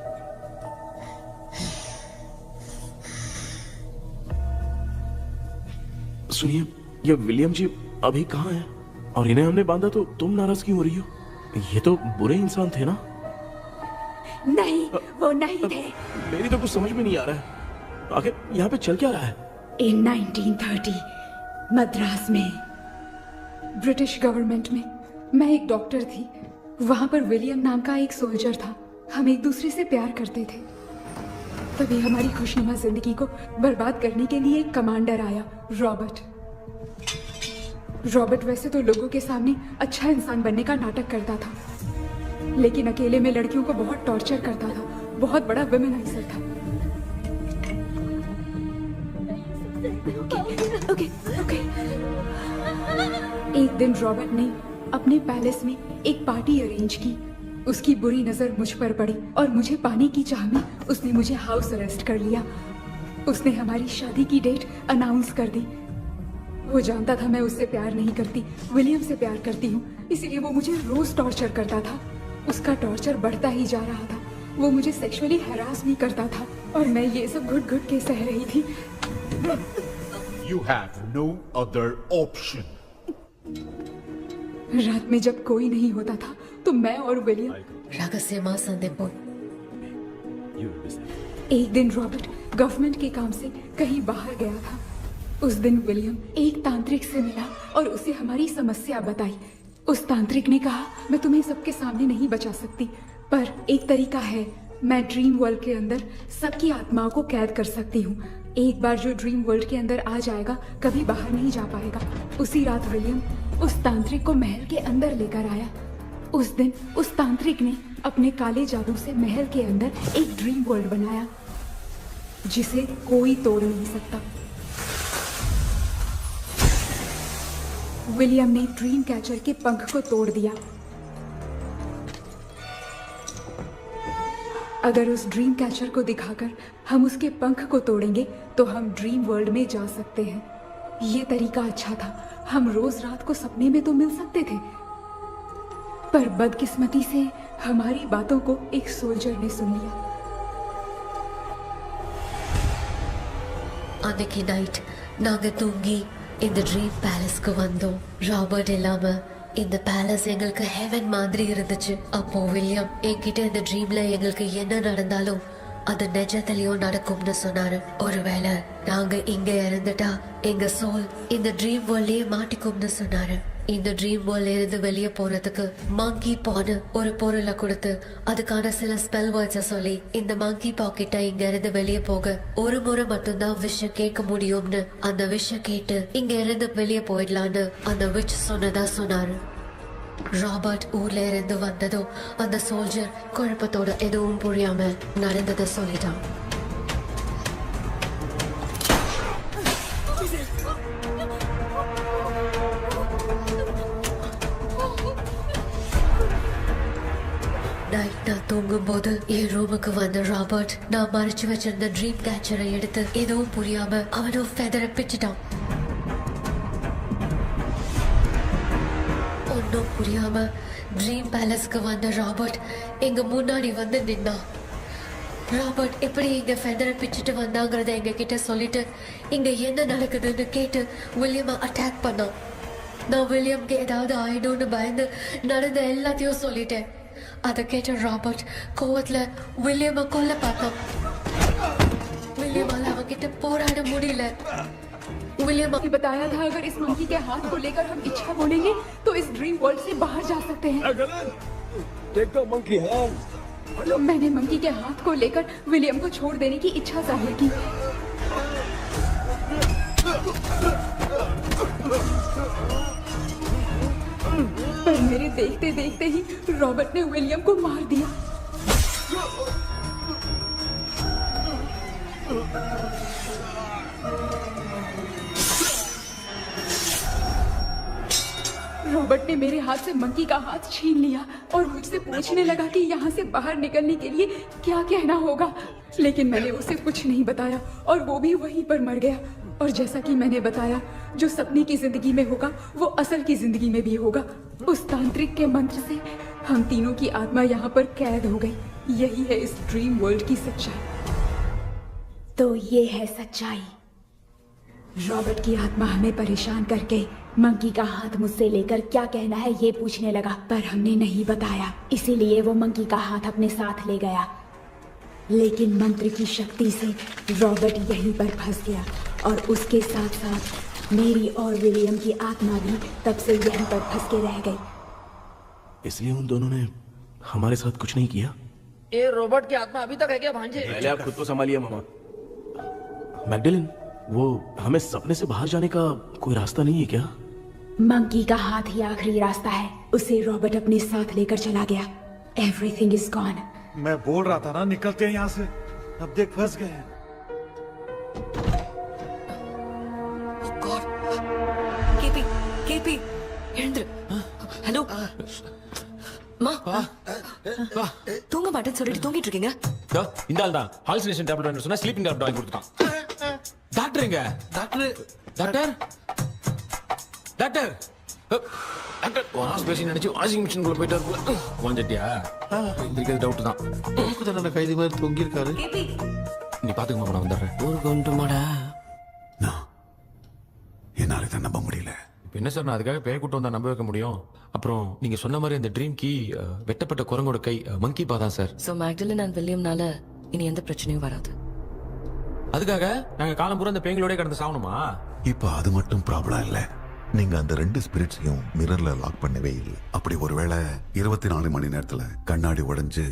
सुनिए, ये विलियम जी अभी कहाँ हैं? और इन्हें हमने बांधा तो तुम नाराज क्यों हो रही हो? ये तो बुरे इंसान थे ना? नहीं, वो नहीं थे। मेरी तो कुछ समझ में नहीं आ रहा है। आखिर यहाँ पे चल क्या रहा है? इन 1930 मद्रास में ब्रिटिश गवर्नमेंट में मैं एक डॉक्टर थी। वहां पर विलियम नाम का एक सोल्जर था। हम एक दूसरे से प्यार करते थे। तभी हमारी खुशनुमा जिंदगी को बर्बाद करने के लिए एक कमांडर आया, रॉबर्ट। रॉबर्ट वैसे तो लोगों के सामने अच्छा इंसान बनने का नाटक करता था, लेकिन अकेले में लड़कियों को बहुत टॉर्चर करता था। बहुत बड़ा वुमेनाइजर था। ओके। एक दिन रॉबर्ट ने अपने पैलेस में एक पार्टी अरेंज की। उसकी बुरी नजर मुझ पर पड़ी और मुझे पाने की चाह में उसने मुझे हाउस अरेस्ट कर लिया। उसने हमारी शादी की डेट अनाउंस कर दी। वो जानता था मैं उससे प्यार नहीं करती, विलियम से प्यार करती हूँ, इसीलिए वो मुझे रोज टॉर्चर करता था। उसका टॉर्चर बढ़ता ही जा रहा था। वो मुझे सेक्सुअली हैरास भी करता था और मैं ये सब घुट घुट के सह रही थी। You have no other option. रात में जब कोई नहीं होता था तो मैं और विलियम एक दिन रॉबर्ट गवर्नमेंट के काम से कहीं बाहर गया था। उस दिन विलियम एक तांत्रिक से मिला और उसे हमारी समस्या बताई। उस तांत्रिक ने कहा, मैं तुम्हें सबके सामने नहीं बचा सकती, पर एक तरीका है। मैं ड्रीम वर्ल्ड के अंदर सबकी आत्माओं को कैद कर सकती हूँ। एक बार जो ड्रीम वर्ल्ड के अंदर आ जाएगा कभी बाहर नहीं जा पाएगा। उसी रात विलियम उस तांत्रिक को महल के अंदर लेकर आया। उस दिन उस तांत्रिक ने अपने काले जादू से महल के अंदर एक ड्रीम वर्ल्ड बनाया जिसे कोई तोड़ नहीं सकता। विलियम ने ड्रीम कैचर के पंख को तोड़ दिया। अगर उस ड्रीम कैचर को दिखाकर हम उसके पंख को तोड़ेंगे तो हम ड्रीम वर्ल्ड में जा सकते हैं। ये तरीका अच्छा था, हम रोज रात को सपने में तो मिल सकते थे। पर बदकिस्मती से हमारी बातों को एक सोल्जर ने सुन लिया। அன்னைக்கு நைட் நாங்க தூங்கி இந்த ட்ரீம் பேலஸ்க்கு வந்தோம். ராபர்ட் இல்லாம இந்த பேலஸ் எங்களுக்கு ஹெவன் மாதிரி இருந்துச்சு. அப்போ வில்லியம் என்கிட்ட இந்த ட்ரீம்ல எங்களுக்கு என்ன நடந்தாலும் அது நிஜத்திலயும் நடக்கும்னு சொன்னாரு. ஒருவேளை நாங்க இங்க இருந்துட்டா எங்க சோல் இந்த ட்ரீம் வேர்ல்ட்லயே மாட்டிக்கும்னு சொன்னாரு. இந்த ட்ரீம் வேர்ல்ட்ல இருந்து வெளியே போறதுக்கு மங்கி பான்னு ஒரு பொருளை கொடுத்து அதுக்கான சில ஸ்பெல் வேர்ட்ஸை சொல்லி இந்த மங்கி பாக்கெட்டை இங்க இருந்து வெளியே போக ஒரு முறை மட்டும்தான் விஷயம் கேட்க முடியும்னு அந்த விஷயம் கேட்டு இங்க இருந்து வெளியே போயிடலான்னு அந்த விச் சொன்னதா சொன்னாரு. ராபர்ட் ஊர்ல இருந்து வந்ததும் அந்த சோல்ஜர் குழப்பத்தோட எதுவும் புரியாம நடந்ததை சொல்லிட்டான். நைட் நான் தூங்கும் போது என் ரூமுக்கு வந்த ராபர்ட் நான் மறைச்சு வச்சிருந்த ட்ரீம் கேச்சரை எடுத்து எதுவும் புரியாம அவனும் ஃபெதரை பிச்சுட்டான். ஒன்னும் புரியாம ட்ரீம் பேலஸ்க்கு வந்த ராபர்ட் எங்க முன்னாடி வந்து நின்னான். ராபர்ட் எப்படி இங்க ஃபெதரை பிச்சுட்டு வந்தாங்கிறத எங்க கிட்ட சொல்லிட்டு இங்க என்ன நடக்குதுன்னு கேட்டு வில்லியமை அட்டாக் பண்ணான். நான் வில்லியம்க்கு ஏதாவது ஆயிடும்னு பயந்து நடந்த எல்லாத்தையும் சொல்லிட்டேன். அதை கேட்ட ராபர்ட் கோவத்துல வில்லியமை கொல்ல பார்த்தான். வில்லியமால அவன்கிட்ட போராட முடியல. विलियम ने बताया था अगर इस मंकी के हाथ को लेकर हम इच्छा बोलेंगे तो इस ड्रीम वर्ल्ड से बाहर जा सकते हैं। मैंने मंकी के हाथ को लेकर विलियम को छोड़ देने की इच्छा जाहिर की। पर मेरे देखते देखते ही रॉबर्ट ने विलियम को मार दिया। रॉबर्ट ने मेरे हाथ से मंकी का हाथ छीन लिया और मुझसे पूछने लगा कि यहाँ से बाहर निकलने के लिए क्या कहना होगा। लेकिन मैंने उसे कुछ नहीं बताया और वो भी वहीं पर मर गया। और जैसा कि मैंने बताया, जो सपने की जिंदगी में होगा वो असल की जिंदगी में भी होगा। उस तांत्रिक के मंत्र से हम तीनों की आत्मा यहाँ पर कैद हो गई। यही है इस ड्रीम वर्ल्ड की सच्चाई। तो ये है सच्चाई। रॉबर्ट की आत्मा हमें परेशान करके मंकी का हाथ मुझसे लेकर क्या कहना है ये पूछने लगा, पर हमने नहीं बताया। इसीलिए वो मंकी का हाथ अपने साथ ले गया। लेकिन मंत्र की शक्ति से रॉबर्ट यहीं पर फंस गया और उसके साथ साथ मेरी और विलियम की आत्मा भी तब से यहीं पर फंस के रह गई। इसलिए उन दोनों ने हमारे साथ कुछ नहीं किया। ये रॉबर्ट की आत्मा अभी तक है क्या भांजे? पहले आप खुद को संभालिए मामा। मैगडेलिन, वो हमें सपने से बाहर जाने का कोई रास्ता नहीं है क्या? मंकी का हाथ ही आखिरी रास्ता है। उसे रॉबर्ट अपने साथ लेकर चला गया। Everything is gone. मैं बोल रहा था ना, निकलते हैं यहाँ से। अब देख फंस गए हैं। கேபி கேபி எழுந்துரு. ஹலோ மா, தூங்க மாட்டேன்னு சொல்லிட்டு தூங்கிட்டு இருக்கீங்க. இந்த ஆள் தான் ஹாலுசினேஷன் டேப்லெட் வாங்கி சொன்னா ஸ்லீப்பிங் டேப்லெட் வாங்கி கொடுத்தான். டாக்டர் எங்க? Doctor doctor doctor doctor wash பேசி நினைச்சு வாஷிங் மிஷின் குள்ள போயிட்டாரு. வாஞ்சிட்டியா? இதுக்கு டவுட் தான். தான கைதி மாதிரி தொங்கி இருக்காரு. நீ பாத்துக்கமா, நான் வந்துடுறேன். ஊருக்கு வந்துட்டோமாடா. என்னால இதை நம்ப முடியல. இப்போ என்ன சார், நான் அதுக்காக பேய் கூட்டம் வந்தா நம்ப வைக்க முடியும்? அப்புறம் நீங்க சொன்ன மாதிரி அந்த ட்ரீம் கீ வெட்டப்பட்ட குரங்கோட கை மங்கி பா தான் சார். சோ மேக்டலின் அண்ட் வில்லியம்னால இனி எந்த பிரச்சனையும் வராது. அதுக்காக நாங்க காலம் பூரா அந்த பேய்களோட கடந்து சாவணுமா? இப்ப அது மட்டும் ப்ராப்ளம் இல்ல. நீங்க அந்த ரெண்டு ஸ்பிரிட்ஸையும் மிரர்ல லாக் பண்ணவே இல்லை. அப்படி ஒருவேளை 24 மணி நேரத்துல கண்ணாடி உடைஞ்சு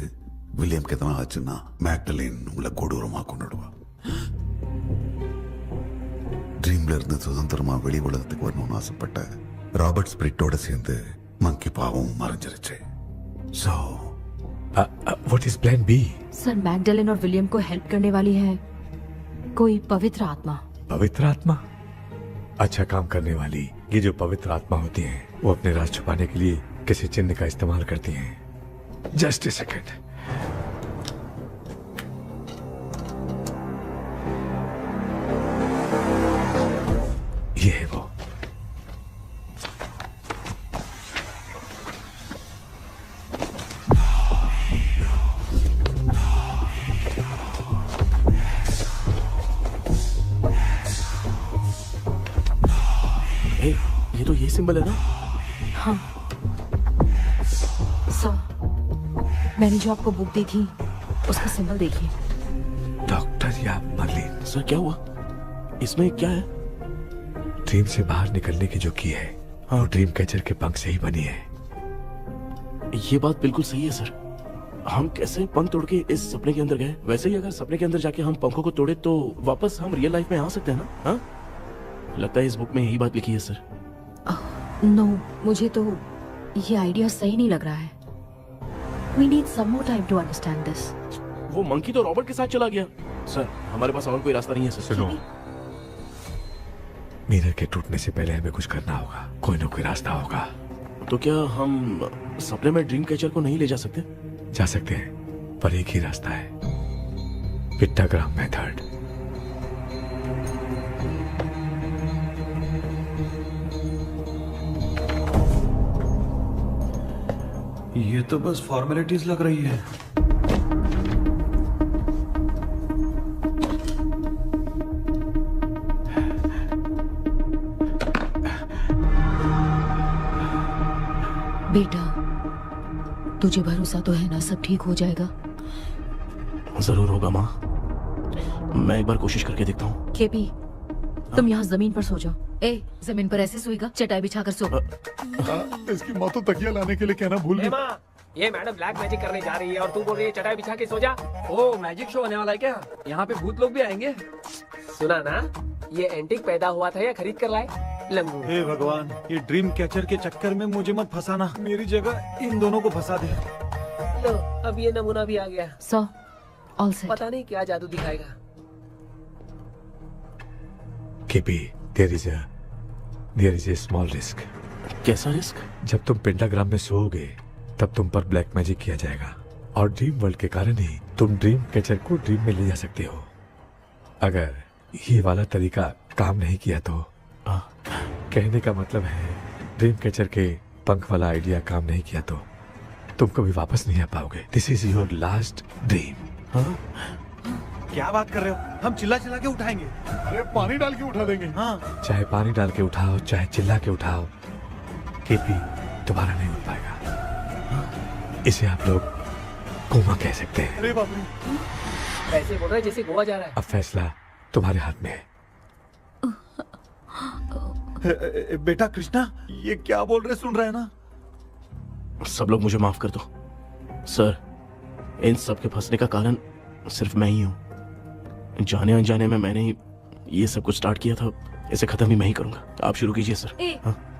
வில்லியம்க்கு எதனா ஆச்சுன்னா மேக்டலின் உங்களை கொடூரமா கொண்டுடுவா. ட்ரீம்ல இருந்து சுதந்திரமா வெளி உலகத்துக்கு வரணும்னு ஆசைப்பட்ட ராபர்ட் ஸ்பிரிட்டோட சேர்ந்து மங்கி பாவும் மறைஞ்சிருச்சு. So, what is plan B? Sir, Magdalene और विलियम को हेल्प करने वाली है कोई पवित्र आत्मा। पवित्र आत्मा? अच्छा काम करने वाली ये जो पवित्र आत्मा होती हैं, वो अपने राज छुपाने के लिए किसी चिन्ह का इस्तेमाल करती हैं। Just a second. ये है वो। ये तो ये सिंबल है ना? हाँ सर, मैंने जो आपको बुक दी थी उसका सिंबल देखिए। डॉक्टर या मर्लिन। सर क्या हुआ? इसमें क्या है? ड्रीम से बाहर निकलने की जो की है वो ड्रीम कैचर के पंख से ही बनी है। ये बात बिल्कुल सही है सर। हम कैसे पंख तोड़ के इस सपने के अंदर गए? वैसे ही अगर सपने के अंदर जाके हम पंखों को तोड़े तो वापस हम रियल लाइफ में आ सकते हैं ना? हाँ, लगता है इस बुक में यही बात लिखी है सर। नो, मुझे तो ये आइडिया सही नहीं लग रहा है। We need some more time to understand this. वो मंकी तो रॉबर्ट के साथ चला गया। सर हमारे पास और कोई रास्ता नहीं है सर। सुनो, मिरर के टूटने से पहले हमें कुछ करना होगा। कोई ना कोई रास्ता होगा। तो क्या हम सपने में ड्रीम कैचर को नहीं ले जा सकते? जा सकते हैं, पर एक ही रास्ता है, पिट्टाग्राम मेथड। ये तो बस फॉर्मेलिटीज लग रही है। बेटा, तुझे भरोसा तो है ना सब ठीक हो जाएगा? जरूर होगा माँ, मैं एक बार कोशिश करके देखता हूँ। केपी, तुम यहाँ जमीन पर सो जाओ। ए, जमीन पर ऐसे सोएगा? चटाई बिछाकर सो। इसकी माँ तो तकिया लाने के लिए कहना भूल गई। ये मैडम ब्लैक मैजिक करने जा रही है और तू बोल रही है चटाई बिछा के सो जा। ओ, मैजिक शो होने वाला है क्या? यहाँ पे भूत लोग भी आएंगे। सुना ना, ये एंटीक पैदा हुआ था या खरीद कर लाए? लंगू। हे भगवान, ये ड्रीम कैचर के चक्कर में मुझे मत फंसाना। मेरी जगह इन दोनों को फंसा दे। लो, अब ये नमूना भी आ गया। सो, ऑल सेट। पता नहीं क्या जादू दिखाएगा। KP, there is a small risk। कैसा रिस्क? जब तुम पेंटाग्राम में सोओगे तब तुम पर ब्लैक मैजिक किया जाएगा और ड्रीम वर्ल्ड के कारण ही तुम ड्रीम कैचर को ड्रीम में ले जा सकते हो। अगर ये वाला तरीका काम नहीं किया तो कहने का मतलब है ड्रीम कैचर के पंख वाला आइडिया काम नहीं किया तो तुम कभी वापस नहीं आ पाओगे। This is your last dream. क्या बात कर रहे हो? हम चिल्ला चिल्ला के उठाएंगे। अरे पानी डाल के उठा देंगे। हाँ, चाहे पानी डाल के उठाओ, चाहे चिल्ला के उठाओ, केपी दोबारा नहीं उठ पाएगा। इसे आप लोग कोमा कह सकते हैं। अरे बाप रे, ऐसे बोल रहा है जैसे गोवा जा रहा है। अब फैसला तुम्हारे हाथ में है। बेटा कृष्णा, ये क्या बोल रहे सुन रहे हैं ना? सब लोग मुझे माफ कर दो सर। इन सब के फंसने का कारण सिर्फ मैं ही हूँ। जाने अनजाने में मैंने ही ये सब कुछ स्टार्ट किया था। इसे खत्म ही मैं ही करूंगा। आप शुरू कीजिए सर।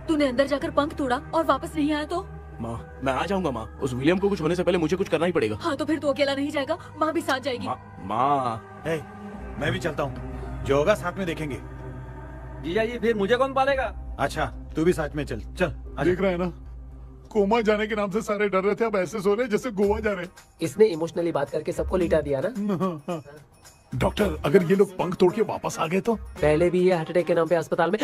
तूने अंदर जाकर पंख तोड़ा और वापस नहीं आया तो? माँ, मैं आ जाऊंगा माँ। उस विलियम को कुछ होने से पहले मुझे कुछ करना ही पड़ेगा। हाँ, तो फिर तू अकेला नहीं जाएगा, माँ भी साथ जाएगी। माँ, मैं भी चलता हूँ। जो होगा साथ में देखेंगे। जीजा जी, फिर मुझे कौन पालेगा? अच्छा, तू भी साथ में चल। चल देख रहा है ना, कोमा जाने के नाम से सारे डर रहे थे, अब ऐसे सो रहे जैसे गोवा जा रहे। इसने इमोशनली बात करके सबको लिटा दिया ना। डॉक्टर, अगर ये लोग पंख तोड़ के वापस आ गए तो? पहले भी ये हार्ट अटैक के नाम पे अस्पताल में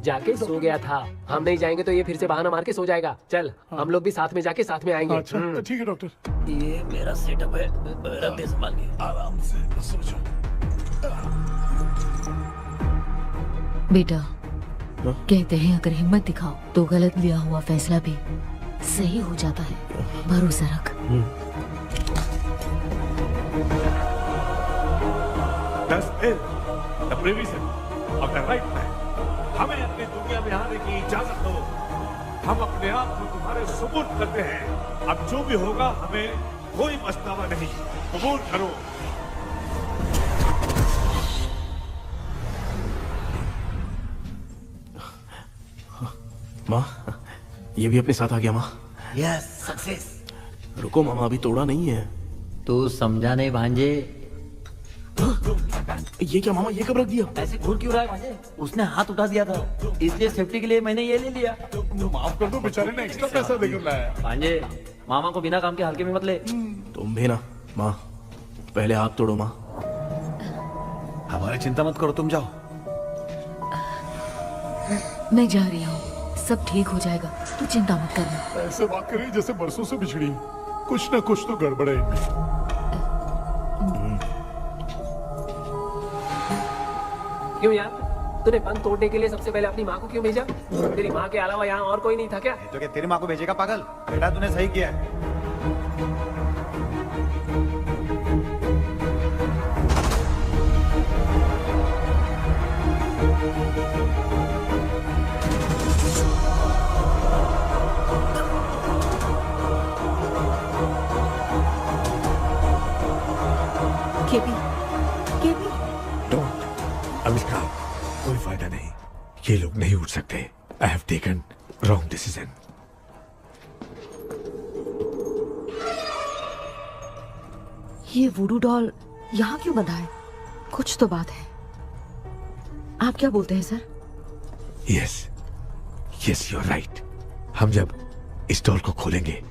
जाके सो गया था। हम नहीं जाएंगे तो ये फिर से बहाना मार के सो जाएगा। चल, हम लोग भी साथ में जाके साथ में आएंगे। अच्छा, ठीक है डॉक्टर। ये मेरा सेटअप है, रख दे संभाल के। आराम से सो जाओ। बेटा, कहते हैं अगर हिम्मत दिखाओ तो गलत लिया हुआ फैसला भी सही हो जाता है। भरोसा रख। हमें अपनी दुनिया में आने की इजाजत दो। हम अपने आप को तुम्हारे सुपुर्द करते हैं। अब जो भी होगा हमें कोई पछतावा नहीं। कबूल करो। माँ, ये भी अपने साथ आ गया। माँ, यस, सक्सेस। रुको मामा, अभी तोड़ा नहीं है। तू समझा नहीं भांजे। ये क्या मामा, ये कब रख दिया? ऐसे घूर क्यों रहा है भांजे? उसने हाथ उठा दिया था, इसलिए सेफ्टी के लिए मैंने ये ले लिया। माफ कर दो, बेचारे ने एक्स्ट्रा पैसा देकर लाया। भांजे, मामा को बिना काम के हल्के में मत ले। तुम भी ना। माँ, पहले आप तोड़ो। माँ, हमारी चिंता मत करो, तुम जाओ। मैं जा रही हूँ, सब ठीक हो जाएगा, तू चिंता मत करना। ऐसे बात कर रही जैसे बरसों से बिछड़ी। कुछ ना कुछ तो गड़बड़ है इनमें। क्यों यार, तूने बंद तोड़ने के लिए सबसे पहले अपनी माँ को क्यों भेजा? तेरी माँ के अलावा यहाँ और कोई नहीं था क्या? तो क्या तेरी माँ को भेजेगा पागल? बेटा तूने सही किया है। केपी, केपी, डोंट अमिका, कोई फायदा नहीं, ये लोग नहीं उठ सकते। I have taken wrong decision. ये वुडू डॉल यहाँ क्यों बंधा है? कुछ तो बात है। आप क्या बोलते हैं sir? Yes yes, you are right. हम जब इस डॉल को खोलेंगे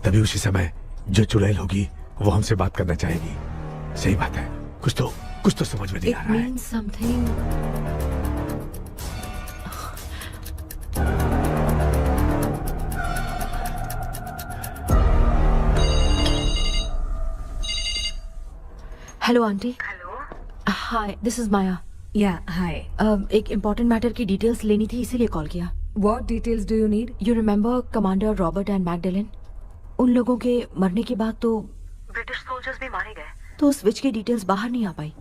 तभी उसी समय जो चुड़ैल होगी वो हमसे बात करना चाहेगी। सही बात है, कुछ तो समझ में नहीं आ रहा है। Something. Hello aunty. Hello, hi, this is Maya. Yeah hi. एक इम्पोर्टेंट मैटर की डिटेल्स लेनी थी, इसीलिए कॉल किया। What details do you need? You remember commander Robert and Magdalene? उन लोगों के मरने के बाद तो ब्रिटिश सोल्जर्स भी मारे गए। तो उस विच की डिटेल्स बाहर नहीं आ पाई।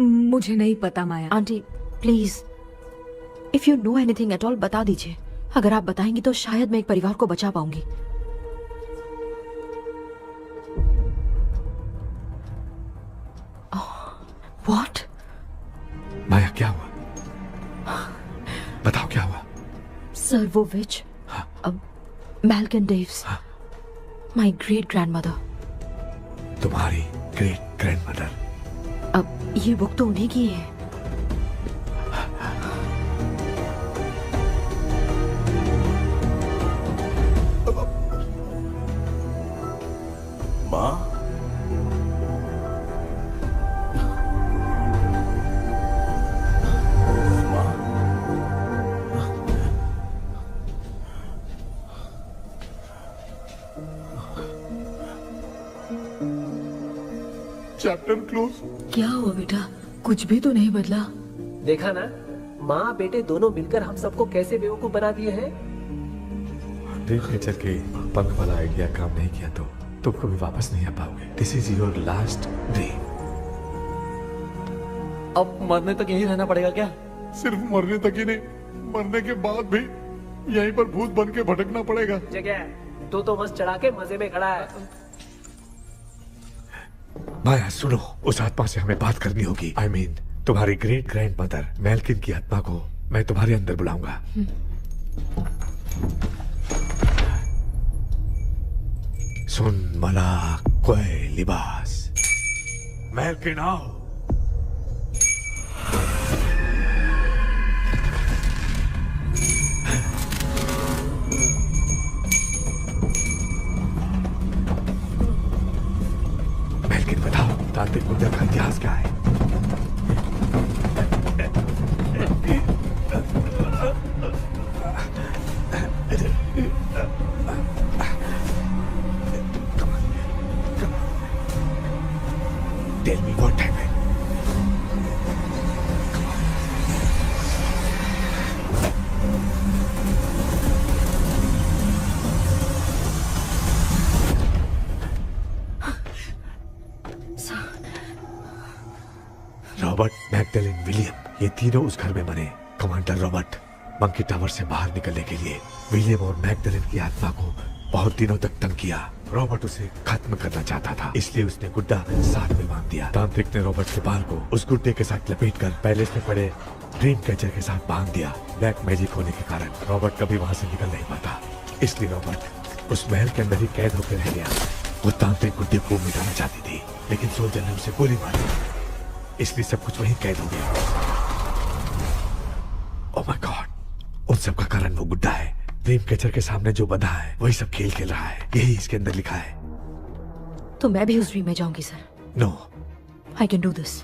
मुझे नहीं पता Maya. Aunty please, if you know anything at all बता दीजिए। अगर आप बताएंगी तो शायद मैं एक परिवार को बचा पाऊंगी। व्हाट? माया क्या हुआ? बताओ क्या हुआ? सर वो विच, मैल्कन डेव्स, माय ग्रेट ग्रैंडमदर। तुम्हारी ग्रेट ग्रैंडमदर? अब ये बुक तो उन्हीं की है। माँ, चैप्टर क्लोज। क्या हुआ बेटा? कुछ भी तो नहीं बदला। देखा ना, माँ बेटे दोनों मिलकर हम सबको कैसे बेवकूफ बना दिए हैं। ड्रीम कैचर के पंख वाला आइडिया काम नहीं किया तो तुम कभी वापस नहीं आ पाओगे। This is your last dream. अब मरने तक यही रहना पड़ेगा क्या? सिर्फ मरने तक ही नहीं, मरने के बाद भी यहीं पर भूत बन के भटकना पड़ेगा। जगह तो मस्त चढ़ा के मजे में खड़ा है। माया सुनो, उस आत्मा से हमें बात करनी होगी। I mean, तुम्हारी ग्रेट ग्रैंड मदर मैल्किन की आत्मा को मैं तुम्हारे अंदर बुलाऊंगा। सुन मला कोई लिबास, मैल्किन आओ। मैल्किन बताओ, तांत्रिक मुद्रा का इतिहास क्या है? Tell me what happened. Robert, Magdalene, William, ये तीनों उस घर में मरे। कमांडर रॉबर्ट मंकी टावर से बाहर निकलने के लिए विलियम और मैगडेलिन की आत्मा को बहुत दिनों तक तंग किया। रॉबर्ट उसे खत्म करना चाहता था, इसलिए उसने गुड्डा साथ में बांध दिया। तांत्रिक ने रॉबर्ट के बाल को उस गुड्डे के साथ लपेटकर पैलेस में पड़े ड्रीम कैचर के साथ बांध दिया। ब्लैक मैजिक होने के कारण रॉबर्ट कभी वहां से निकल नहीं पाता, इसलिए रॉबर्ट उस महल के अंदर ही कैद होकर रह गया। वो तांत्रिक गुड्डे को मिटाना चाहती थी, लेकिन सोल्जर ने उसे गोली मारी, इसलिए सब कुछ वहीं कैद हो गया। ओह माय गॉड, उन सब का कारण वो गुड्डा है। ड्रीम कैचर के सामने जो बंधा है वही सब खेल खेल रहा है, यही इसके अंदर लिखा है। तो मैं भी उस ड्रीम में जाऊंगी sir. No, I can do this.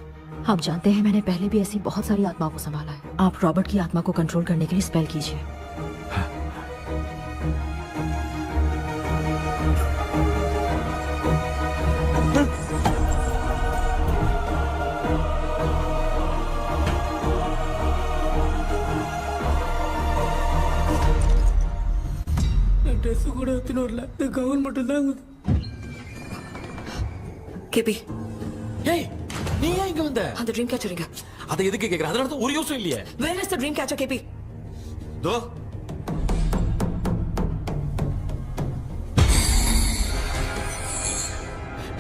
आप जानते हैं मैंने पहले भी ऐसी बहुत सारी आत्माओं को संभाला है। आप रॉबर्ट की आत्मा को कंट्रोल करने के लिए स्पेल कीजिए। ட்ரெஸ் கூட எடுத்துன்னு வரல இந்த கவுன் மட்டும் தான் கேபி ஏய் நீ ஏன் இங்க வந்த? அந்த ட்ரீம் கேச்சரிங்க. அதை எதுக்கு கேக்குற? அதனால தான் ஒரு யூஸும் இல்லையே. Where is the dream catcher, கேபி? தோ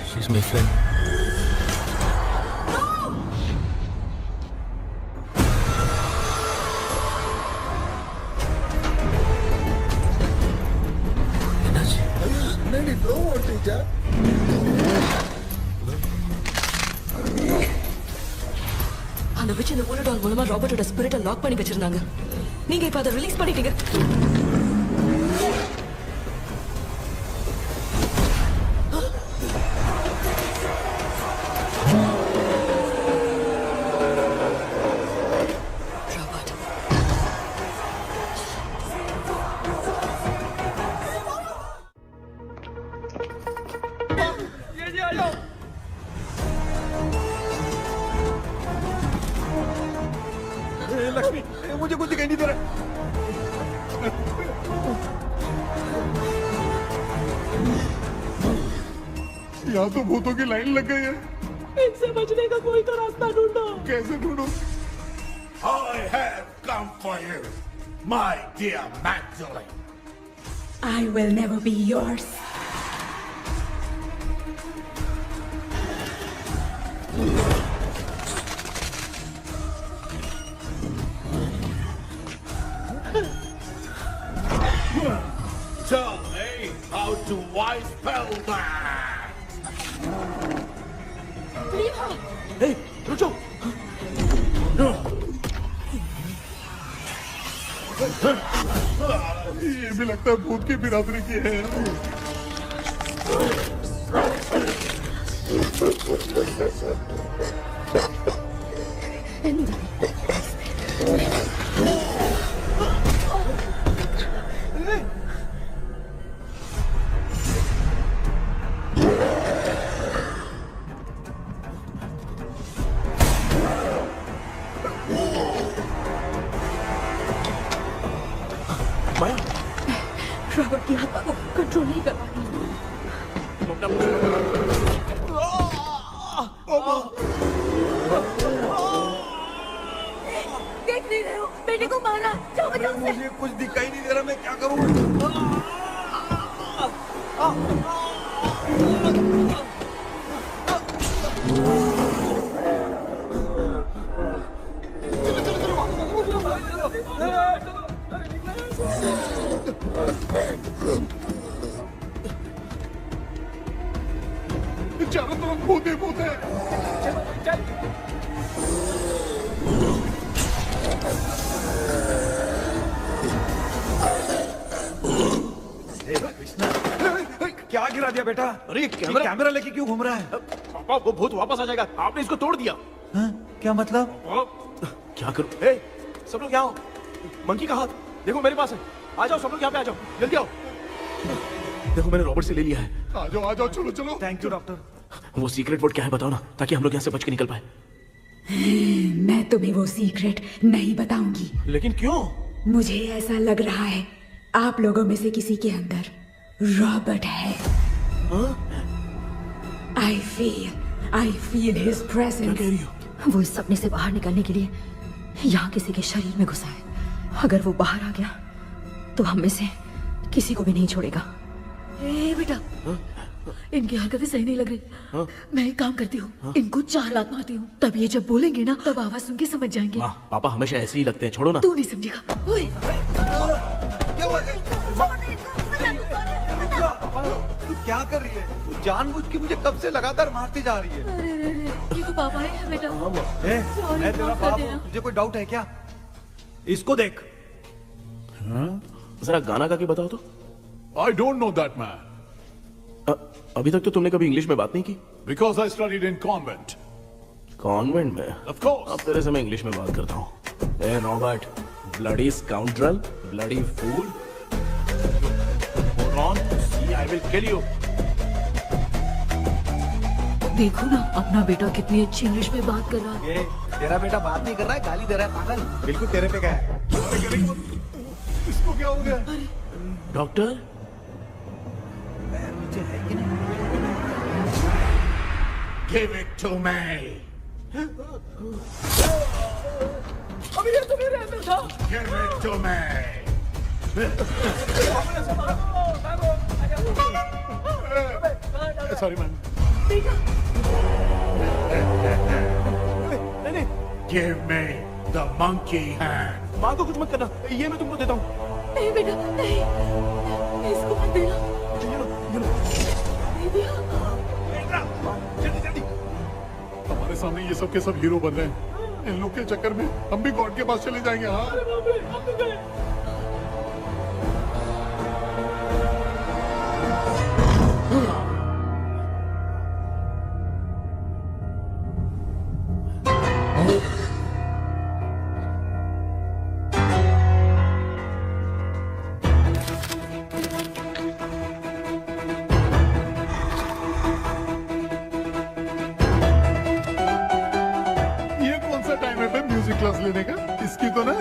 She's my friend. என்னடி ப்ளோ ஓட்டிச்சா? அந்த witch இந்த ஊரடால் மூலமா ராபர்ட்டோட ஸ்பிரிட்டை லாக் பண்ணி வச்சிருந்தாங்க. நீங்க இப்ப அதை ரிலீஸ் பண்ணிட்டீங்க. लक्ष्मी मुझे कुछ दिखाई नहीं दे रहा। यहाँ तो भूतों की लाइन लग गई है। इनसे बचने का कोई तो रास्ता ढूंढो। कैसे ढूंढूं? I have come for you, my dear Magdalene. I will never be yours. Tell me how to wise spell that. Hey, रुक जाओ। ये भी लगता है भूत की बिरादरी की है। रॉबर्ट की आत्मा को कंट्रोल नहीं कर पा रही। देख नहीं रहे हो बेटे को मारा। जाओ बचाओ उसे। मुझे कुछ दिखाई नहीं दे रहा, मैं क्या करूं? चारों तरफ भूत ही भूत है। क्या गिरा दिया बेटा? अरे कैमरा लेके क्यों घूम रहा है? पापा वो भूत वापस आ जाएगा। आपने इसको तोड़ दिया। क्या मतलब? क्या करूं? ए, सब लोग यहाँ आओ। मंकी का हाथ देखो मेरे पास है। आ जाओ सब लोग यहाँ पे आ जाओ, जल्दी आओ। देखो मैंने रॉबर्ट से ले लिया है। आ जाओ चलो चलो। Thank you doctor. वो सीक्रेट वर्ड क्या है बताओ ना, ताकि हम लोग यहाँ से बच के निकल पाए। मैं तुम्हें वो सीक्रेट नहीं बताऊंगी। लेकिन क्यों? मुझे ऐसा लग रहा है आप लोगों में से किसी के अंदर रॉबर्ट है। I feel his presence. वो इस सपने से बाहर निकलने के लिए यहाँ किसी के शरीर में घुसा है। अगर वो बाहर आ गया तो हम में से किसी को भी नहीं छोड़ेगा। ए बेटा, इनकी हरकतें सही नहीं लग रही। मैं एक काम करती हूँ, इनको 4 लात मारती हूँ, तब ये जब बोलेंगे ना तब आवाज सुन के समझ जाएंगे। पापा हमेशा ऐसे ही लगते हैं, छोड़ो ना। तू नहीं समझेगा। ओए, तू क्या कर रही है? तू जानबूझ के मुझे कब से लगातार मारती जा रही है। अरे, ये तो पापा है बेटा। मैं तेरा बाप हूँ, तुझे कोई डाउट है क्या? इसको देख। जरा गाना गा के बताओ तो। I don't know that man. अभी तक तो तुमने कभी इंग्लिश में बात नहीं की। Because I studied in convent. Convent में? Of course. अब तेरे से मैं इंग्लिश में बात करता हूँ। ए Robert, bloody scoundrel, bloody fool. Hold on. See, I will kill you. देखो ना अपना बेटा कितनी अच्छी इंग्लिश में बात कर रहा है। ये तेरा बेटा बात नहीं कर रहा है, गाली दे रहा है पागल। बिल्कुल तेरे पे क्या है? इसको क्या हो गया? Doctor, Give it to me. अभी ये तो मेरे अंदर था। Give it to me. Sorry, man. नहीं, Give me the monkey hand. माँ को कुछ मत करना, ये मैं तुमको देता हूँ। नहीं बेटा नहीं, इसको मत देना। नहीं दिया। हमारे सामने ये सब के सब हीरो बन रहे हैं। इन लोग के चक्कर में हम भी गॉड के पास चले जाएंगे। हाँ ये कौन सा टाइम है पे म्यूजिक क्लास लेने का? इसकी तो ना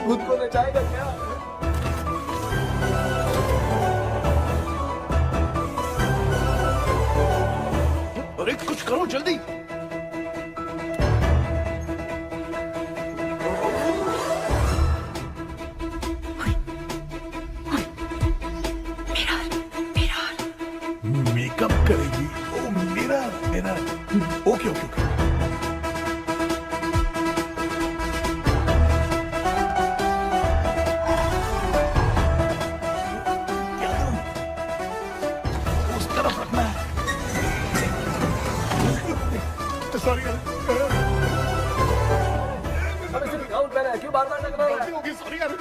खुद को नचाएगा क्या? अरे कुछ करो जल्दी। मेकअप करेगी? ओ मेरा मेरा ओके ओके ओके। उस तरफ रखना है। सॉरी क्यों बार-बार टकरा रहा है? ओके सॉरी यार।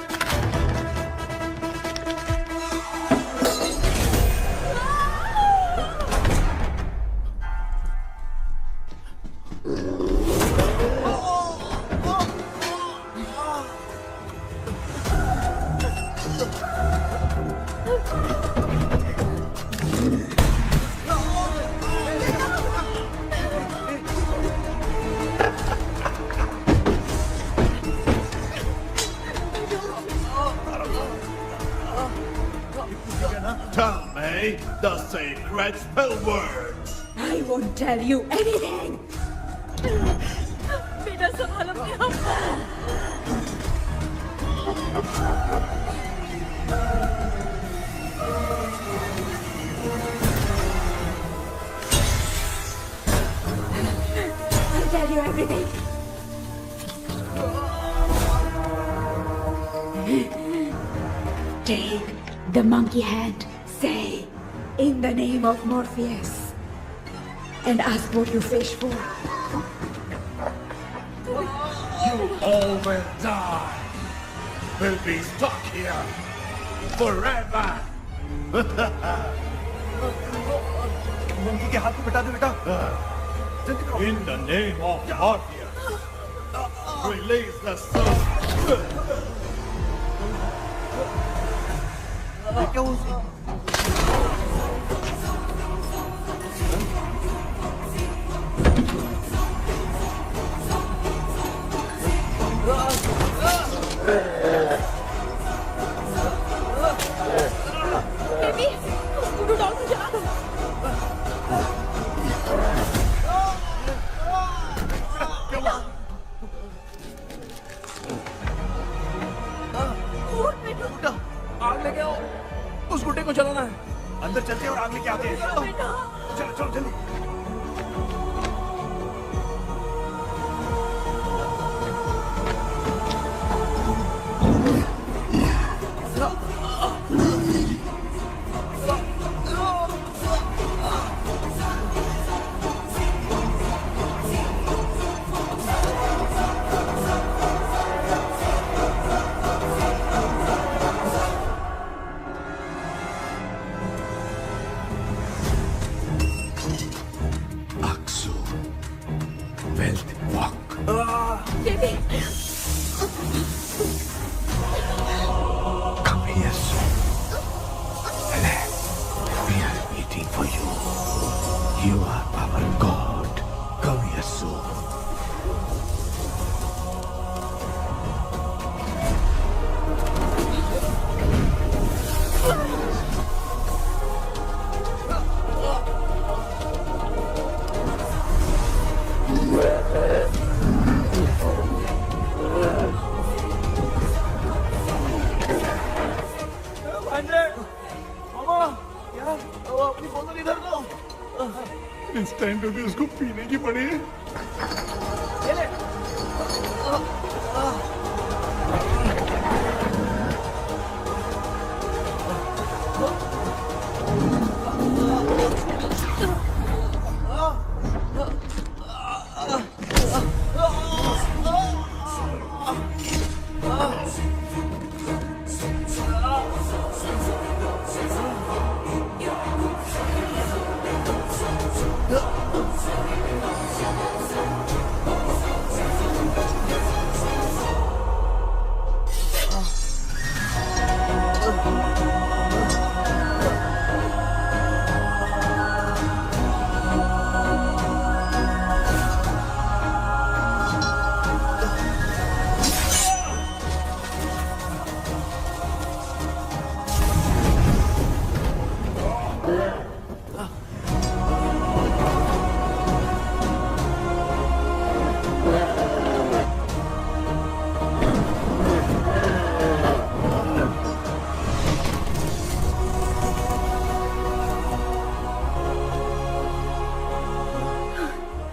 Tell me the sacred spell words. I won't tell you anything. बेटा संभालो अपने आप। I'll tell you everything. Take the monkey hand. Say, in the name of Morpheus, and ask what you fish for. You all will die. Will be stuck here forever. Monkey के हाथ को बिठा दो बेटा। In the name of Morpheus, release the soul. क्या उसी baby, scooter doll को जला दो। आग लेके आओ, उस गुड्डे को जलाना है। अंदर चलते हैं और आग लेके आते हैं। चलो चलो जल्दी। You are our God. Come here soon. इस टाइम पे भी उसको पीने की पड़ी है।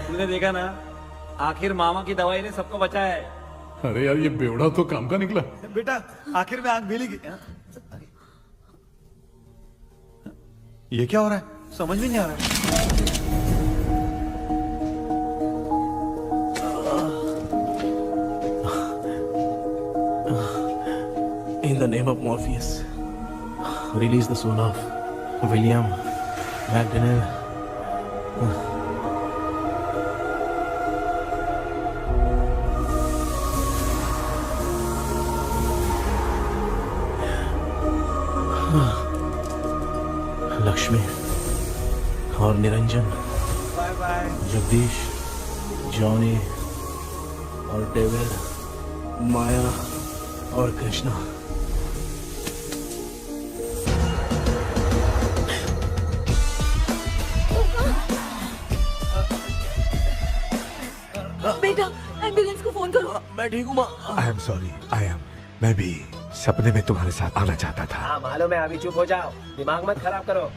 तुमने देखा ना, आखिर मामा की दवाई ने सबको बचाया है। अरे यार ये बेवड़ा तो काम का निकला। बेटा आखिर में आंख मिली। ये क्या हो रहा है? समझ में नहीं आ रहा है। In the name of Morpheus, release the soul of William McDonnell. Lakshmi और Niranjan, bye bye. Jagdish, Johnny और डेविड, माया और कृष्णा। बेटा एम्बुलेंस को फोन करो। मैं ठीक हूँ माँ। I am sorry, I am. मैं भी सपने में तुम्हारे साथ आना चाहता था। हाँ मालूम है, अभी चुप हो जाओ, दिमाग मत खराब करो।